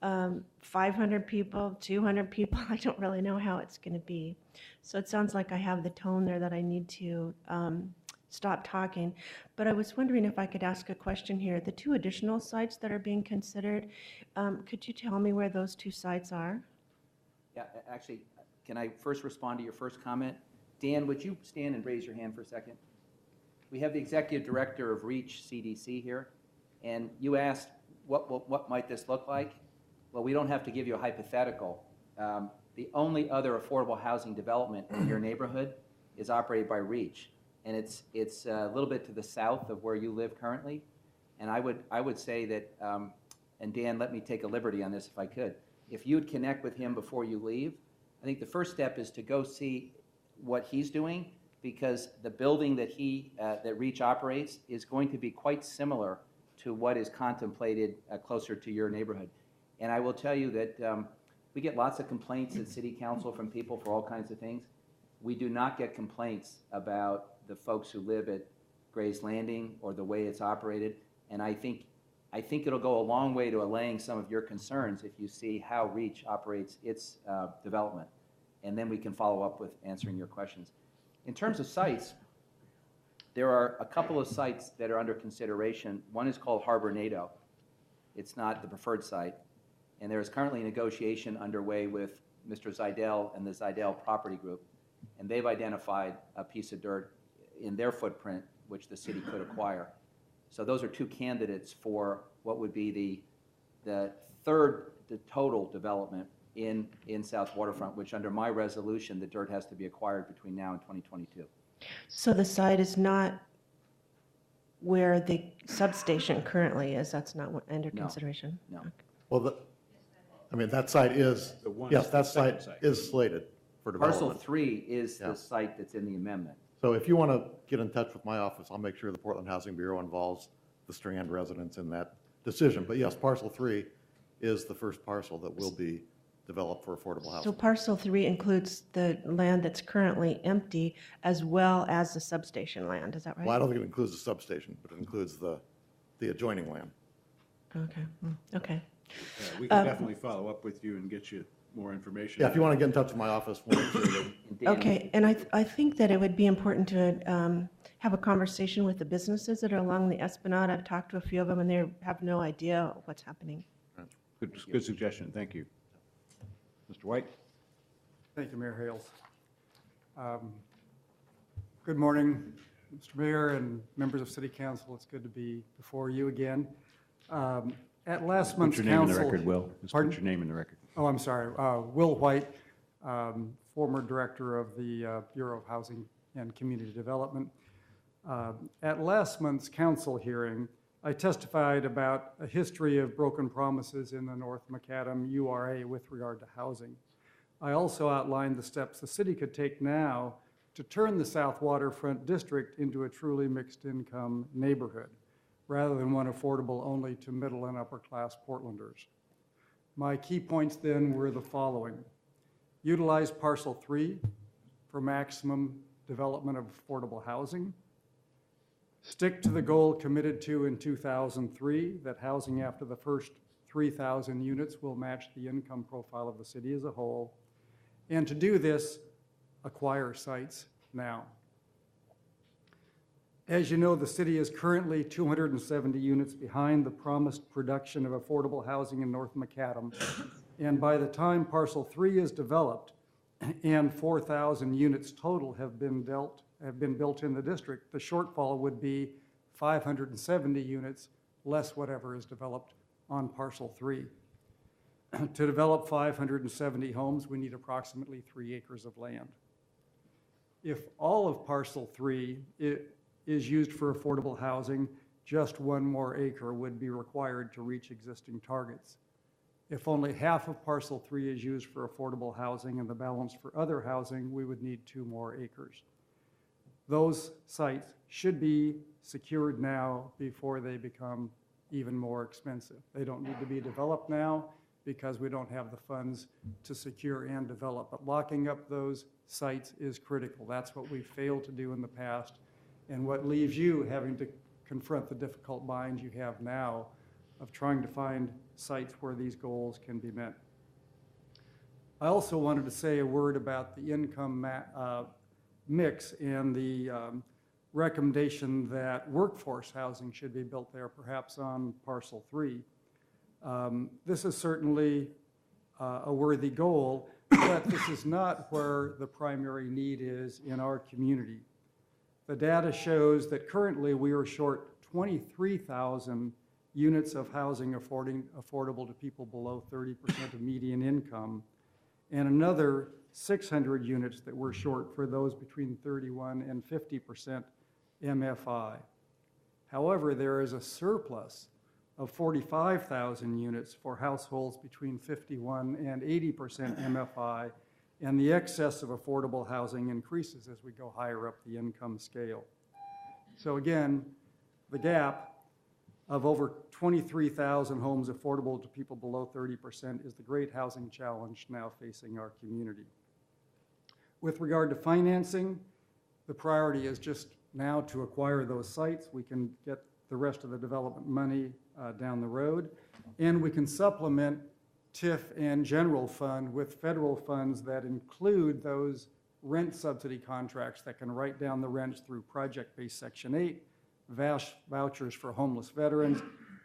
500 people, 200 people, I don't really know how it's going to be. So it sounds like I have the tone there that I need to stop talking. But I was wondering if I could ask a question here. The 2 additional sites that are being considered, could you tell me where those 2 sites are? Yeah, actually, can I first respond to your first comment? Dan, would you stand and raise your hand for a second? we have the executive director of REACH CDC here, and you asked what might this look like? Well, we don't have to give you a hypothetical. The only other affordable housing development in your neighborhood is operated by REACH, and it's a little bit to the south of where you live currently. And I would say that, and Dan, let me take a liberty on this if I could. If you'd connect with him before you leave, I think the first step is to go see what he's doing, because the building that that REACH operates is going to be quite similar to what is contemplated closer to your neighborhood. And I will tell you that we get lots of complaints at City Council from people for all kinds of things. We do not get complaints about the folks who live at Gray's Landing or the way it's operated. And I think it'll go a long way to allaying some of your concerns if you see how REACH operates its development. And then we can follow up with answering your questions. In terms of sites, there are a couple of sites that are under consideration. One is called Harbor-Nado. It's not the preferred site. And there is currently a negotiation underway with Mr. Zidell and the Zidell Property Group. And they've identified a piece of dirt in their footprint which the city could acquire. So those are two candidates for what would be the total development in South Waterfront, which under my resolution, the dirt has to be acquired between now and 2022. So the site is not where the substation currently is? That's not under consideration? No. Well, that site is, yes, that site is slated for development. Parcel 3 is the site that's in the amendment. So if you want to get in touch with my office, I'll make sure the Portland Housing Bureau involves the Strand residents in that decision. But yes, parcel 3 is the first parcel that will be developed for affordable So housing. parcel 3 includes the land that's currently empty as well as the substation land, is that right? Well, I don't think it includes the substation, but it includes the adjoining land. Okay, okay. We can definitely follow up with you and get you more information. Yeah, if you want to get in touch with my office, we'll make sure that. Okay, and I think that it would be important to have a conversation with the businesses that are along the Esplanade. I've talked to a few of them, and they have no idea what's happening. Good suggestion, thank you. Mr. White? Thank you, Mayor Hales. Good morning, Mr. Mayor and members of City Council. It's good to be before you again. At last month's council... Put your name in the record, Will. Just Pardon? put your name in the record. Oh, I'm sorry. Will White, former director of the Bureau of Housing and Community Development. At last month's council hearing, I testified about a history of broken promises in the North Macadam URA with regard to housing. I also outlined the steps the city could take now to turn the South Waterfront District into a truly mixed-income neighborhood, rather than one affordable only to middle and upper-class Portlanders. My key points then were the following. Utilize Parcel 3 for maximum development of affordable housing. Stick to the goal committed to in 2003 that housing after the first 3,000 units will match the income profile of the city as a whole. And to do this, acquire sites now. As you know, the city is currently 270 units behind the promised production of affordable housing in North Macadam. And by the time Parcel 3 is developed and 4,000 units total have been built in the district, the shortfall would be 570 units less whatever is developed on Parcel 3. To develop 570 homes, we need approximately 3 acres of land. If all of Parcel 3 is used for affordable housing, just 1 more acre would be required to reach existing targets. If only half of Parcel 3 is used for affordable housing and the balance for other housing, we would need 2 more acres. Those sites should be secured now before they become even more expensive. They don't need to be developed now because we don't have the funds to secure and develop. But locking up those sites is critical. That's what we failed to do in the past, and what leaves you having to confront the difficult bind you have now of trying to find sites where these goals can be met. I also wanted to say a word about the income mix and the recommendation that workforce housing should be built there, perhaps on Parcel 3. This is certainly a worthy goal, but this is not where the primary need is in our community. The data shows that currently we are short 23,000 units of housing affordable to people below 30% of median income, and another 600 units that we're short for those between 31 and 50% MFI. However, there is a surplus of 45,000 units for households between 51 and 80% MFI, and the excess of affordable housing increases as we go higher up the income scale. So again, the gap of over 23,000 homes affordable to people below 30% is the great housing challenge now facing our community. With regard to financing, the priority is just now to acquire those sites. We can get the rest of the development money down the road, and we can supplement TIF and general fund with federal funds that include those rent subsidy contracts that can write down the rents through project-based Section 8, vouchers for homeless veterans,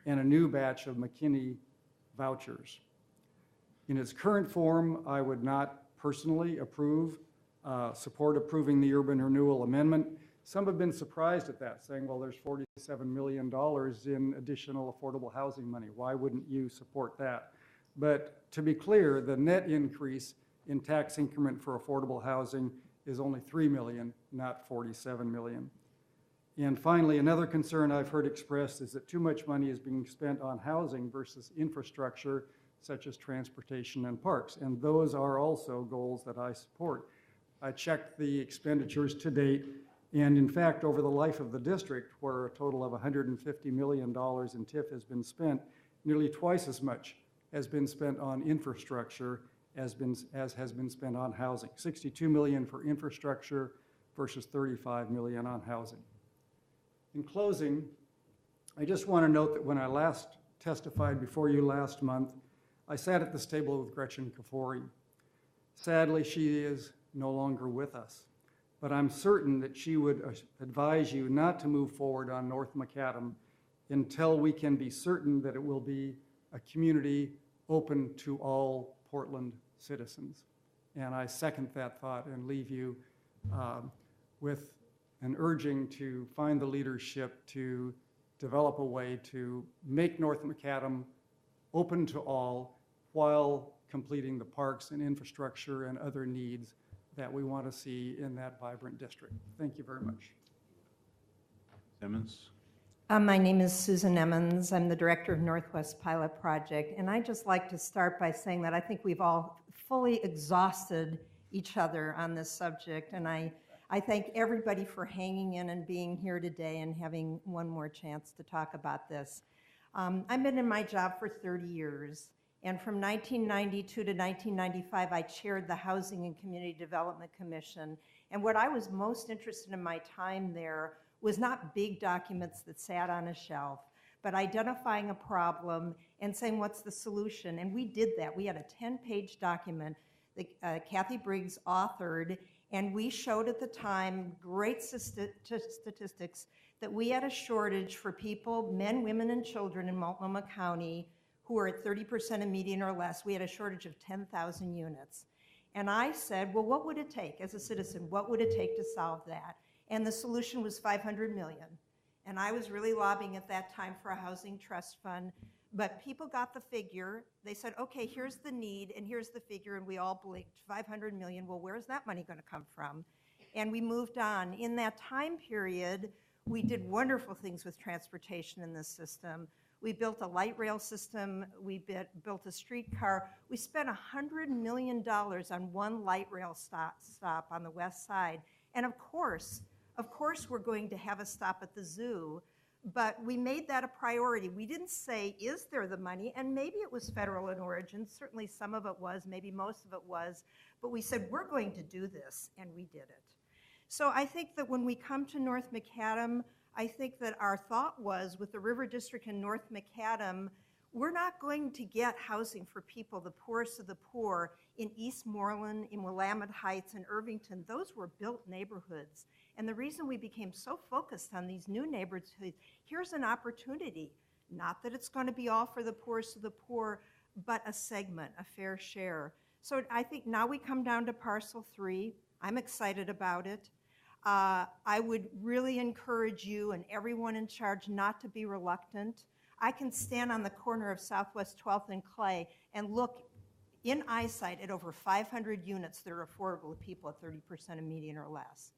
and a new batch of McKinney vouchers. In its current form, I would not personally support approving the urban renewal amendment. Some have been surprised at that, saying, well, there's $47 million in additional affordable housing money. Why wouldn't you support that? But to be clear, the net increase in tax increment for affordable housing is only $3 million, not $47 million. And finally, another concern I've heard expressed is that too much money is being spent on housing versus infrastructure, such as transportation and parks. And those are also goals that I support. I checked the expenditures to date, and in fact, over the life of the district, where a total of $150 million in TIF has been spent, nearly twice as much has been spent on infrastructure as has been spent on housing. $62 million for infrastructure versus $35 million on housing. In closing, I just want to note that when I last testified before you last month, I sat at this table with Gretchen Kafori. Sadly, she is no longer with us, but I'm certain that she would advise you not to move forward on North Macadam until we can be certain that it will be a community open to all Portland citizens. And I second that thought and leave you with an urging to find the leadership to develop a way to make North Macadam open to all while completing the parks and infrastructure and other needs that we want to see in that vibrant district. Thank you very much. Emmons? My name is Susan Emmons. I'm the director of Northwest Pilot Project, and I'd just like to start by saying that I think we've all fully exhausted each other on this subject, and I thank everybody for hanging in and being here today and having one more chance to talk about this. I've been in my job for 30 years, and from 1992 to 1995, I chaired the Housing and Community Development Commission, and what I was most interested in my time there was not big documents that sat on a shelf, but identifying a problem and saying, what's the solution? And we did that. We had a 10-page document that Kathy Briggs authored, and we showed at the time great statistics that we had a shortage for people, men, women, and children in Multnomah County who are at 30% of median or less. We had a shortage of 10,000 units. And I said, well, what would it take as a citizen? What would it take to solve that? And the solution was $500 million. And I was really lobbying at that time for a housing trust fund, but people got the figure. They said, okay, here's the need and here's the figure, and we all blinked, $500 million. Well, where's that money gonna come from? And we moved on. In that time period, we did wonderful things with transportation in this system. We built a light rail system, we built a streetcar. We spent $100 million on one light rail stop on the west side. And of course, we're going to have a stop at the zoo, but we made that a priority. We didn't say, is there the money? And maybe it was federal in origin. Certainly some of it was, maybe most of it was. But we said, we're going to do this, and we did it. So I think that when we come to North Macadam, I think that our thought was, with the River District and North Macadam, we're not going to get housing for people, the poorest of the poor, in Eastmoreland, in Willamette Heights, and Irvington. Those were built neighborhoods. And the reason we became so focused on these new neighborhoods, here's an opportunity. Not that it's going to be all for the poorest of the poor, but a segment, a fair share. So I think now we come down to parcel 3. I'm excited about it. I would really encourage you and everyone in charge not to be reluctant. I can stand on the corner of Southwest 12th and Clay and look in eyesight at over 500 units that are affordable to people at 30% of median or less.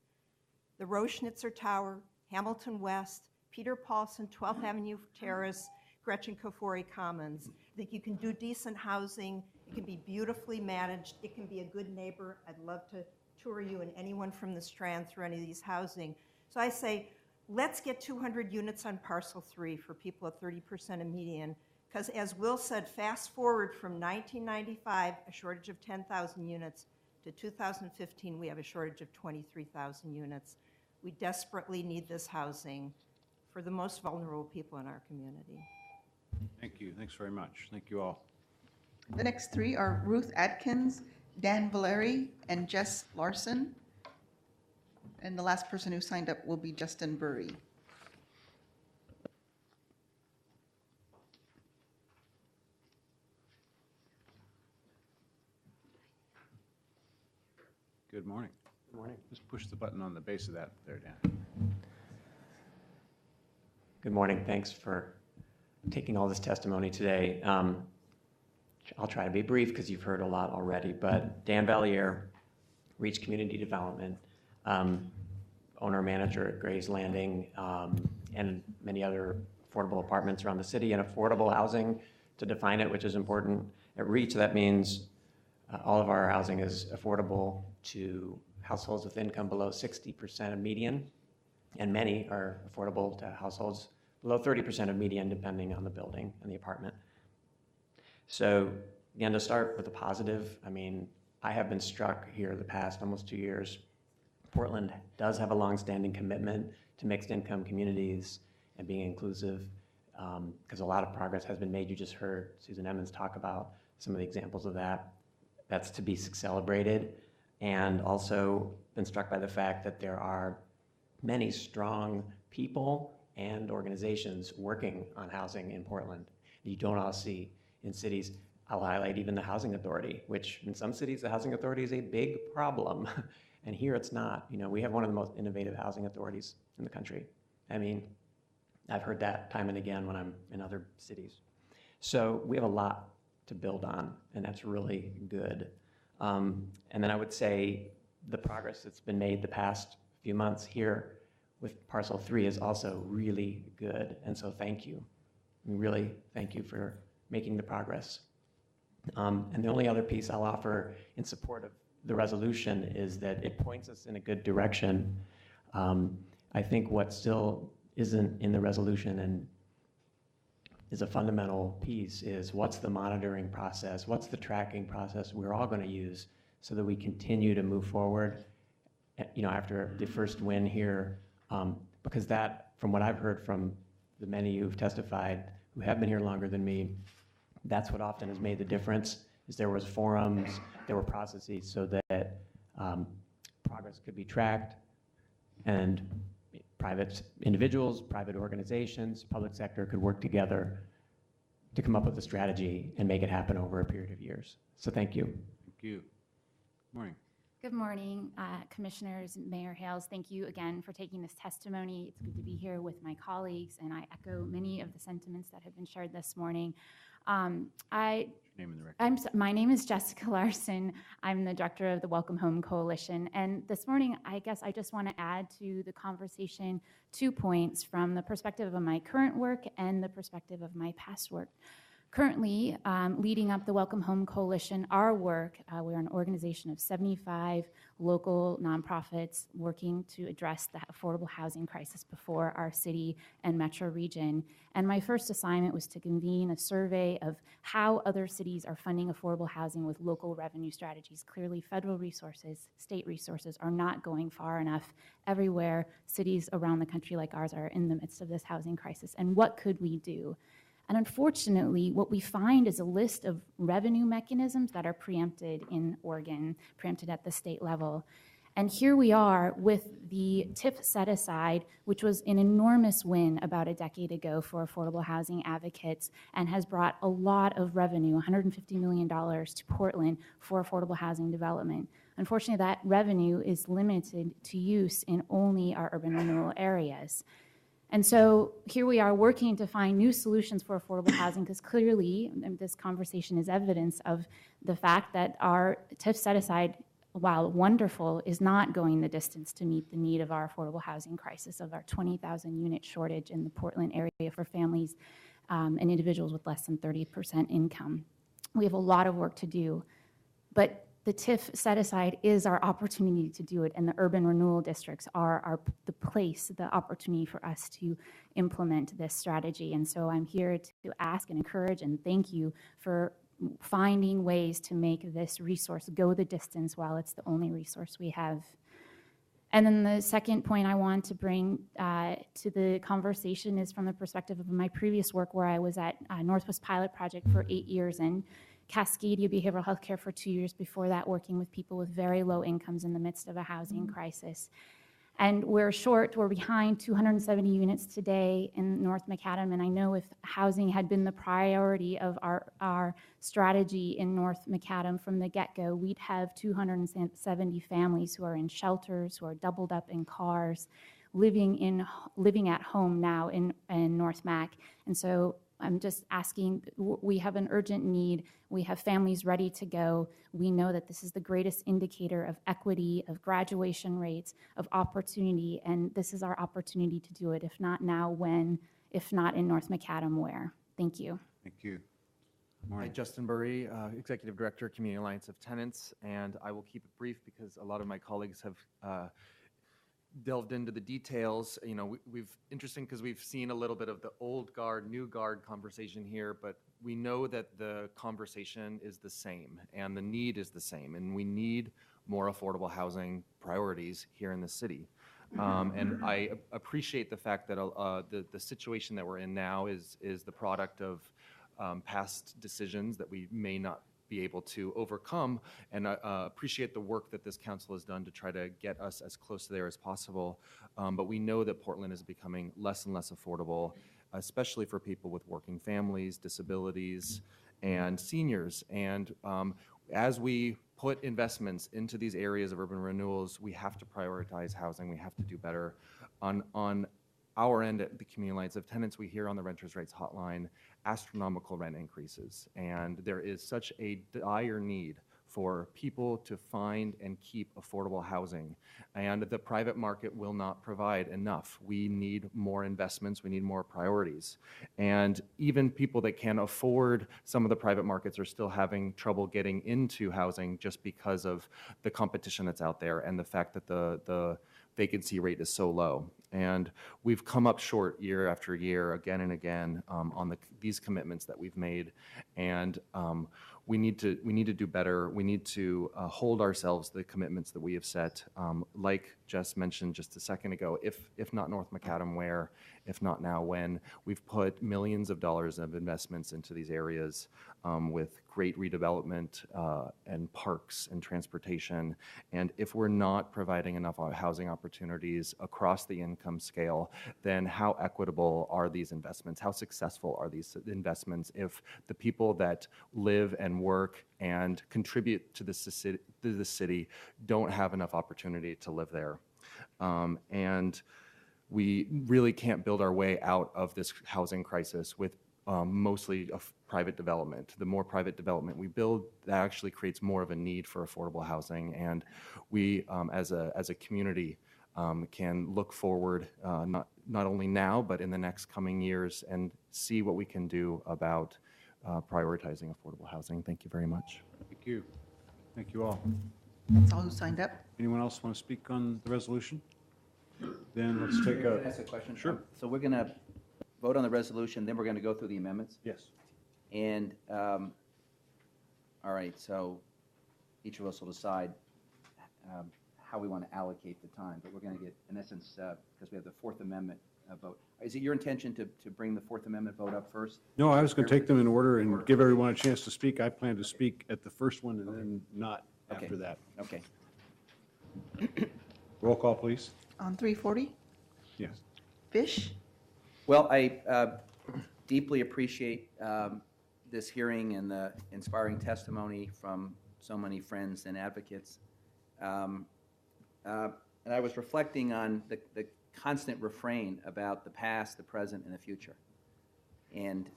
The Roschnitzer Tower, Hamilton West, Peter Paulson, 12th Avenue Terrace, Gretchen Kafori Commons. I think you can do decent housing. It can be beautifully managed. It can be a good neighbor. I'd love to tour you and anyone from the Strand through any of these housing. So I say, let's get 200 units on parcel 3 for people at 30% of median. Because as Will said, fast forward from 1995, a shortage of 10,000 units, to 2015, we have a shortage of 23,000 units. We desperately need this housing for the most vulnerable people in our community. Thank you. Thanks very much. Thank you all. The next 3 are Ruth Atkins, Dan Valeri, and Jess Larson. And the last person who signed up will be Justin Burry. Good morning. Good morning. Just push the button on the base of that there, Dan. Good morning. Thanks for taking all this testimony today. I'll try to be brief because you've heard a lot already, but Dan Valier, Reach Community Development, owner-manager at Gray's Landing, and many other affordable apartments around the city, and affordable housing, to define it, which is important. At Reach, that means all of our housing is affordable to households with income below 60% of median, and many are affordable to households below 30% of median, depending on the building and the apartment. So again, to start with the positive, I mean, I have been struck here the past almost 2 years. Portland does have a longstanding commitment to mixed income communities and being inclusive, because a lot of progress has been made. You just heard Susan Emmons talk about some of the examples of that. That's to be celebrated, and also been struck by the fact that there are many strong people and organizations working on housing in Portland. You don't all see in cities. I'll highlight even the Housing Authority, which in some cities the Housing Authority is a big problem, and here it's not. You know, we have one of the most innovative housing authorities in the country. I mean, I've heard that time and again when I'm in other cities. So we have a lot to build on, and that's really good. And then I would say the progress that's been made the past few months here with Parcel 3 is also really good, and so thank you. Really thank you for making the progress. And the only other piece I'll offer in support of the resolution is that it points us in a good direction. I think what still isn't in the resolution and is a fundamental piece is what's the monitoring process, what's the tracking process we're all going to use so that we continue to move forward, you know, after the first win here, because that, from what I've heard from the many who've testified, who have been here longer than me, that's what often has made the difference, is there was forums, there were processes so that progress could be tracked, and private individuals, private organizations, public sector could work together to come up with a strategy and make it happen over a period of years. So thank you. Thank you. Morning. Good morning, Commissioners, Mayor Hales. Thank you again for taking this testimony. It's good to be here with my colleagues, and I echo many of the sentiments that have been shared this morning. Name in the record. My name is Jessica Larson. I'm the director of the Welcome Home Coalition. And this morning, I guess I just want to add to the conversation 2 points from the perspective of my current work and the perspective of my past work. Currently, leading up the Welcome Home Coalition, our work, we're an organization of 75 local nonprofits working to address the affordable housing crisis before our city and metro region. And my first assignment was to convene a survey of how other cities are funding affordable housing with local revenue strategies. Clearly, federal resources, state resources are not going far enough everywhere. Cities around the country like ours are in the midst of this housing crisis. And what could we do? And unfortunately, what we find is a list of revenue mechanisms that are preempted in Oregon, preempted at the state level. And here we are with the TIF set aside, which was an enormous win about a decade ago for affordable housing advocates and has brought a lot of revenue, $150 million to Portland for affordable housing development. Unfortunately, that revenue is limited to use in only our urban renewal areas. And so here we are working to find new solutions for affordable housing, because clearly this conversation is evidence of the fact that our TIF set aside, while wonderful, is not going the distance to meet the need of our affordable housing crisis of our 20,000 unit shortage in the Portland area for families and individuals with less than 30% income. We have a lot of work to do, but the TIF set aside is our opportunity to do it, and the urban renewal districts are the place, the opportunity for us to implement this strategy. And so I'm here to ask and encourage and thank you for finding ways to make this resource go the distance while it's the only resource we have. And then the second point I want to bring to the conversation is from the perspective of my previous work, where I was at Northwest Pilot Project for 8 years and Cascadia Behavioral Health Care for 2 years before that, working with people with very low incomes in the midst of a housing crisis. And we're behind 270 units today in North Macadam, and I know if housing had been the priority of our strategy in North Macadam from the get-go, we'd have 270 families who are in shelters, who are doubled up in cars, living at home now in North Mac. And so I'm just asking, we have an urgent need. We have families ready to go. We know that this is the greatest indicator of equity, of graduation rates, of opportunity, and this is our opportunity to do it. If not now, when? If not in North Macadam, where? Thank you. Thank you. Hi, Justin Burry, Executive Director, Community Alliance of Tenants, and I will keep it brief because a lot of my colleagues have delved into the details. You know, interesting because we've seen a little bit of the old guard, new guard conversation here, but we know that the conversation is the same and the need is the same, and we need more affordable housing priorities here in the city. And I appreciate the fact that the situation that we're in now is the product of past decisions that we may not be able to overcome, and appreciate the work that this council has done to try to get us as close to there as possible. But we know that Portland is becoming less and less affordable, especially for people with working families, disabilities, and seniors. And as we put investments into these areas of urban renewals, we have to prioritize housing. We have to do better. On our end at the Community Alliance of Tenants, we hear on the Renters' Rights Hotline astronomical rent increases, and there is such a dire need for people to find and keep affordable housing, and the private market will not provide enough. We need more investments, we need more priorities, and even people that can afford some of the private markets are still having trouble getting into housing just because of the competition that's out there and the fact that the vacancy rate is so low. And we've come up short year after year, again and again, on these commitments that we've made. And we need to do better. We need to hold ourselves to the commitments that we have set. Like Jess mentioned just a second ago, if not North Macadam, where? If not now, when? We've put millions of dollars of investments into these areas with great redevelopment and parks and transportation. And if we're not providing enough housing opportunities across the income scale, then how equitable are these investments? How successful are these investments if the people that live and work and contribute to the city don't have enough opportunity to live there? And we really can't build our way out of this housing crisis with mostly private development. The more private development we build, that actually creates more of a need for affordable housing. And we, as a community, can look forward not only now, but in the next coming years and see what we can do about prioritizing affordable housing. Thank you very much. Thank you. Thank you all. That's all who signed up. Anyone else want to speak on the resolution? Then let's take Can I ask a question? Sure. So we're going to vote on the resolution, then we're going to go through the amendments? Yes. And, all right, so each of us will decide how we want to allocate the time, but we're going to get, in essence, because we have the Fourth Amendment vote. Is it your intention to bring the Fourth Amendment vote up first? No, I was going to take them in order and give everyone a chance to speak. I plan to speak at the first one and then not after that. Okay. Roll call, please. On 340, Yes. Fish? Well, I deeply appreciate this hearing and the inspiring testimony from so many friends and advocates. And I was reflecting on the constant refrain about the past, the present, and the future. And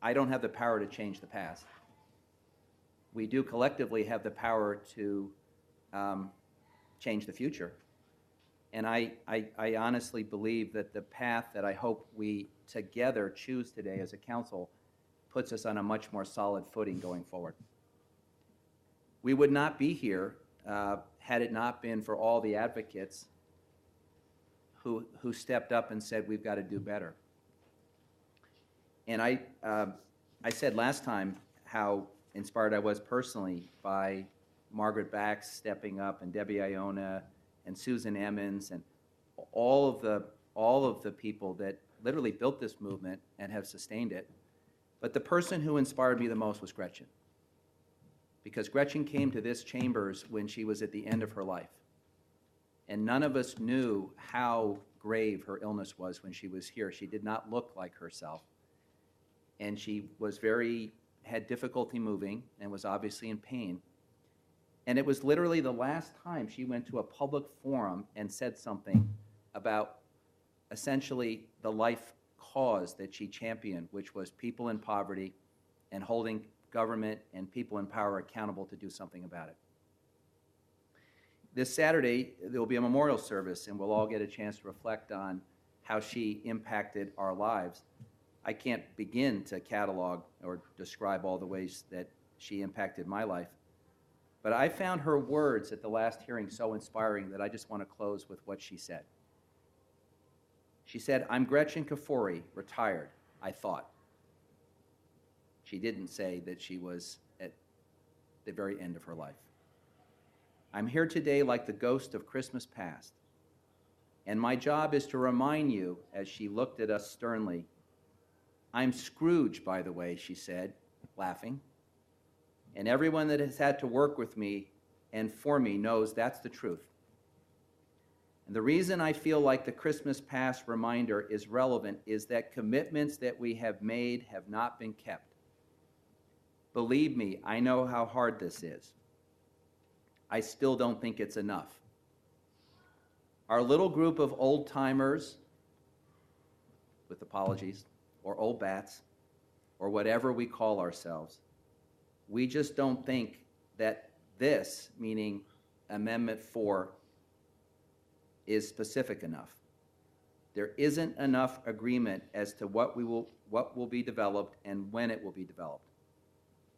I don't have the power to change the past. We do collectively have the power to change the future. And I honestly believe that the path that I hope we together choose today as a council puts us on a much more solid footing going forward. We would not be here had it not been for all the advocates who stepped up and said, we've got to do better. And I said last time how inspired I was personally by Margaret Bax stepping up, and Debbie Iona, and Susan Emmons, and all of the people that literally built this movement and have sustained it. But the person who inspired me the most was Gretchen. Because Gretchen came to this chambers when she was at the end of her life. And none of us knew how grave her illness was when she was here. She did not look like herself. And she was had difficulty moving and was obviously in pain. And it was literally the last time she went to a public forum and said something about essentially the life cause that she championed, which was people in poverty and holding government and people in power accountable to do something about it. This Saturday, there will be a memorial service, and we'll all get a chance to reflect on how she impacted our lives. I can't begin to catalog or describe all the ways that she impacted my life. But I found her words at the last hearing so inspiring that I just want to close with what she said. She said, "I'm Gretchen Kafoury, retired, I thought." She didn't say that she was at the very end of her life. "I'm here today like the ghost of Christmas past. And my job is to remind you," as she looked at us sternly. "I'm Scrooge, by the way," she said, laughing. "And everyone that has had to work with me and for me knows that's the truth. And the reason I feel like the Christmas past reminder is relevant is that commitments that we have made have not been kept. Believe me, I know how hard this is. I still don't think it's enough. Our little group of old-timers, with apologies, or old bats, or whatever we call ourselves, we just don't think that this, meaning Amendment 4, is specific enough. There isn't enough agreement as to what will be developed and when it will be developed.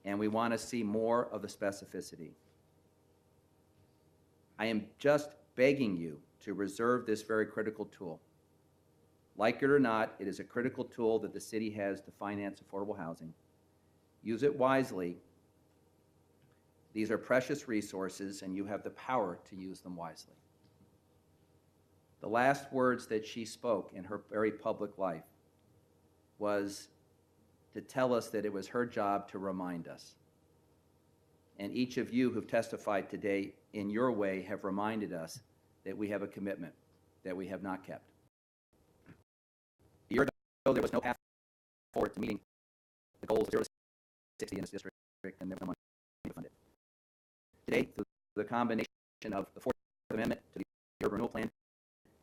And we want to see more of the specificity. I am just begging you to reserve this very critical tool. Like it or not, it is a critical tool that the city has to finance affordable housing. Use it wisely. These are precious resources, and you have the power to use them wisely." The last words that she spoke in her very public life was to tell us that it was her job to remind us. And each of you who've testified today in your way have reminded us that we have a commitment that we have not kept. A year ago, there was no path forward to meeting the goals of 0 to 60 in this district, and there was no money to fund it. Today, through the combination of the Fourth Amendment to the Urban Renewal Plan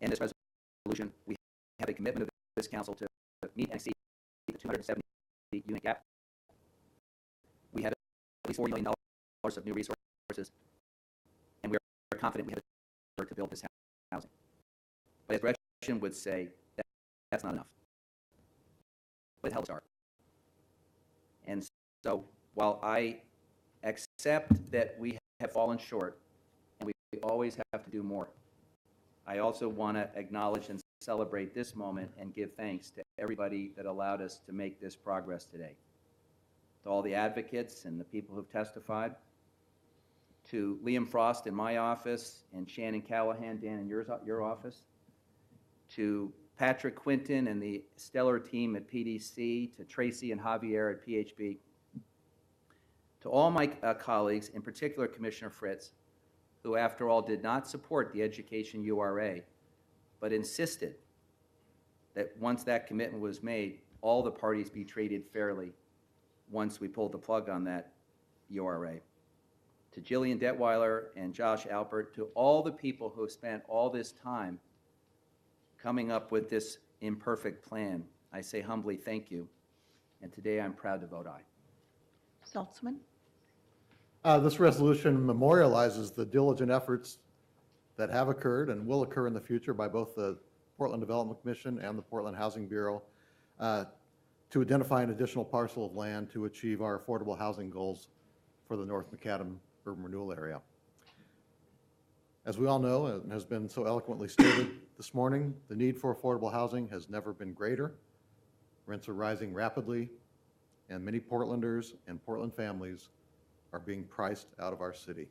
and this resolution, we have a commitment of this council to meet and exceed the 270 unit gap. We have at least $40 million of new resources, and we are confident we have the work to build this housing. But as Gretchen would say, that's not enough. But it helps start. And so while I accept that we have fallen short and we always have to do more, I also want to acknowledge and celebrate this moment and give thanks to everybody that allowed us to make this progress today. To all the advocates and the people who've testified, to Liam Frost in my office and Shannon Callahan, Dan, in your office, to Patrick Quinton and the stellar team at PDC, to Tracy and Javier at PHB, to all my colleagues, in particular Commissioner Fritz, who after all did not support the education URA, but insisted that once that commitment was made, all the parties be treated fairly once we pulled the plug on that URA. To Jillian Detweiler and Josh Alpert, to all the people who have spent all this time coming up with this imperfect plan, I say humbly thank you, and today I'm proud to vote aye. Saltzman? This resolution memorializes the diligent efforts that have occurred and will occur in the future by both the Portland Development Commission and the Portland Housing Bureau to identify an additional parcel of land to achieve our affordable housing goals for the North Macadam urban renewal area. As we all know, and has been so eloquently stated this morning, the need for affordable housing has never been greater. Rents are rising rapidly, and many Portlanders and Portland families are being priced out of our city.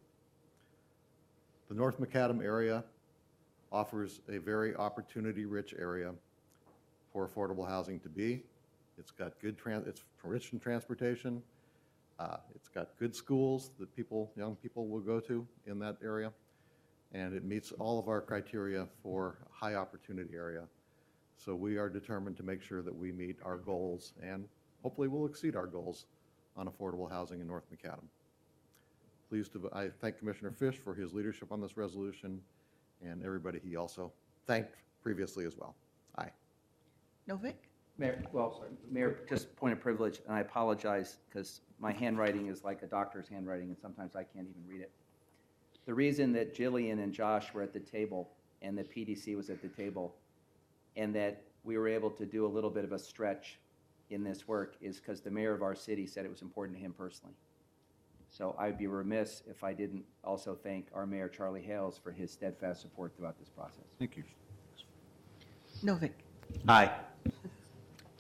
The North Macadam area offers a very opportunity-rich area for affordable housing to be. It's got good, it's rich in transportation. It's got good schools that young people will go to in that area. And it meets all of our criteria for a high opportunity area. So we are determined to make sure that we meet our goals and hopefully we'll exceed our goals on affordable housing in North Macadam. I thank Commissioner Fish for his leadership on this resolution and everybody he also thanked previously as well. Aye. Novick? Mayor, just point of privilege, and I apologize because my handwriting is like a doctor's handwriting and sometimes I can't even read it. The reason that Jillian and Josh were at the table and the PDC was at the table and that we were able to do a little bit of a stretch in this work is because the mayor of our city said it was important to him personally. So I'd be remiss if I didn't also thank our mayor, Charlie Hales, for his steadfast support throughout this process. Thank you. Novick? Aye.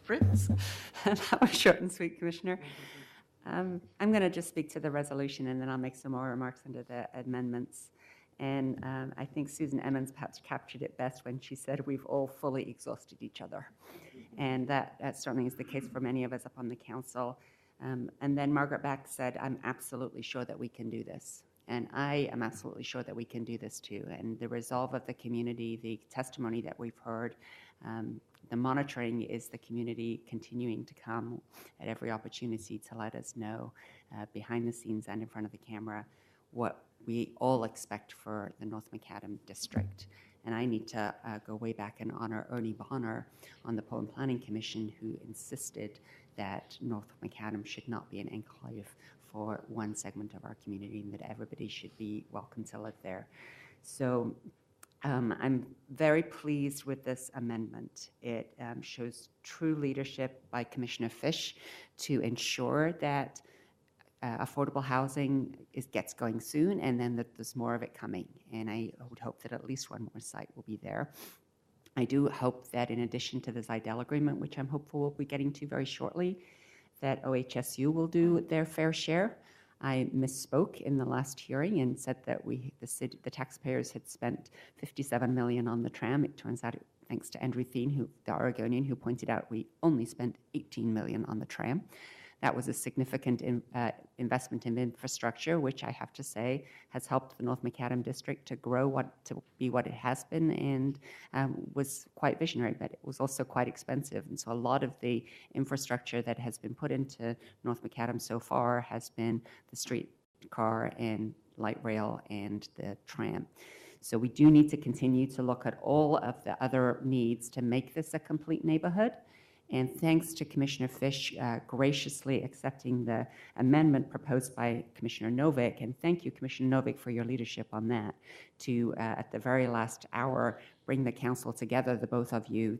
Fritz? That was short and sweet, Commissioner. I'm going to just speak to the resolution and then I'll make some more remarks under the amendments. And I think Susan Emmons perhaps captured it best when she said we've all fully exhausted each other. And that certainly is the case for many of us up on the council. And then Margaret Beck said, I'm absolutely sure that we can do this. And I am absolutely sure that we can do this too. And the resolve of the community, the testimony that we've heard, the monitoring is the community continuing to come at every opportunity to let us know behind the scenes and in front of the camera what we all expect for the North Macadam district. And I need to go way back and honor Ernie Bonner on the Portland Planning Commission, who insisted that North Macadam should not be an enclave for one segment of our community and that everybody should be welcome to live there. So I'm very pleased with this amendment. It shows true leadership by Commissioner Fish to ensure that affordable housing gets going soon and then that there's more of it coming. And I would hope that at least one more site will be there. I do hope that in addition to the Zidell agreement, which I'm hopeful we'll be getting to very shortly, that OHSU will do their fair share. I misspoke in the last hearing and said that the taxpayers had spent $57 million on the tram. It turns out, thanks to Andrew Thien, the Oregonian, who pointed out we only spent $18 million on the tram. That was a significant investment in infrastructure, which I have to say has helped the North Macadam district to grow to be what it has been, and was quite visionary, but it was also quite expensive. And so a lot of the infrastructure that has been put into North Macadam so far has been the streetcar and light rail and the tram. So we do need to continue to look at all of the other needs to make this a complete neighborhood. And thanks to Commissioner Fish graciously accepting the amendment proposed by Commissioner Novick, and thank you, Commissioner Novick, for your leadership on that, to, at the very last hour, bring the council together, the both of you,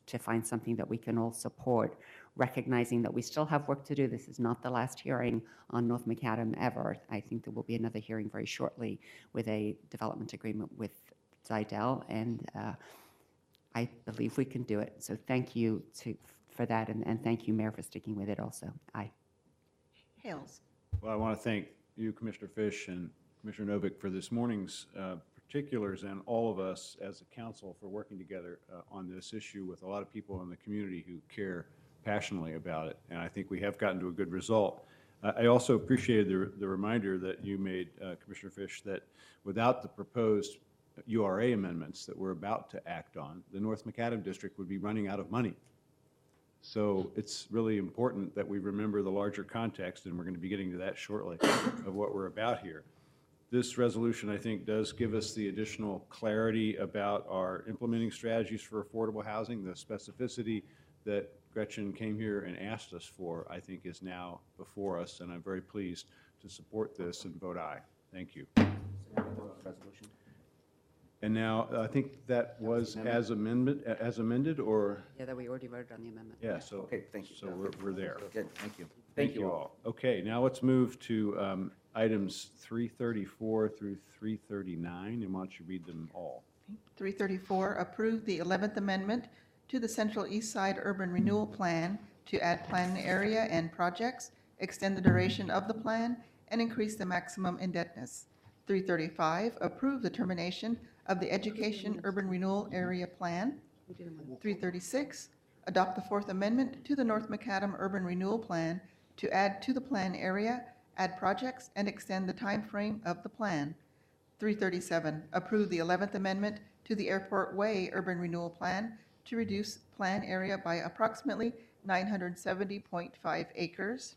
to find something that we can all support, recognizing that we still have work to do. This is not the last hearing on North Macadam ever. I think there will be another hearing very shortly with a development agreement with Zidell, and I believe we can do it. So thank you for that, and thank you, Mayor, for sticking with it also. Aye. Hales. Well, I want to thank you, Commissioner Fish, and Commissioner Novick for this morning's particulars, and all of us as a council for working together on this issue with a lot of people in the community who care passionately about it. And I think we have gotten to a good result. I also appreciated the reminder that you made, Commissioner Fish, that without the proposed URA amendments that we're about to act on, the North Macadam District would be running out of money. So it's really important that we remember the larger context, and we're going to be getting to that shortly, of what we're about here. This resolution, I think, does give us the additional clarity about our implementing strategies for affordable housing. The specificity that Gretchen came here and asked us for, I think, is now before us, and I'm very pleased to support this and vote aye. Thank you. Resolution. And now, I think that was as amended, or? Yeah, that we already voted on the amendment. Yeah, so. Okay, thank you. So we're there. Good, thank you. Thank you all. Okay, now let's move to items 334 through 339, and why don't you read them all? 334, approve the 11th Amendment to the Central East Side Urban Renewal Plan to add plan area and projects, extend the duration of the plan, and increase the maximum indebtedness. 335, approve the termination of the Education Urban Renewal Area Plan. 336, adopt the 4th Amendment to the North Macadam Urban Renewal Plan to add to the plan area, add projects, and extend the time frame of the plan. 337, approve the 11th Amendment to the Airport Way Urban Renewal Plan to reduce plan area by approximately 970.5 acres.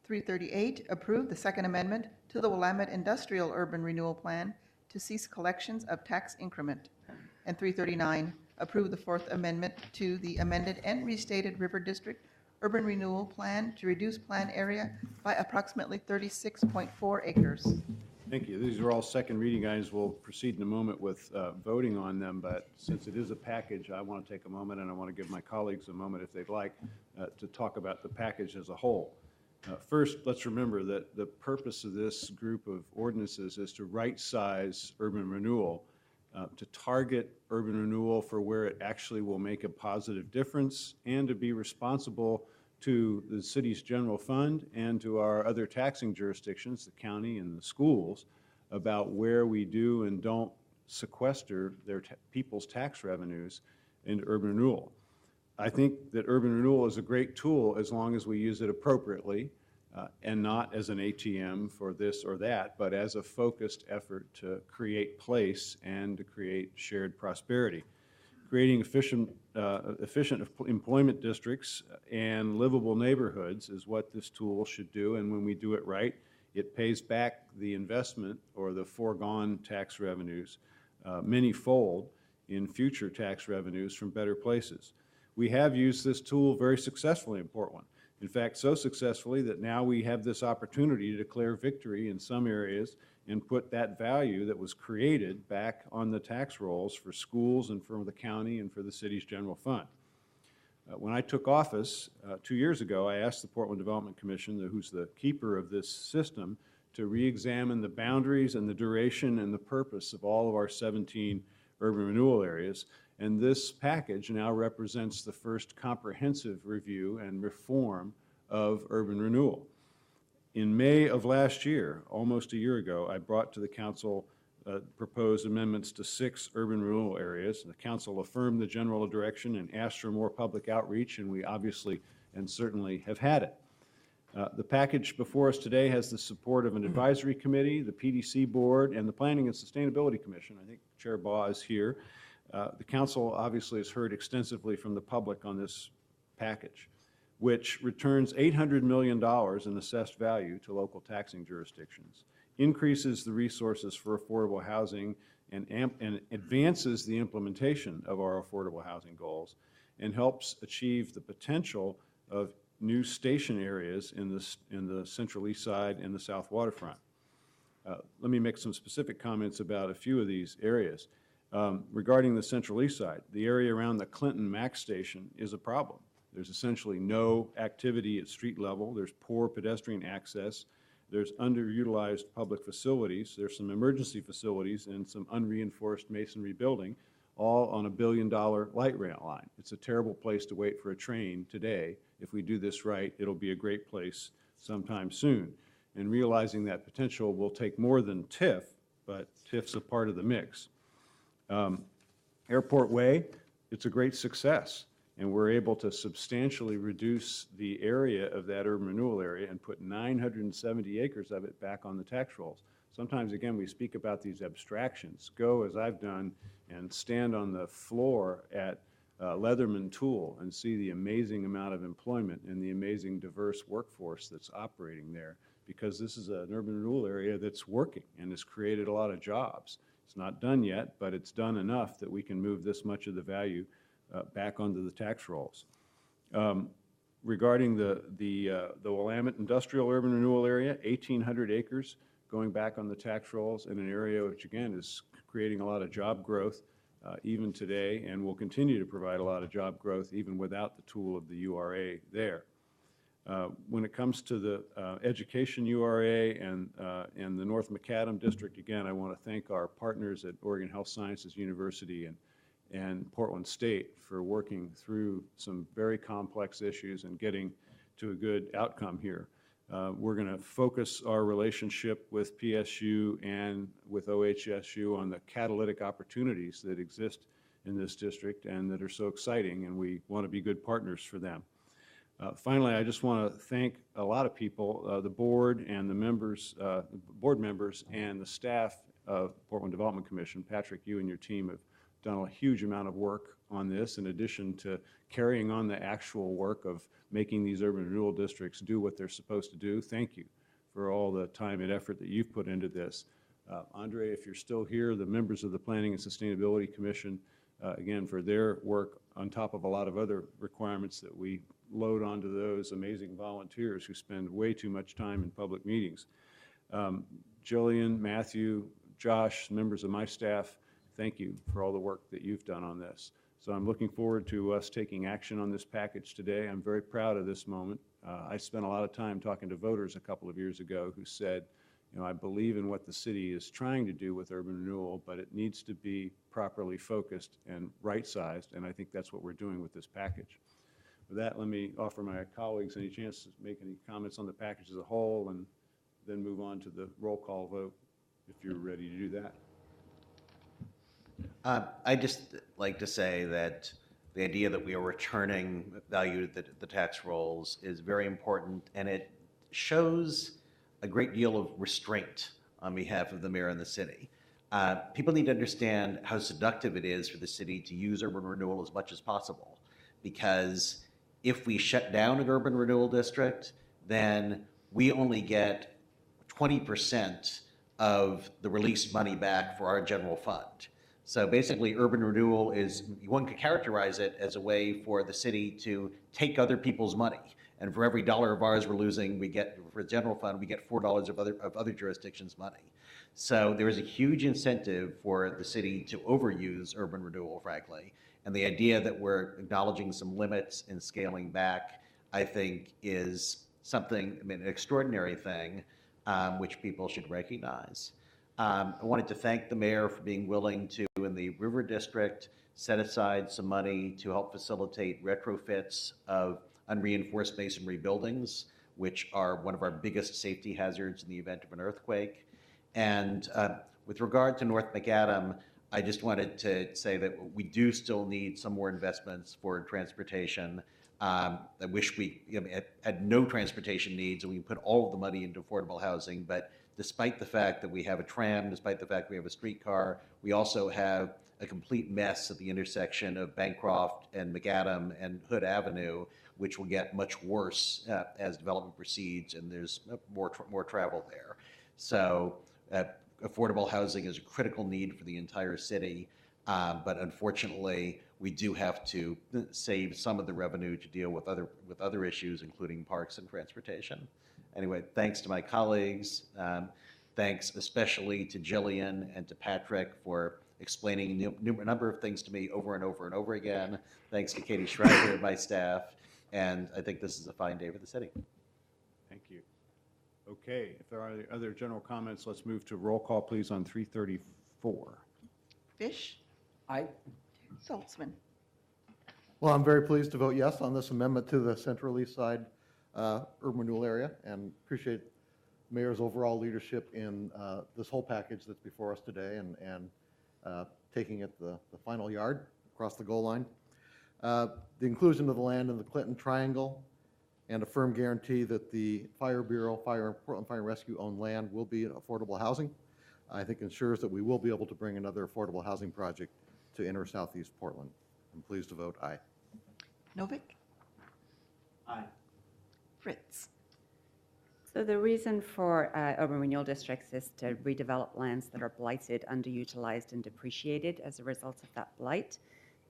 338, approve the 2nd Amendment to the Willamette Industrial Urban Renewal Plan to cease collections of tax increment. And 339, approve the 4th Amendment to the amended and restated River District Urban Renewal Plan to reduce plan area by approximately 36.4 acres. Thank you. These are all second reading items. We'll proceed in a moment with voting on them, but since it is a package, I want to take a moment, and I want to give my colleagues a moment, if they'd like, to talk about the package as a whole. First, let's remember that the purpose of this group of ordinances is to right-size urban renewal, to target urban renewal for where it actually will make a positive difference, and to be responsible to the city's general fund and to our other taxing jurisdictions, the county and the schools, about where we do and don't sequester their people's tax revenues into urban renewal. I think that urban renewal is a great tool as long as we use it appropriately and not as an ATM for this or that, but as a focused effort to create place and to create shared prosperity. Creating efficient employment districts and livable neighborhoods is what this tool should do, and when we do it right, it pays back the investment or the foregone tax revenues many-fold in future tax revenues from better places. We have used this tool very successfully in Portland. In fact, so successfully that now we have this opportunity to declare victory in some areas and put that value that was created back on the tax rolls for schools and for the county and for the city's general fund. When I took office 2 years ago, I asked the Portland Development Commission, who's the keeper of this system, to re-examine the boundaries and the duration and the purpose of all of our 17 urban renewal areas. And this package now represents the first comprehensive review and reform of urban renewal. In May of last year, almost a year ago, I brought to the council proposed amendments to 6 urban renewal areas. The council affirmed the general direction and asked for more public outreach, and we obviously and certainly have had it. The package before us today has the support of an advisory committee, the PDC board, and the Planning and Sustainability Commission. I think Chair Baugh is here. The council obviously has heard extensively from the public on this package, which returns $800 million in assessed value to local taxing jurisdictions, increases the resources for affordable housing, and advances the implementation of our affordable housing goals, and helps achieve the potential of new station areas in the Central East Side and the South Waterfront. Let me make some specific comments about a few of these areas. Regarding the Central East Side, the area around the Clinton Max station is a problem. There's essentially no activity at street level. There's poor pedestrian access. There's underutilized public facilities. There's some emergency facilities and some unreinforced masonry building, all on a $1 billion light rail line. It's a terrible place to wait for a train today. If we do this right, it'll be a great place sometime soon. And realizing that potential will take more than TIF, but TIF's a part of the mix. Airport Way, it's a great success. and we're able to substantially reduce the area of that urban renewal area and put 970 acres of it back on the tax rolls. Sometimes, again, we speak about these abstractions. Go, as I've done, and stand on the floor at Leatherman Tool and see the amazing amount of employment and the amazing diverse workforce that's operating there, because this is an urban renewal area that's working and has created a lot of jobs. It's not done yet, but it's done enough that we can move this much of the value back onto the tax rolls. Regarding the Willamette Industrial Urban Renewal Area, 1,800 acres going back on the tax rolls in an area which, again, is creating a lot of job growth even today, and will continue to provide a lot of job growth even without the tool of the URA there. When it comes to the education URA and the North Macadam District, again, I want to thank our partners at Oregon Health Sciences University and Portland State for working through some very complex issues and getting to a good outcome here. We're going to focus our relationship with PSU and with OHSU on the catalytic opportunities that exist in this district and that are so exciting, and we want to be good partners for them. Finally, I just want to thank a lot of people, the board and the members, board members and the staff of Portland Development Commission. Patrick, you and your team have done a huge amount of work on this, in addition to carrying on the actual work of making these urban renewal districts do what they're supposed to do. Thank you for all the time and effort that you've put into this. Andre, if you're still here, the members of the Planning and Sustainability Commission, again, for their work on top of a lot of other requirements that we load onto those amazing volunteers who spend way too much time in public meetings. Jillian, Matthew, Josh, members of my staff, thank you for all the work that you've done on this. So I'm looking forward to us taking action on this package today. I'm very proud of this moment. I spent a lot of time talking to voters a couple of years ago who said, you know, I believe in what the city is trying to do with urban renewal, but it needs to be properly focused and right-sized, and I think that's what we're doing with this package. With that, let me offer my colleagues any chance to make any comments on the package as a whole, and then move on to the roll call vote if you're ready to do that. I'd just like to say that the idea that we are returning value to the tax rolls is very important, and it shows a great deal of restraint on behalf of the mayor and the city. People need to understand how seductive it is for the city to use urban renewal as much as possible, because if we shut down an urban renewal district, then we only get 20% of the released money back for our general fund. So basically, urban renewal is, one could characterize it as a way for the city to take other people's money. And for every dollar of ours we're losing, we get, for the general fund, we get $4 of other jurisdictions' money. So there is a huge incentive for the city to overuse urban renewal, frankly. And the idea that we're acknowledging some limits and scaling back, I think, is something, I mean, an extraordinary thing, which people should recognize. I wanted to thank the mayor for being willing to, in the River District, set aside some money to help facilitate retrofits of unreinforced masonry buildings, which are one of our biggest safety hazards in the event of an earthquake. And with regard to North Macadam, I just wanted to say that we do still need some more investments for transportation. I wish we had no transportation needs and we can put all of the money into affordable housing, but despite the fact that we have a tram, despite the fact we have a streetcar, we also have a complete mess at the intersection of Bancroft and Macadam and Hood Avenue, which will get much worse as development proceeds and there's more travel there. So affordable housing is a critical need for the entire city, but unfortunately, we do have to save some of the revenue to deal with other issues, including parks and transportation. Anyway, thanks to my colleagues. Thanks especially to Jillian and to Patrick for explaining a number of things to me over and over and over again. Thanks to Katie Schreiber and my staff. And I think this is a fine day for the city. Thank you. Okay, if there are other general comments, let's move to roll call, please, on 334. Fish? Aye. Saltzman? Well, I'm very pleased to vote yes on this amendment to the Central East Side urban renewal area, and appreciate Mayor's overall leadership in this whole package that's before us today, and taking it the final yard across the goal line. The inclusion of the land in the Clinton Triangle and a firm guarantee that the Fire Bureau, Portland Fire and Rescue owned land will be affordable housing, I think ensures that we will be able to bring another affordable housing project to inner southeast Portland. I'm pleased to vote aye. Novick? Aye. Fritz? So the reason for urban renewal districts is to redevelop lands that are blighted, underutilized, and depreciated as a result of that blight.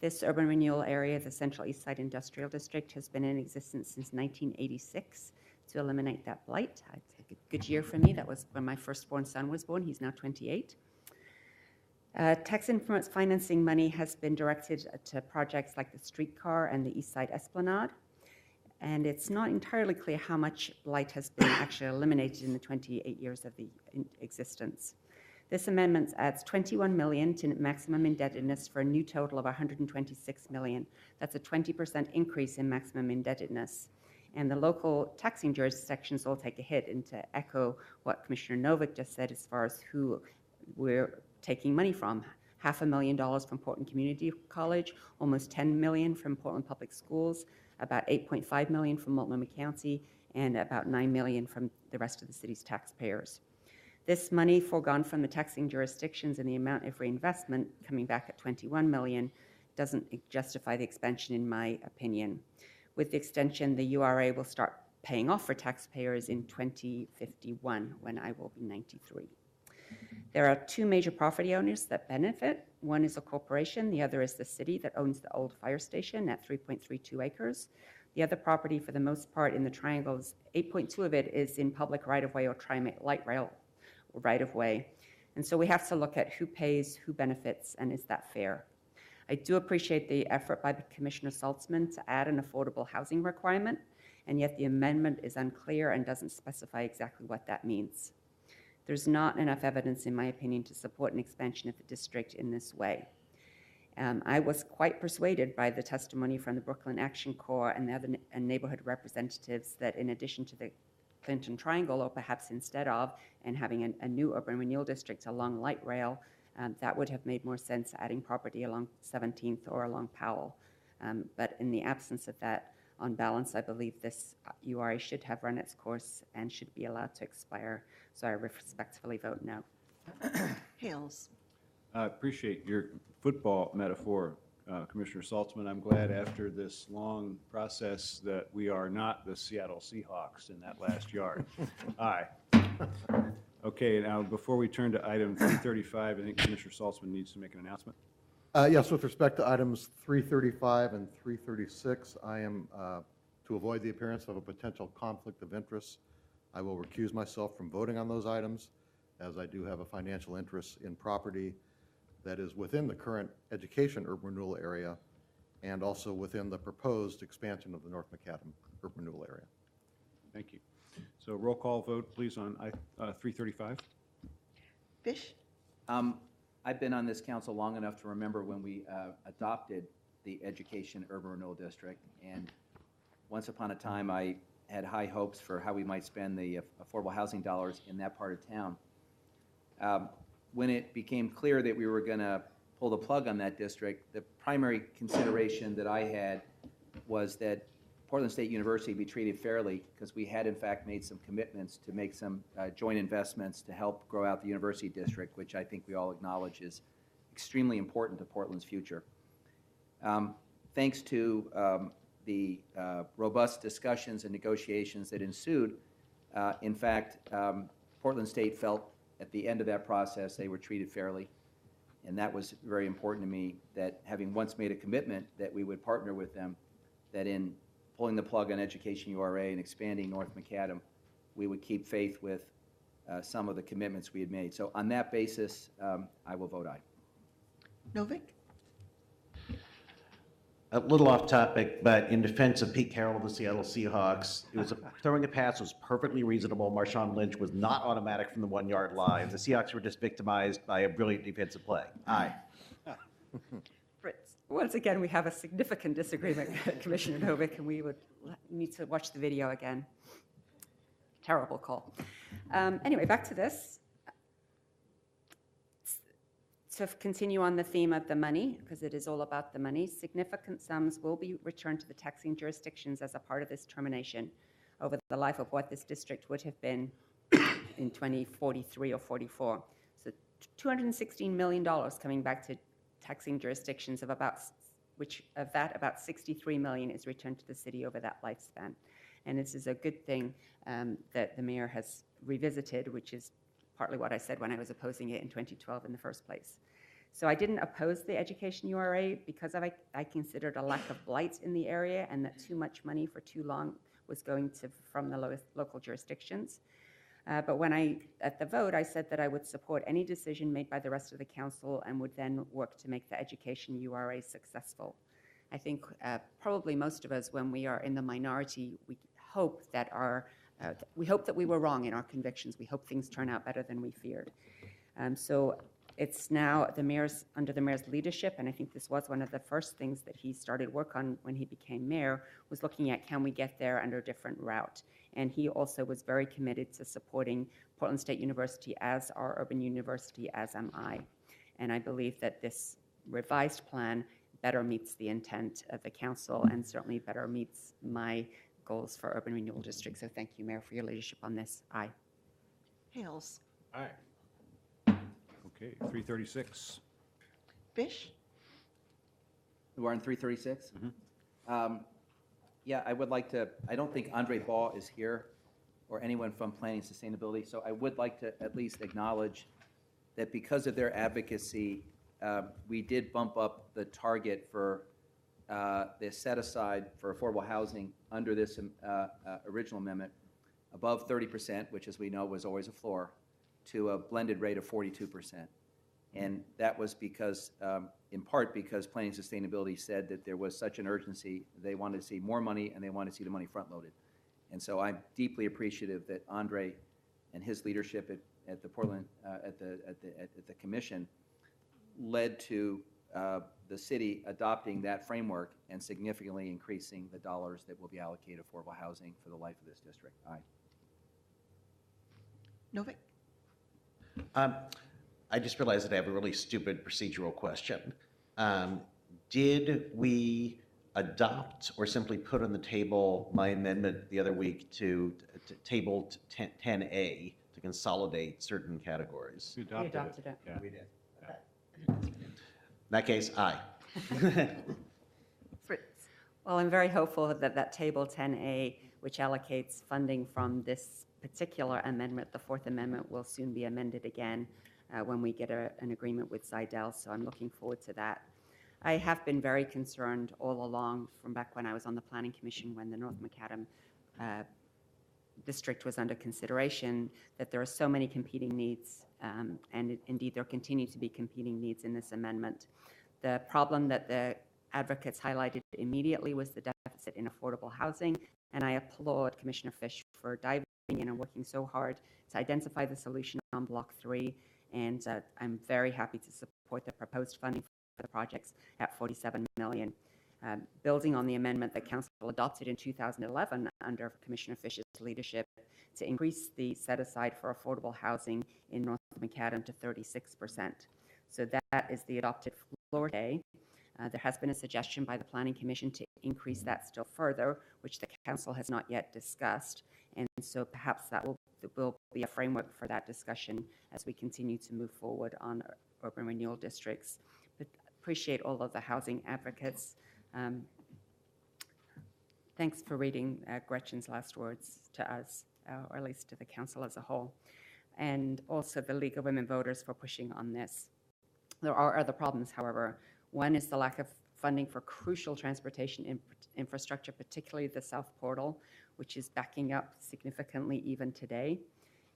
This urban renewal area, the Central East Side Industrial District, has been in existence since 1986 to eliminate that blight. It's a good year for me. That was when my firstborn son was born. He's now 28. Tax increments financing money has been directed to projects like the streetcar and the East Side Esplanade. And it's not entirely clear how much blight has been actually eliminated in the 28 years of the existence. This amendment adds $21 million to maximum indebtedness for a new total of $126 million. That's a 20% increase in maximum indebtedness. And the local taxing jurisdictions will take a hit. And to echo what Commissioner Novick just said as far as who we're taking money from, $500,000 from Portland Community College, almost $10 million from Portland Public Schools, about $8.5 million from Multnomah County, and about $9 million from the rest of the city's taxpayers. This money foregone from the taxing jurisdictions and the amount of reinvestment coming back at $21 million doesn't justify the expansion, in my opinion. With the extension, the URA will start paying off for taxpayers in 2051, when I will be 93. There are two major property owners that benefit. One is a corporation, the other is the city that owns the old fire station at 3.32 acres. The other property, for the most part, in the triangles, 8.2 of it is in public right-of-way or light rail right-of-way. And so we have to look at who pays, who benefits, and is that fair? I do appreciate the effort by Commissioner Saltzman to add an affordable housing requirement, and yet the amendment is unclear and doesn't specify exactly what that means. There's not enough evidence, in my opinion, to support an expansion of the district in this way. I was quite persuaded by the testimony from the Brooklyn Action Corps and the other neighborhood representatives that in addition to the Clinton Triangle, or perhaps instead of, and having a new urban renewal district along light rail, that would have made more sense adding property along 17th or along Powell. But in the absence of that, on balance, I believe this URA should have run its course and should be allowed to expire. So I respectfully vote no. Hales. I appreciate your football metaphor, Commissioner Saltzman. I'm glad after this long process that we are not the Seattle Seahawks in that last yard. Aye. Okay, now before we turn to item 335, I think Commissioner Saltzman needs to make an announcement. Yes, with respect to items 335 and 336, I am, to avoid the appearance of a potential conflict of interest, I will recuse myself from voting on those items, as I do have a financial interest in property that is within the current education urban renewal area and also within the proposed expansion of the North Macadam urban renewal area. Thank you. So roll call vote, please, on 335. Fish? I've been on this council long enough to remember when we adopted the Education Urban Renewal District, and once upon a time I had high hopes for how we might spend the affordable housing dollars in that part of town. When it became clear that we were going to pull the plug on that district, the primary consideration that I had was that Portland State University be treated fairly, because we had in fact made some commitments to make some joint investments to help grow out the university district, which I think we all acknowledge is extremely important to Portland's future. Thanks to the robust discussions and negotiations that ensued, in fact, Portland State felt at the end of that process they were treated fairly, and that was very important to me, that having once made a commitment that we would partner with them, that in pulling the plug on Education URA and expanding North Macadam, we would keep faith with some of the commitments we had made. So on that basis, I will vote aye. Novick? A little off topic, but in defense of Pete Carroll of the Seattle Seahawks, it was throwing a pass was perfectly reasonable. Marshawn Lynch was not automatic from the 1-yard line. The Seahawks were just victimized by a brilliant defensive play. Aye. Fritz. Once again, we have a significant disagreement, Commissioner Novick, and we would need to watch the video again. Terrible call. Anyway, back to this. to continue on the theme of the money, because it is all about the money, significant sums will be returned to the taxing jurisdictions as a part of this termination over the life of what this district would have been in 2043 or 44. So $216 million coming back to taxing jurisdictions, of about, which of that about $63 million is returned to the city over that lifespan. And this is a good thing that the mayor has revisited, which is partly what I said when I was opposing it in 2012 in the first place. So I didn't oppose the education URA because I considered a lack of blight in the area and that too much money for too long was going to from the local jurisdictions. But when at the vote, I said that I would support any decision made by the rest of the council and would then work to make the education URA successful. I think probably most of us, when we are in the minority, we hope that we were wrong in our convictions. We hope things turn out better than we feared. So it's now under the mayor's leadership, and I think this was one of the first things that he started work on when he became mayor, was looking at can we get there under a different route. And he also was very committed to supporting Portland State University as our urban university, as am I. And I believe that this revised plan better meets the intent of the council and certainly better meets my goals for urban renewal districts. So thank you, Mayor, for your leadership on this. Aye. Hales. Aye. Okay, 336. Fish. We're on 336? Yeah, I would like to, I don't think Andre Ball is here or anyone from Planning and Sustainability, so I would like to at least acknowledge that because of their advocacy, we did bump up the target for the set aside for affordable housing under this original amendment above 30%, which as we know was always a floor, to a blended rate of 42%. And that was because, in part because Planning and Sustainability said that there was such an urgency, they wanted to see more money and they wanted to see the money front-loaded. And so I'm deeply appreciative that Andre and his leadership at the Portland, at the commission led to the city adopting that framework and significantly increasing the dollars that will be allocated affordable housing for the life of this district. Aye. Novick. I just realized that I have a really stupid procedural question. Did we adopt or simply put on the table my amendment the other week to table 10A to consolidate certain categories? We adopted it. Yeah. We did. In that case, aye. Fritz. Well, I'm very hopeful that Table 10A, which allocates funding from this particular amendment, the Fourth Amendment, will soon be amended again when we get an agreement with Zidell, so I'm looking forward to that. I have been very concerned all along from back when I was on the Planning Commission when the North Macadam district was under consideration that there are so many competing needs, and indeed there continue to be competing needs in this amendment. The problem that the advocates highlighted immediately was the deficit in affordable housing, and I applaud Commissioner Fish for diving in and working so hard to identify the solution on Block 3, and I'm very happy to support the proposed funding for the projects at $47 million. Building on the amendment that Council adopted in 2011 under Commissioner Fish's leadership to increase the set-aside for affordable housing in North Macadam to 36%. So that is the adopted floor today. There has been a suggestion by the Planning Commission to increase that still further, which the Council has not yet discussed. And so perhaps that will be a framework for that discussion as we continue to move forward on urban renewal districts. But appreciate all of the housing advocates. Thanks for reading Gretchen's last words to us, or at least to the Council as a whole, and also the League of Women Voters for pushing on this. There are other problems, however. One is the lack of funding for crucial transportation infrastructure, particularly the South Portal, which is backing up significantly even today.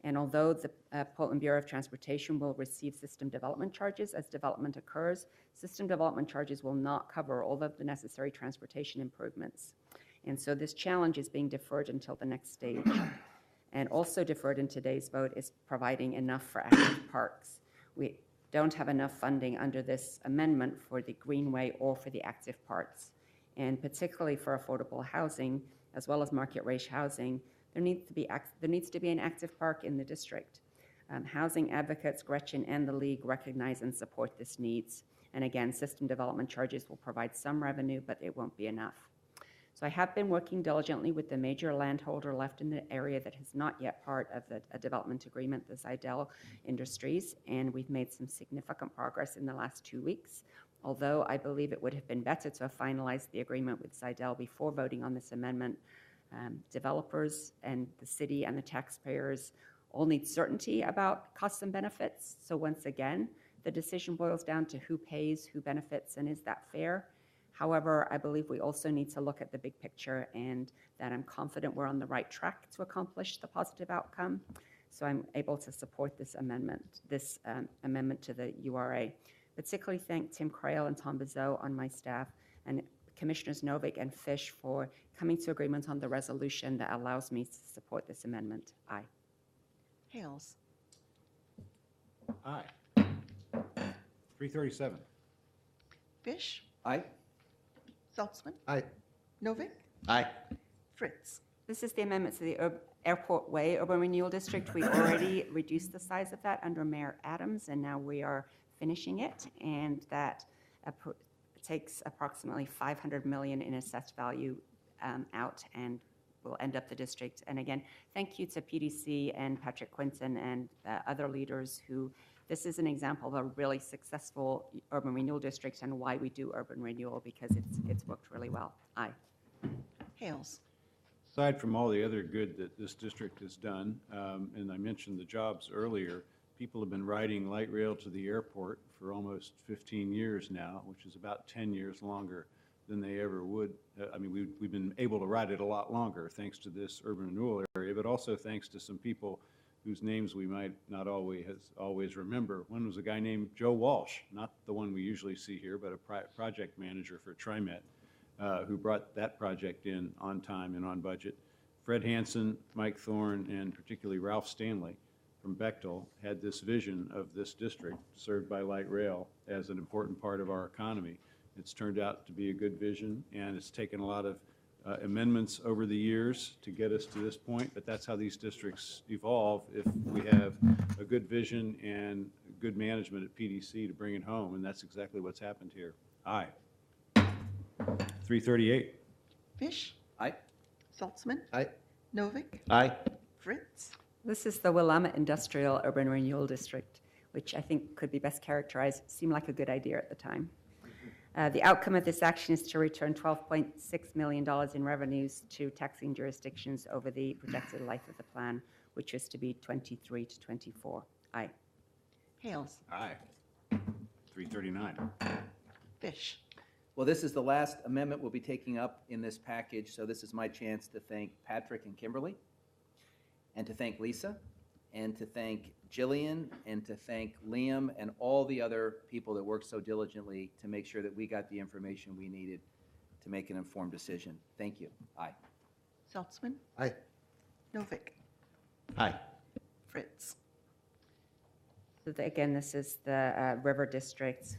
And although the Portland Bureau of Transportation will receive system development charges as development occurs, system development charges will not cover all of the necessary transportation improvements. And so this challenge is being deferred until the next stage. And also deferred in today's vote is providing enough for active parks. We don't have enough funding under this amendment for the Greenway or for the active parks. And particularly for affordable housing, as well as market rate housing, there needs to be an active park in the district. Housing advocates, Gretchen and the League recognize and support this needs. And again, system development charges will provide some revenue, but it won't be enough. So I have been working diligently with the major landholder left in the area that is not yet part of a development agreement, the Zidell Industries, and we've made some significant progress in the last 2 weeks. Although I believe it would have been better to have finalized the agreement with Zidell before voting on this amendment, developers and the city and the taxpayers all need certainty about costs and benefits. So once again, the decision boils down to who pays, who benefits, and is that fair? However, I believe we also need to look at the big picture, and that I'm confident we're on the right track to accomplish the positive outcome. So I'm able to support this amendment to the URA. Particularly thank Tim Crail and Tom Bizot on my staff, and Commissioners Novick and Fish for coming to agreement on the resolution that allows me to support this amendment. Aye. Hales. Aye. 337. Fish. Aye. Saltzman. Aye. Novick. Aye. Fritz. This is the amendment to the Airport Way Urban Renewal District. We already reduced the size of that under Mayor Adams, and now we are finishing it, and that takes approximately $500 million in assessed value out and will end up the district. And again, thank you to PDC and Patrick Quinton and other leaders who, this is an example of a really successful urban renewal district and why we do urban renewal, because it's worked really well. Aye. Hales. Aside from all the other good that this district has done, and I mentioned the jobs earlier, people have been riding light rail to the airport for almost 15 years now, which is about 10 years longer than they ever would. I mean, we've been able to ride it a lot longer thanks to this urban renewal area, but also thanks to some people whose names we might not always remember. One was a guy named Joe Walsh, not the one we usually see here, but a project manager for TriMet, who brought that project in on time and on budget. Fred Hansen, Mike Thorne, and particularly Ralph Stanley from Bechtel had this vision of this district served by light rail as an important part of our economy. It's turned out to be a good vision, and it's taken a lot of amendments over the years to get us to this point, but that's how these districts evolve if we have a good vision and good management at PDC to bring it home, and that's exactly what's happened here. Aye. 338. Fish. Aye. Saltzman. Aye. Novick. Aye. Fritz. This is the Willamette Industrial Urban Renewal District, which I think could be best characterized, seemed like a good idea at the time. The outcome of this action is to return $12.6 million in revenues to taxing jurisdictions over the projected life of the plan, which is to be 23 to 24. Aye. Hales. Aye. 339. Fish. Well, this is the last amendment we'll be taking up in this package, so this is my chance to thank Patrick and Kimberly, and to thank Lisa, and to thank Jillian, and to thank Liam, and all the other people that worked so diligently to make sure that we got the information we needed to make an informed decision. Thank you. Aye. Saltzman. Aye. Novick. Aye. Fritz. So again, this is the River District.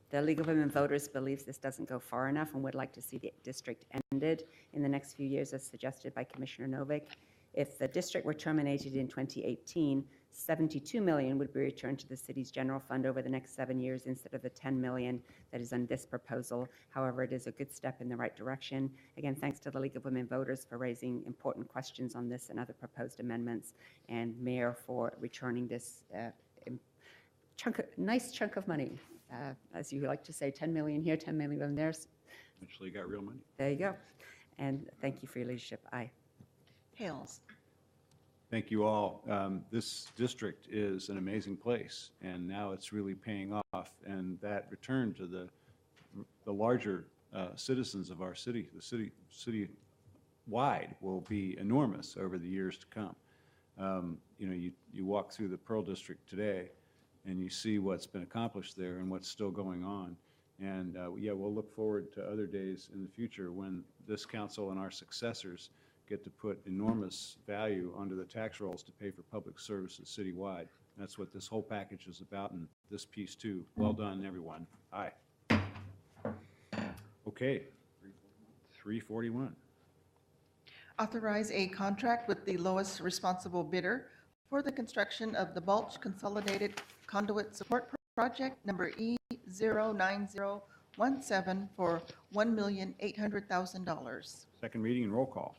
The League of Women Voters believes this doesn't go far enough and would like to see the district ended in the next few years as suggested by Commissioner Novick. If the district were terminated in 2018, $72 million would be returned to the city's general fund over the next 7 years instead of the $10 million that is on this proposal. However, it is a good step in the right direction. Again, thanks to the League of Women Voters for raising important questions on this and other proposed amendments, and Mayor for returning this nice chunk of money. As you like to say, 10 million here, 10 million there. Actually got real money. There you go. And thank you for your leadership. Aye. Hales. Thank you all. This district is an amazing place, and now it's really paying off. And that return to the larger citizens of our city, the city-wide, will be enormous over the years to come. You know, you walk through the Pearl District today, and you see what's been accomplished there and what's still going on. And yeah, we'll look forward to other days in the future when this council and our successors get to put enormous value onto the tax rolls to pay for public services citywide. That's what this whole package is about, and this piece too. Well done, everyone. Aye. Okay. 341. Authorize a contract with the lowest responsible bidder for the construction of the Balch Consolidated Conduit Support Project number E09017 for $1,800,000. Second reading and roll call.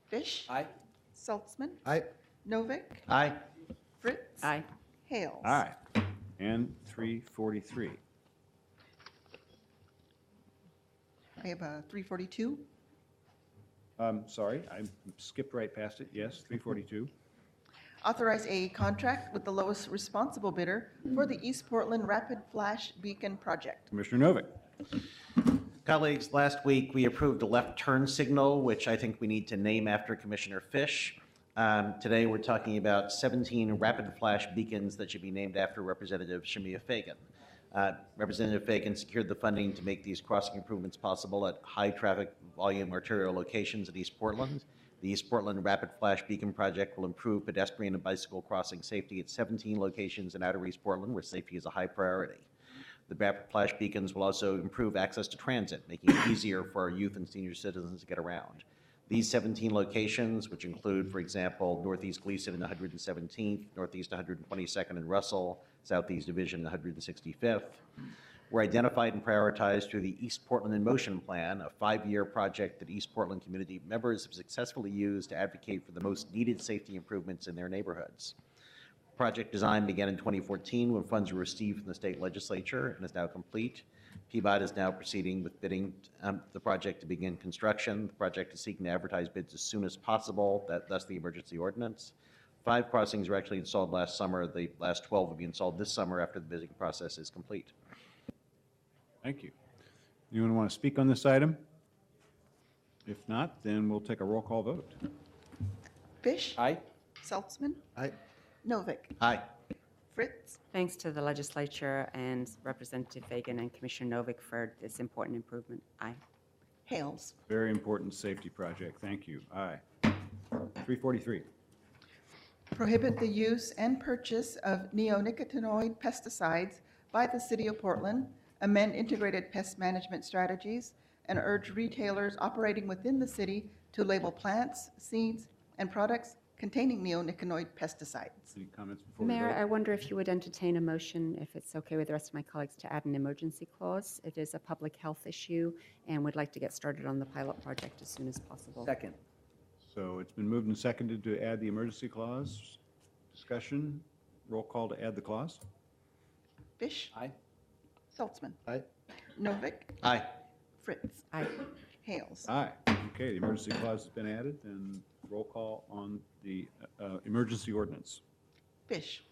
Fish. Aye. Saltzman. Aye. Novick. Aye. Fritz. Aye. Hales. Aye. And 343. I have a 342. Sorry, I skipped right past it. Yes, 342. Authorize a contract with the lowest responsible bidder for the East Portland Rapid Flash Beacon Project. Commissioner Novick. Colleagues, last week we approved a left turn signal, which I think we need to name after Commissioner Fish. Today we're talking about 17 rapid flash beacons that should be named after Representative Shamia Fagan. Representative Fagan secured the funding to make these crossing improvements possible at high traffic volume arterial locations at East Portland. The East Portland Rapid Flash Beacon Project will improve pedestrian and bicycle crossing safety at 17 locations in outer East Portland where safety is a high priority. The Rapid Flash Beacons will also improve access to transit, making it easier for our youth and senior citizens to get around. These 17 locations, which include, for example, Northeast Gleason and 117th, Northeast 122nd and Russell, Southeast Division and 165th, were identified and prioritized through the East Portland in Motion Plan, a 5-year project that East Portland community members have successfully used to advocate for the most needed safety improvements in their neighborhoods. Project design began in 2014 when funds were received from the state legislature and is now complete. PBOT is now proceeding with bidding the project to begin construction. The project is seeking to advertise bids as soon as possible, thus the emergency ordinance. 5 crossings were actually installed last summer. The last 12 will be installed this summer after the bidding process is complete. Thank you. Anyone want to speak on this item? If not, then we'll take a roll call vote. Fish. Aye. Saltzman. Aye. Novick. Aye. Fritz. Thanks to the legislature and Representative Fagan and Commissioner Novick for this important improvement. Aye. Hales. Very important safety project. Thank you. Aye. 343. Prohibit the use and purchase of neonicotinoid pesticides by the City of Portland, amend integrated pest management strategies, and urge retailers operating within the city to label plants, seeds, and products containing neonicotinoid pesticides. Any comments before we Mayor, vote? I wonder if you would entertain a motion, if it's okay with the rest of my colleagues, to add an emergency clause. It is a public health issue, and we'd like to get started on the pilot project as soon as possible. Second. So it's been moved and seconded to add the emergency clause. Discussion, roll call to add the clause. Fish. Aye. Saltzman. Aye. Novick. Aye. Fritz. Aye. Hales. Aye. Okay, the emergency clause has been added, and roll call on the emergency ordinance. Fish.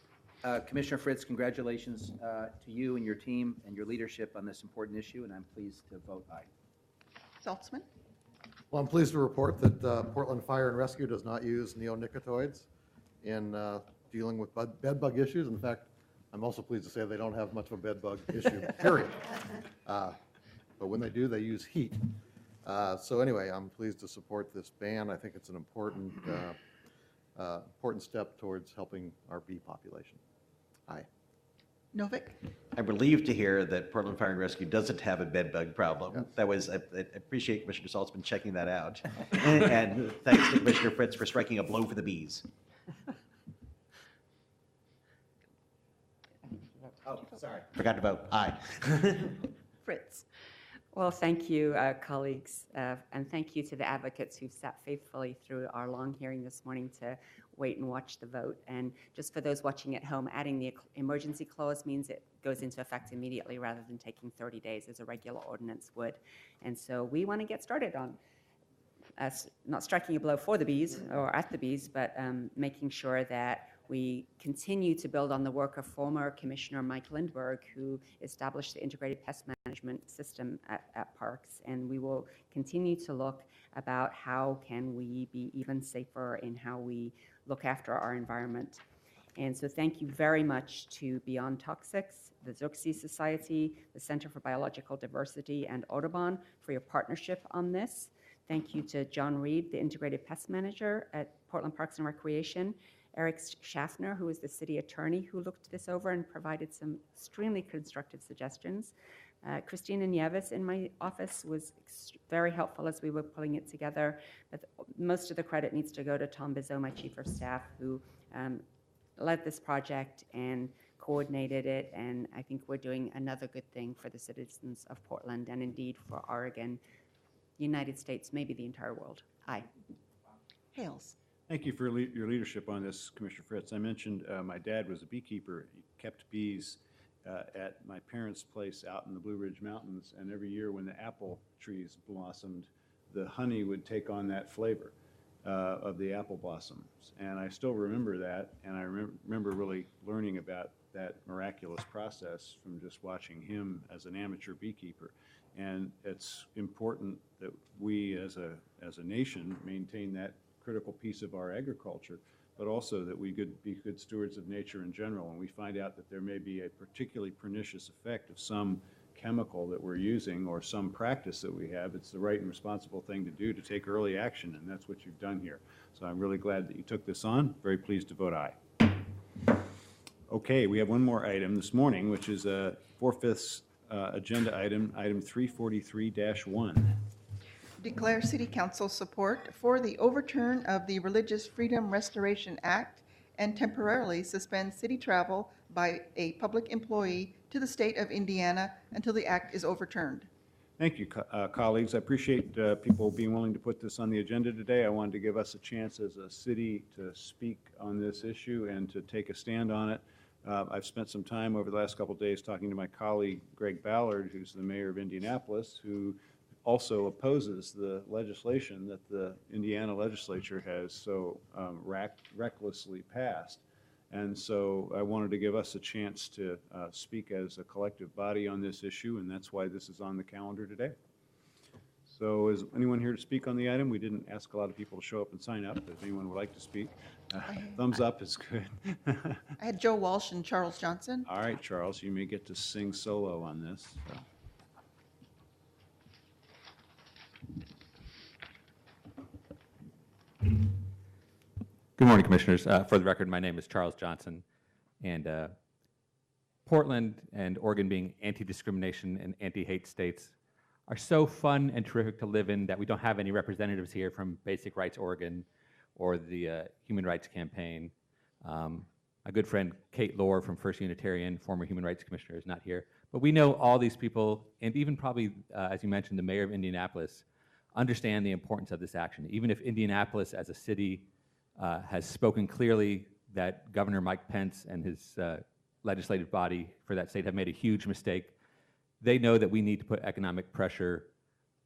Commissioner Fritz, congratulations to you and your team and your leadership on this important issue, and I'm pleased to vote aye. Saltzman. Well, I'm pleased to report that Portland Fire and Rescue does not use neonicotinoids in dealing with bed bug issues. In fact, I'm also pleased to say they don't have much of a bed bug issue, period. But when they do, they use heat. So anyway, I'm pleased to support this ban. I think it's an important, important step towards helping our bee population. Aye. Novick. I'm relieved to hear that Portland Fire and Rescue doesn't have a bed bug problem. Yes. That was, I appreciate Commissioner Saltzman checking that out. And thanks to Commissioner Fritz for striking a blow for the bees. Oh, sorry. Forgot to vote aye. Fritz. Well, thank you, colleagues, and thank you to the advocates who've sat faithfully through our long hearing this morning to wait and watch the vote. And just for those watching at home, adding the emergency clause means it goes into effect immediately rather than taking 30 days as a regular ordinance would. And so we want to get started on not striking a blow for the bees or at the bees, but making sure that we continue to build on the work of former Commissioner Mike Lindberg, who established the integrated pest management system at parks. And we will continue to look about how can we be even safer in how we look after our environment. And so thank you very much to Beyond Toxics, the Zooxy Society, the Center for Biological Diversity, and Audubon for your partnership on this. Thank you to John Reed, the Integrated Pest Manager at Portland Parks and Recreation, Eric Schaffner, who is the city attorney who looked this over and provided some extremely constructive suggestions. Christina Nieves in my office was very helpful as we were pulling it together. But most of the credit needs to go to Tom Bizot, my chief of staff, who led this project and coordinated it, and I think we're doing another good thing for the citizens of Portland and indeed for Oregon, United States, maybe the entire world. Aye. Hales. Thank you for your leadership on this, Commissioner Fritz. I mentioned my dad was a beekeeper. He kept bees at my parents' place out in the Blue Ridge Mountains, and every year when the apple trees blossomed, the honey would take on that flavor of the apple blossoms. And I still remember that, and I remember really learning about that miraculous process from just watching him as an amateur beekeeper. And it's important that we as a nation maintain that critical piece of our agriculture, but also that we be good stewards of nature in general. And we find out that there may be a particularly pernicious effect of some chemical that we're using or some practice that we have. It's the right and responsible thing to do, to take early action, and that's what you've done here. So I'm really glad that you took this on. Very pleased to vote aye. Okay, we have one more item this morning, which is a 4/5 agenda item, item 343-1. Declare City Council support for the overturn of the Religious Freedom Restoration Act and temporarily suspend city travel by a public employee to the state of Indiana until the act is overturned. Thank you, colleagues. I appreciate people being willing to put this on the agenda today. I wanted to give us a chance as a city to speak on this issue and to take a stand on it. I've spent some time over the last couple of days talking to my colleague Greg Ballard, who's the mayor of Indianapolis, who also opposes the legislation that the Indiana legislature has so recklessly passed. And so I wanted to give us a chance to speak as a collective body on this issue, and that's why this is on the calendar today. So is anyone here to speak on the item? We didn't ask a lot of people to show up and sign up, but if anyone would like to speak, thumbs up is good. I had Joe Walsh and Charles Johnson. All right, Charles, you may get to sing solo on this. So. Good morning, Commissioners. For the record, my name is Charles Johnson, and Portland and Oregon being anti-discrimination and anti-hate states are so fun and terrific to live in that we don't have any representatives here from Basic Rights Oregon or the Human Rights Campaign. My good friend Kate Lohr from First Unitarian, former Human Rights Commissioner, is not here. But we know all these people, and even probably, as you mentioned, the mayor of Indianapolis, understand the importance of this action. Even if Indianapolis as a city has spoken clearly that Governor Mike Pence and his legislative body for that state have made a huge mistake, they know that we need to put economic pressure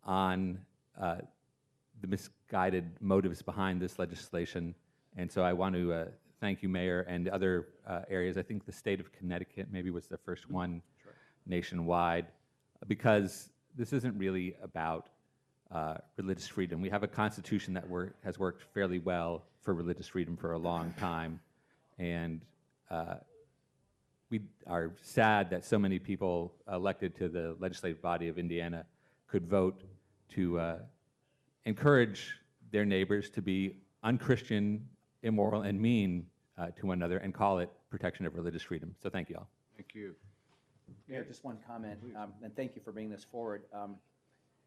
on the misguided motives behind this legislation. And so I want to thank you, Mayor, and other areas. I think the state of Connecticut maybe was the first one nationwide, because this isn't really about religious freedom. We have a constitution that has worked fairly well for religious freedom for a long time, and we are sad that so many people elected to the legislative body of Indiana could vote to encourage their neighbors to be unchristian, immoral, and mean to one another and call it protection of religious freedom. So thank you all. Thank you. Mayor, just one comment, and thank you for bringing this forward.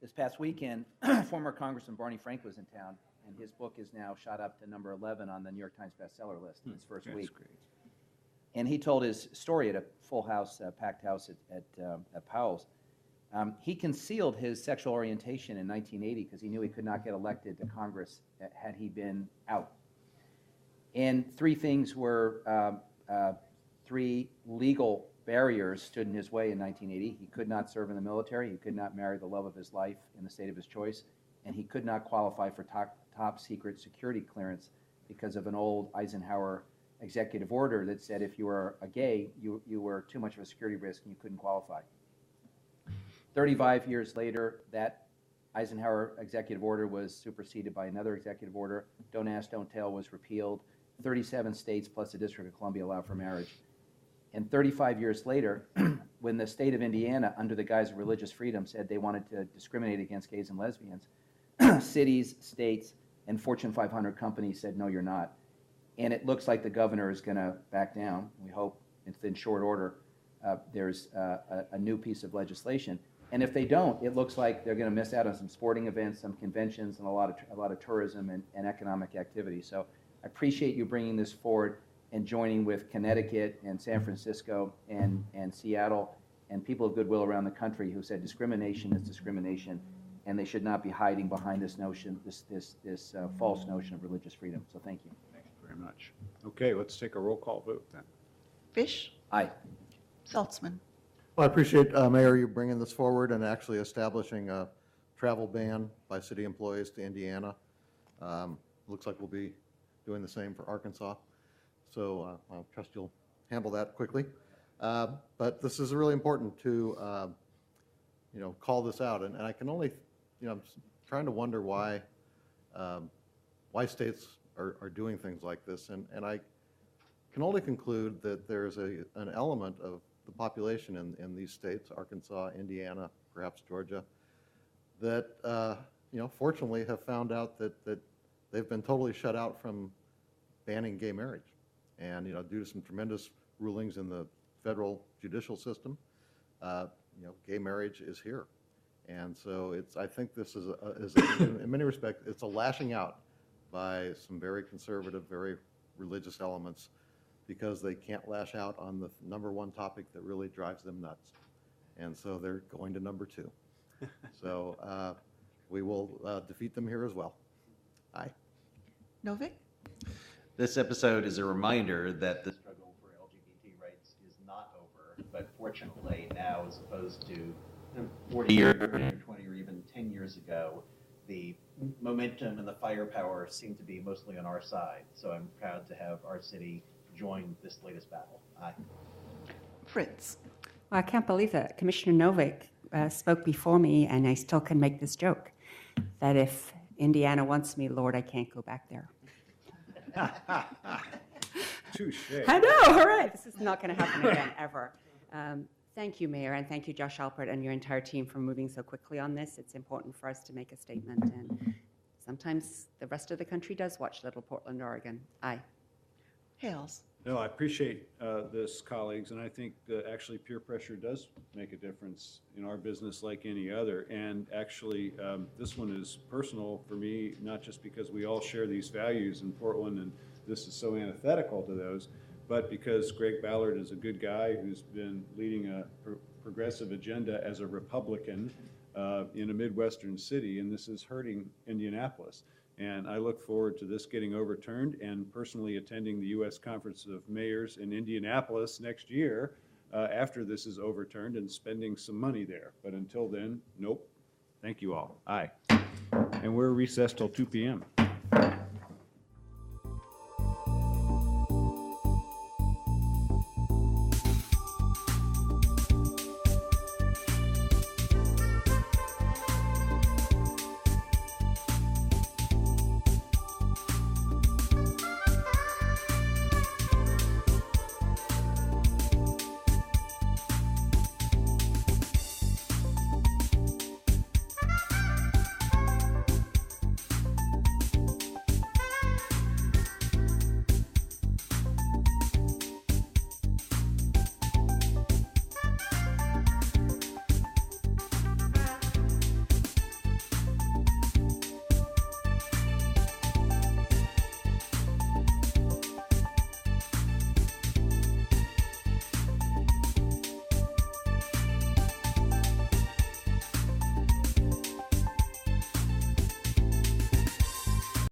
This past weekend, former Congressman Barney Frank was in town, and his book is now shot up to number 11 on the New York Times bestseller list in its first week. Great. And he told his story at a full house, packed house at Powell's. He concealed his sexual orientation in 1980 because he knew he could not get elected to Congress had he been out. And three things were, three legal barriers stood in his way in 1980. He could not serve in the military, he could not marry the love of his life in the state of his choice, and he could not qualify for top secret security clearance because of an old Eisenhower executive order that said if you were a gay, you were too much of a security risk and you couldn't qualify. 35 years later, that Eisenhower executive order was superseded by another executive order. Don't Ask, Don't Tell was repealed. 37 states plus the District of Columbia allow for marriage. And 35 years later, when the state of Indiana, under the guise of religious freedom, said they wanted to discriminate against gays and lesbians, cities, states, and Fortune 500 companies said, no, you're not. And it looks like the governor is going to back down. We hope it's in short order. There's a new piece of legislation. And if they don't, it looks like they're going to miss out on some sporting events, some conventions, and a lot of tourism and economic activity. So I appreciate you bringing this forward. and joining with Connecticut and San Francisco and Seattle and people of goodwill around the country who said discrimination is discrimination, and they should not be hiding behind this notion, this false notion of religious freedom. So thank you. Thank you very much. Okay, let's take a roll call vote then. Fish, Aye. Saltzman, Well, I appreciate, Mayor, you bringing this forward and actually establishing a travel ban by city employees to Indiana. Looks like we'll be doing the same for Arkansas. So I trust you'll handle that quickly. But this is really important to, call this out. And I can only, I'm trying to wonder why states are doing things like this. And I can only conclude that there's an element of the population in these states, Arkansas, Indiana, perhaps Georgia, that, fortunately have found out that they've been totally shut out from banning gay marriage. And, due to some tremendous rulings in the federal judicial system, gay marriage is here. And so I think this is in many respects, it's a lashing out by some very conservative, very religious elements because they can't lash out on the number one topic that really drives them nuts. And so they're going to number two. So we will defeat them here as well. Aye. Novick, This episode is a reminder that the struggle for LGBT rights is not over, but fortunately now, as opposed to 40 years, 20, or even 10 years ago, the momentum and the firepower seem to be mostly on our side. So I'm proud to have our city join this latest battle. Aye. Fritz. Well, I can't believe that Commissioner Novick spoke before me, and I still can make this joke, that if Indiana wants me, Lord, I can't go back there. Touche. I know, all right. This is not going to happen again, ever. Thank you, Mayor, and thank you, Josh Alpert, and your entire team for moving so quickly on this. It's important for us to make a statement, and sometimes the rest of the country does watch Little Portland, Oregon. Aye. Hales. No, I appreciate this, colleagues, and I think that actually peer pressure does make a difference in our business like any other. And actually, this one is personal for me, not just because we all share these values in Portland and this is so antithetical to those, but because Greg Ballard is a good guy who's been leading a progressive agenda as a Republican in a Midwestern city, and this is hurting Indianapolis. And I look forward to this getting overturned and personally attending the U.S. Conference of Mayors in Indianapolis next year after this is overturned and spending some money there. But until then, nope. Thank you all. Aye. And we're recessed till 2 p.m.